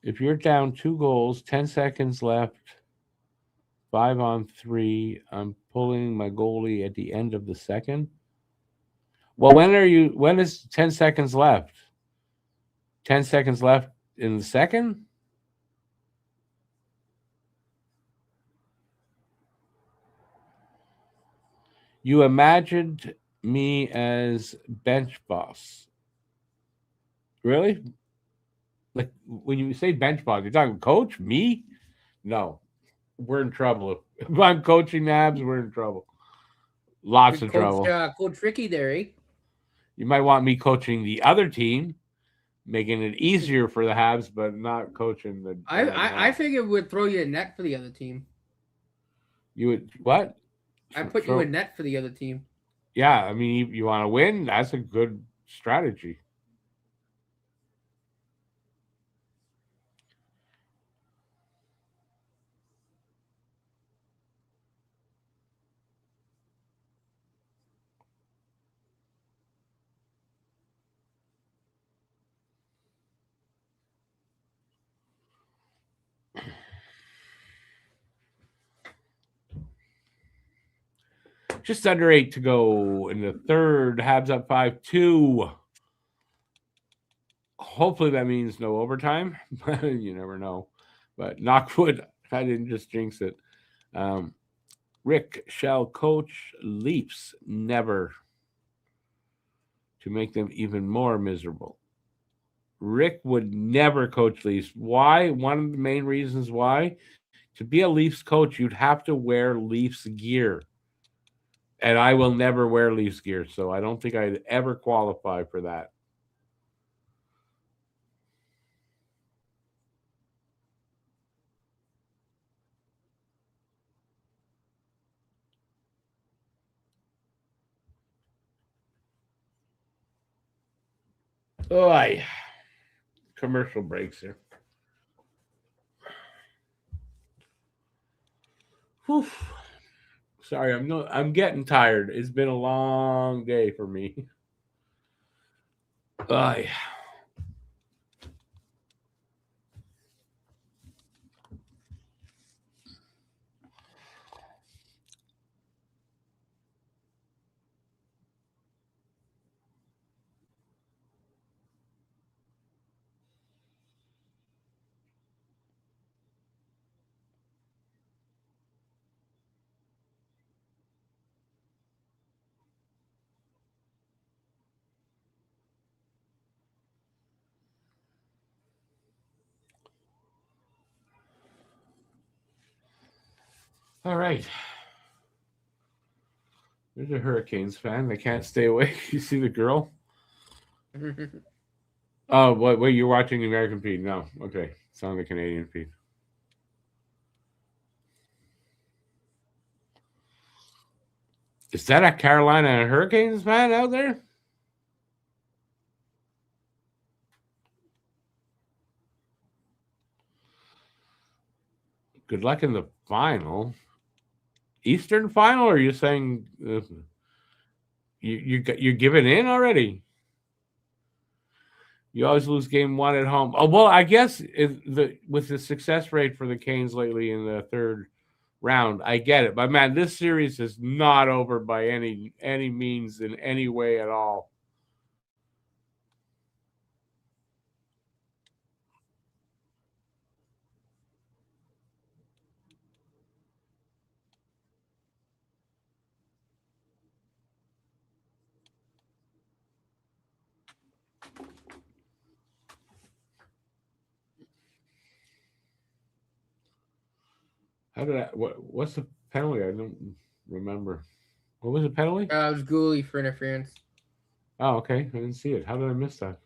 If you're down 2 goals, 10 seconds left, 5-on-3, I'm pulling my goalie at the end of the second. Well, when is 10 seconds left? 10 seconds left in the second? You imagined me as bench boss. Really? Like, when you say bench boss, you're talking coach? Me? No. We're in trouble. If I'm coaching the Habs, we're in trouble. Lots of trouble. Coach Ricky there, eh? You might want me coaching the other team, making it easier for the Habs, but not coaching the. I figured we'd throw you a net for the other team. You would what? I put you in net for the other team. Yeah, I mean, you want to win? That's a good strategy. Just under 8 to go in the third. Habs up 5-2. Hopefully that means no overtime. You never know. But knockwood, I didn't just jinx it. Rick shall coach Leafs never to make them even more miserable. Rick would never coach Leafs. Why? One of the main reasons why. To be a Leafs coach, you'd have to wear Leafs gear. And I will never wear Leafs gear, so I don't think I'd ever qualify for that. Oh, commercial breaks here. Whew. Sorry, I'm getting tired. It's been a long day for me. Aye. All right. There's a Hurricanes fan. They can't stay awake. You see the girl? Oh, wait, you're watching the American feed? No. Okay. It's on the Canadian feed. Is that a Carolina Hurricanes fan out there? Good luck in the final. Eastern final, or are you saying you're giving in already? You always lose game one at home. Oh, well, I guess with the success rate for the Canes lately in the third round, I get it. But man, this series is not over by any means in any way at all. How did I? What's the penalty? I don't remember. What was the penalty? It was Gooley for interference. Oh, okay. I didn't see it. How did I miss that?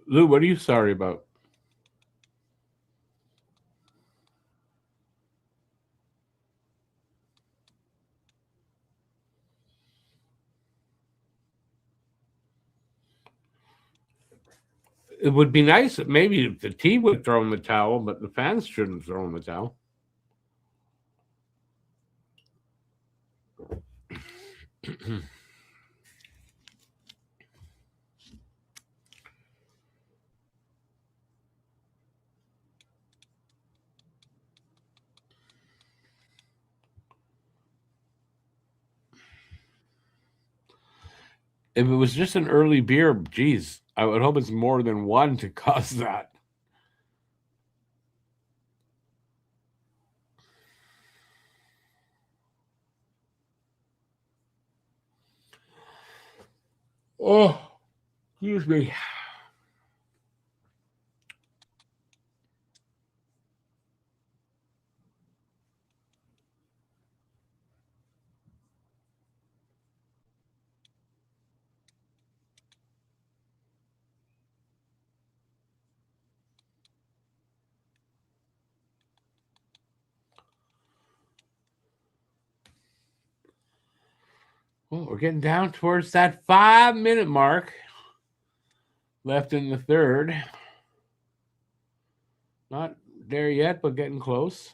Lou, what are you sorry about? It would be nice if maybe the team would throw in the towel, but the fans shouldn't throw in the towel. If it was just an early beer, geez, I would hope it's more than one to cause that. Oh, excuse me. Well, we're getting down towards that 5-minute mark. Left in the third. Not there yet, but getting close.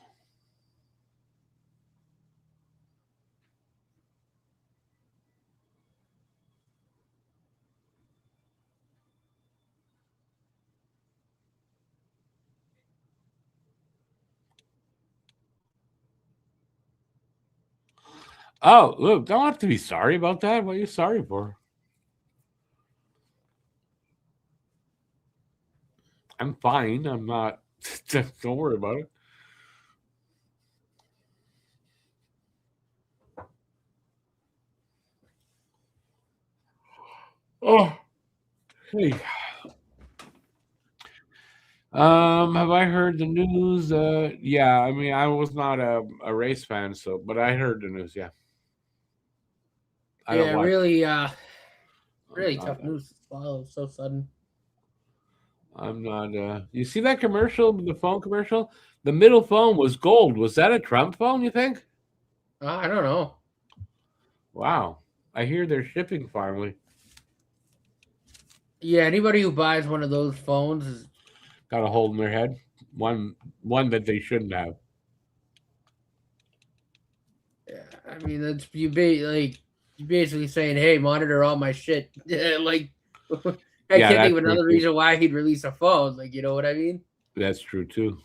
Oh, look, don't have to be sorry about that. What are you sorry for? I'm fine. I'm not. Don't worry about it. Oh, hey. Have I heard the news? Yeah. I mean, I was not a race fan, but I heard the news. Yeah. I don't Yeah, watch. really tough news to swallow. So sudden. I'm not. You see that commercial, the phone commercial? The middle phone was gold. Was that a Trump phone? You think? I don't know. Wow. I hear they're shipping finally. Yeah, anybody who buys one of those phones is Got a hole in their head. One that they shouldn't have. Yeah, I mean that's you you're basically saying, "Hey, monitor all my shit." Like, I Yeah, can't think that's of true another too. reason why he'd release a phone. Like, you know what I mean? That's true too.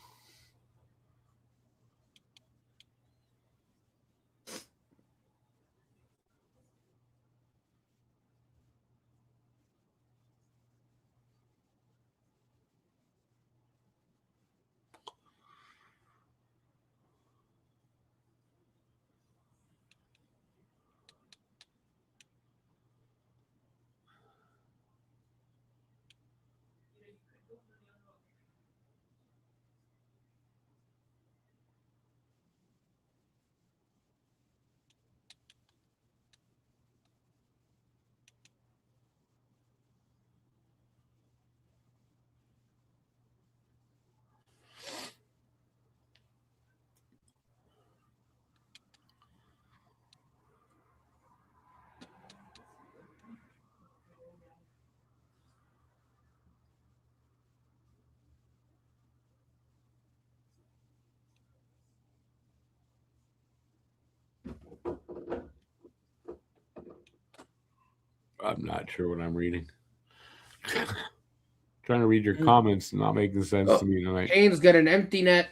I'm not sure what I'm reading. Trying to read your comments, not making sense to me tonight. Kane's got an empty net.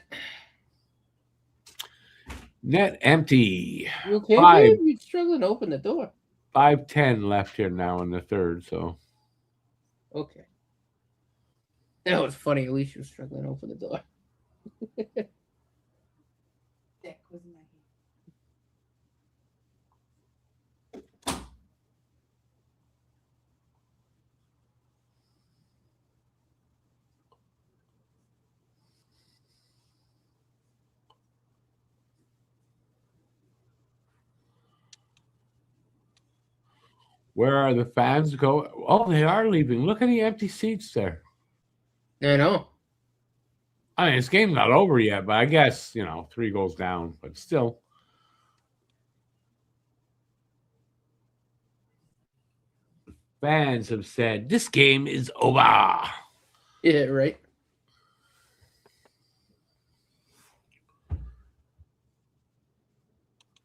Net empty. You okay, babe? You're struggling to open the door. 5:10 left here now in the third. So okay, that was funny. At least you were struggling to open the door. Dick was in my hand. where are the fans going? Oh, they are leaving. Look at the empty seats there. I know. I mean, this game's not over yet, but I guess 3 goals down, but still. Fans have said this game is over. Yeah, right.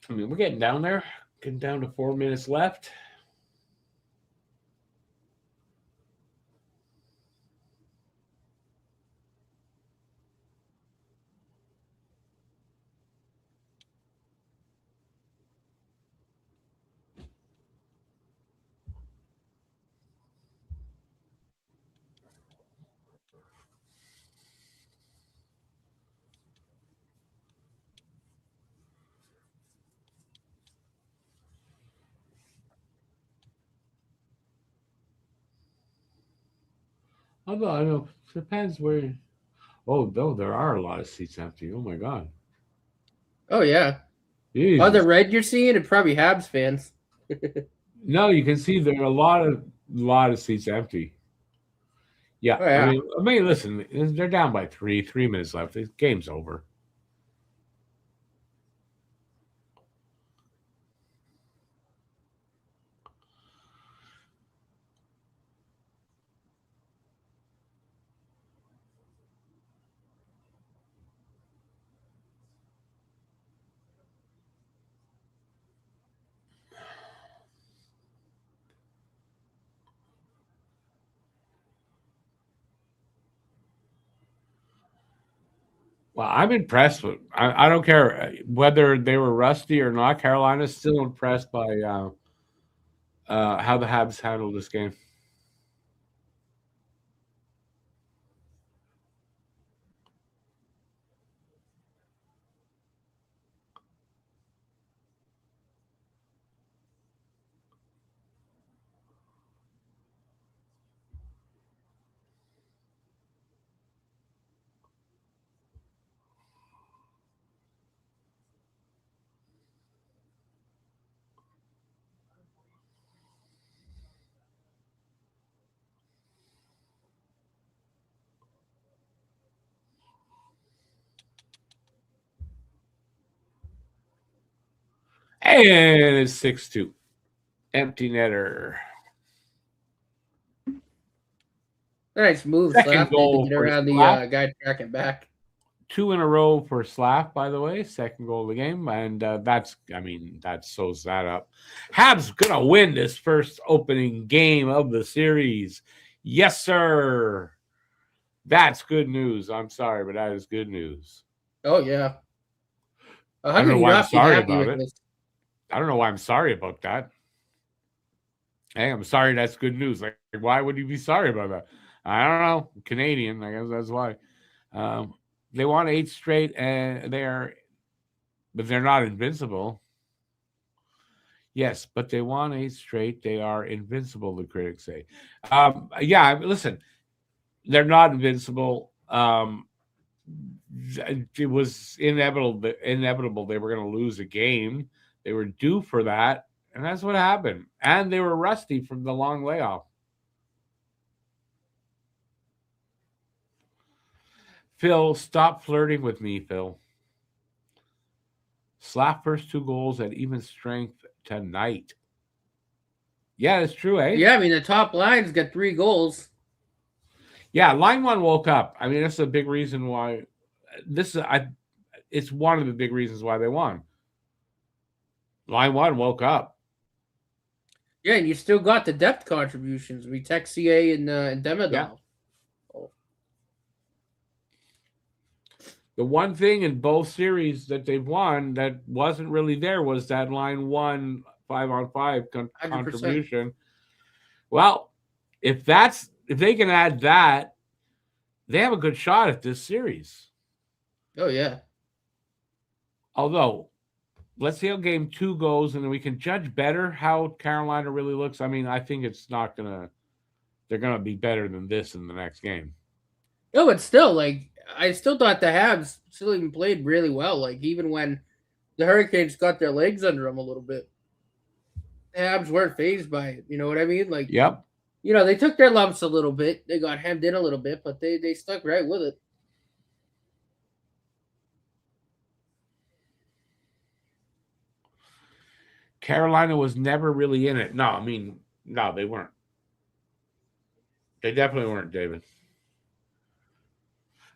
I mean, we're getting down there. Getting down to 4 minutes left. Although I know it depends where. Oh no, there are a lot of seats empty. Oh my god. Oh yeah. Oh, the Jesus. red you're seeing, it probably Habs fans. No, you can see there are a lot of seats empty. Yeah, Oh yeah. I mean, listen, they're down by 3 minutes left. The game's over. Well, I'm impressed with. I don't care whether they were rusty or not. Carolina's still impressed by how the Habs handled this game. And it's 6-2. Empty netter. Nice move, Second Slap. goal To get for around the Slap. guy tracking back. 2 in a row for Slav, by the way. Second goal of the game. And that sews that up. Habs going to win this first opening game of the series. Yes, sir. That's good news. I'm sorry, but that is good news. Oh yeah. I don't know why I'm sorry about it. I don't know why I'm sorry about that. Hey, I'm sorry that's good news. Like, why would you be sorry about that? I don't know. Canadian, I guess that's why. They won 8 straight, and but they're not invincible. Yes, but they won 8 straight. They are invincible, the critics say. Yeah, listen, they're not invincible. It was inevitable they were going to lose a game. They were due for that, and that's what happened. And they were rusty from the long layoff. Phil, stop flirting with me, Phil. Slap first 2 goals at even strength tonight. Yeah, it's true, eh? Yeah, I mean the top line's got 3 goals. Yeah, line 1 woke up. I mean, that's a big reason why. It's one of the big reasons why they won. Line 1 woke up. Yeah, and you still got the depth contributions. We Texier and Demidov. Yeah. The one thing in both series that they've won that wasn't really there was that line 1 5-on-5 contribution. Well, if they can add that, they have a good shot at this series. Oh yeah. Although, let's see how game 2 goes, and then we can judge better how Carolina really looks. I mean, I think they're gonna be better than this in the next game. No, but still, like, I still thought the Habs still even played really well. Like, even when the Hurricanes got their legs under them a little bit, the Habs weren't fazed by it. You know what I mean? Like, Yep. You know, they took their lumps a little bit. They got hemmed in a little bit, but they stuck right with it. Carolina was never really in it. No, they weren't. They definitely weren't, David.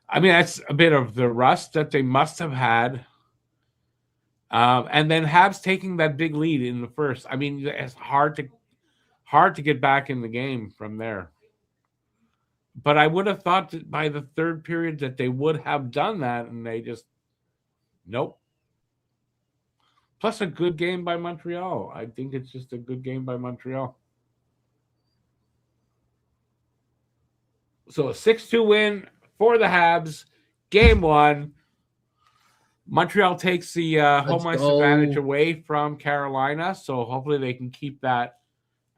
I mean, that's a bit of the rust that they must have had. And then Habs taking that big lead in the first. I mean, it's hard to get back in the game from there. But I would have thought that by the third period that they would have done that, and they just nope. Plus a good game by Montreal. I think it's just a good game by Montreal. So a 6-2 win for the Habs. Game 1. Montreal takes the home ice advantage away from Carolina. So hopefully they can keep that.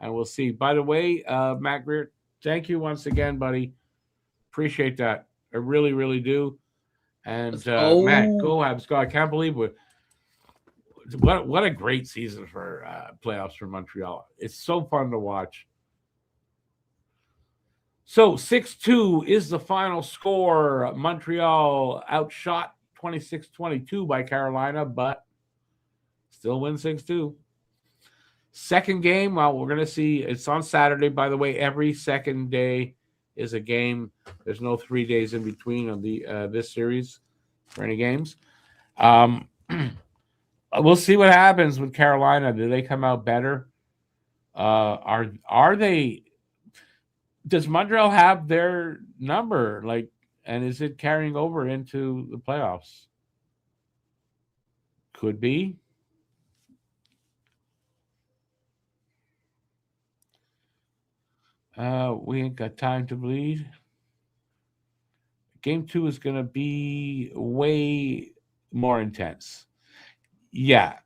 And we'll see. By the way, Matt Greer, thank you once again, buddy. Appreciate that. I really, really do. And Let's go. Matt, go Habs, go! I can't believe what a great season for playoffs for Montreal. It's so fun to watch. So 6-2 is the final score. Montreal outshot 26-22 by Carolina, but still win 6-2. Second game, well, we're going to see. It's on Saturday, by the way. Every second day is a game. There's no 3 days in between of the this series for any games. We'll see what happens with Carolina. Do they come out better? Are they? Does Montreal have their number? And is it carrying over into the playoffs? Could be. We ain't got time to bleed. Game 2 is going to be way more intense. Yeah.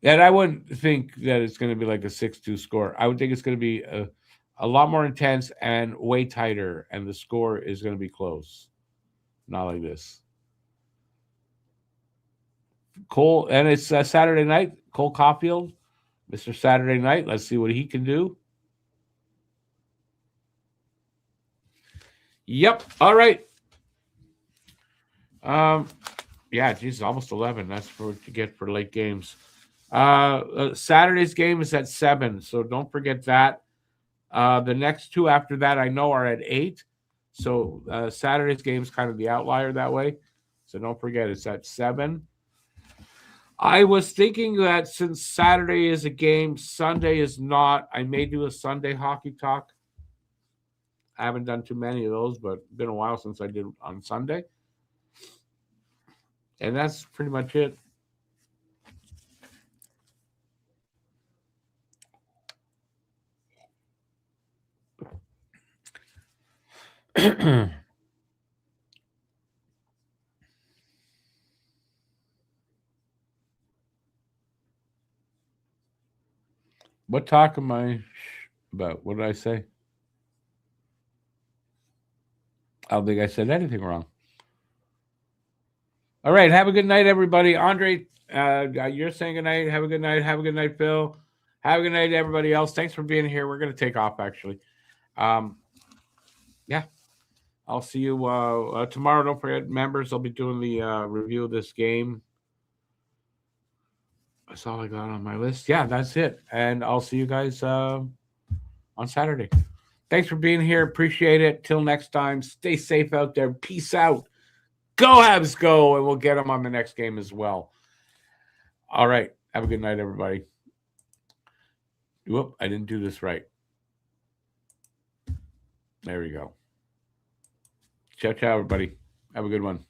And I wouldn't think that it's going to be like a 6-2 score. I would think it's going to be a lot more intense and way tighter, and the score is going to be close. Not like this. Cole, and it's Saturday night. Cole Caulfield, Mr. Saturday Night. Let's see what he can do. Yep. All right. Yeah, geez, almost 11. That's what you get for late games. Saturday's game is at 7, so don't forget that. The next two after that I know are at 8. So Saturday's game is kind of the outlier that way. So don't forget it's at 7. I was thinking that since Saturday is a game, Sunday is not. I may do a Sunday hockey talk. I haven't done too many of those, but it's been a while since I did on Sunday. And that's pretty much it. What talk am I about? What did I say? I don't think I said anything wrong. All right. Have a good night, everybody. Andre, you're saying good night. Have a good night. Have a good night, Phil. Have a good night to everybody else. Thanks for being here. We're going to take off, actually. Yeah. I'll see you tomorrow. Don't forget, members, I'll be doing the review of this game. That's all I got on my list. Yeah, that's it. And I'll see you guys on Saturday. Thanks for being here. Appreciate it. Till next time, stay safe out there. Peace out. Go Habs, go. And we'll get them on the next game as well. All right. Have a good night, everybody. Whoop, I didn't do this right. There we go. Ciao, ciao, everybody. Have a good one.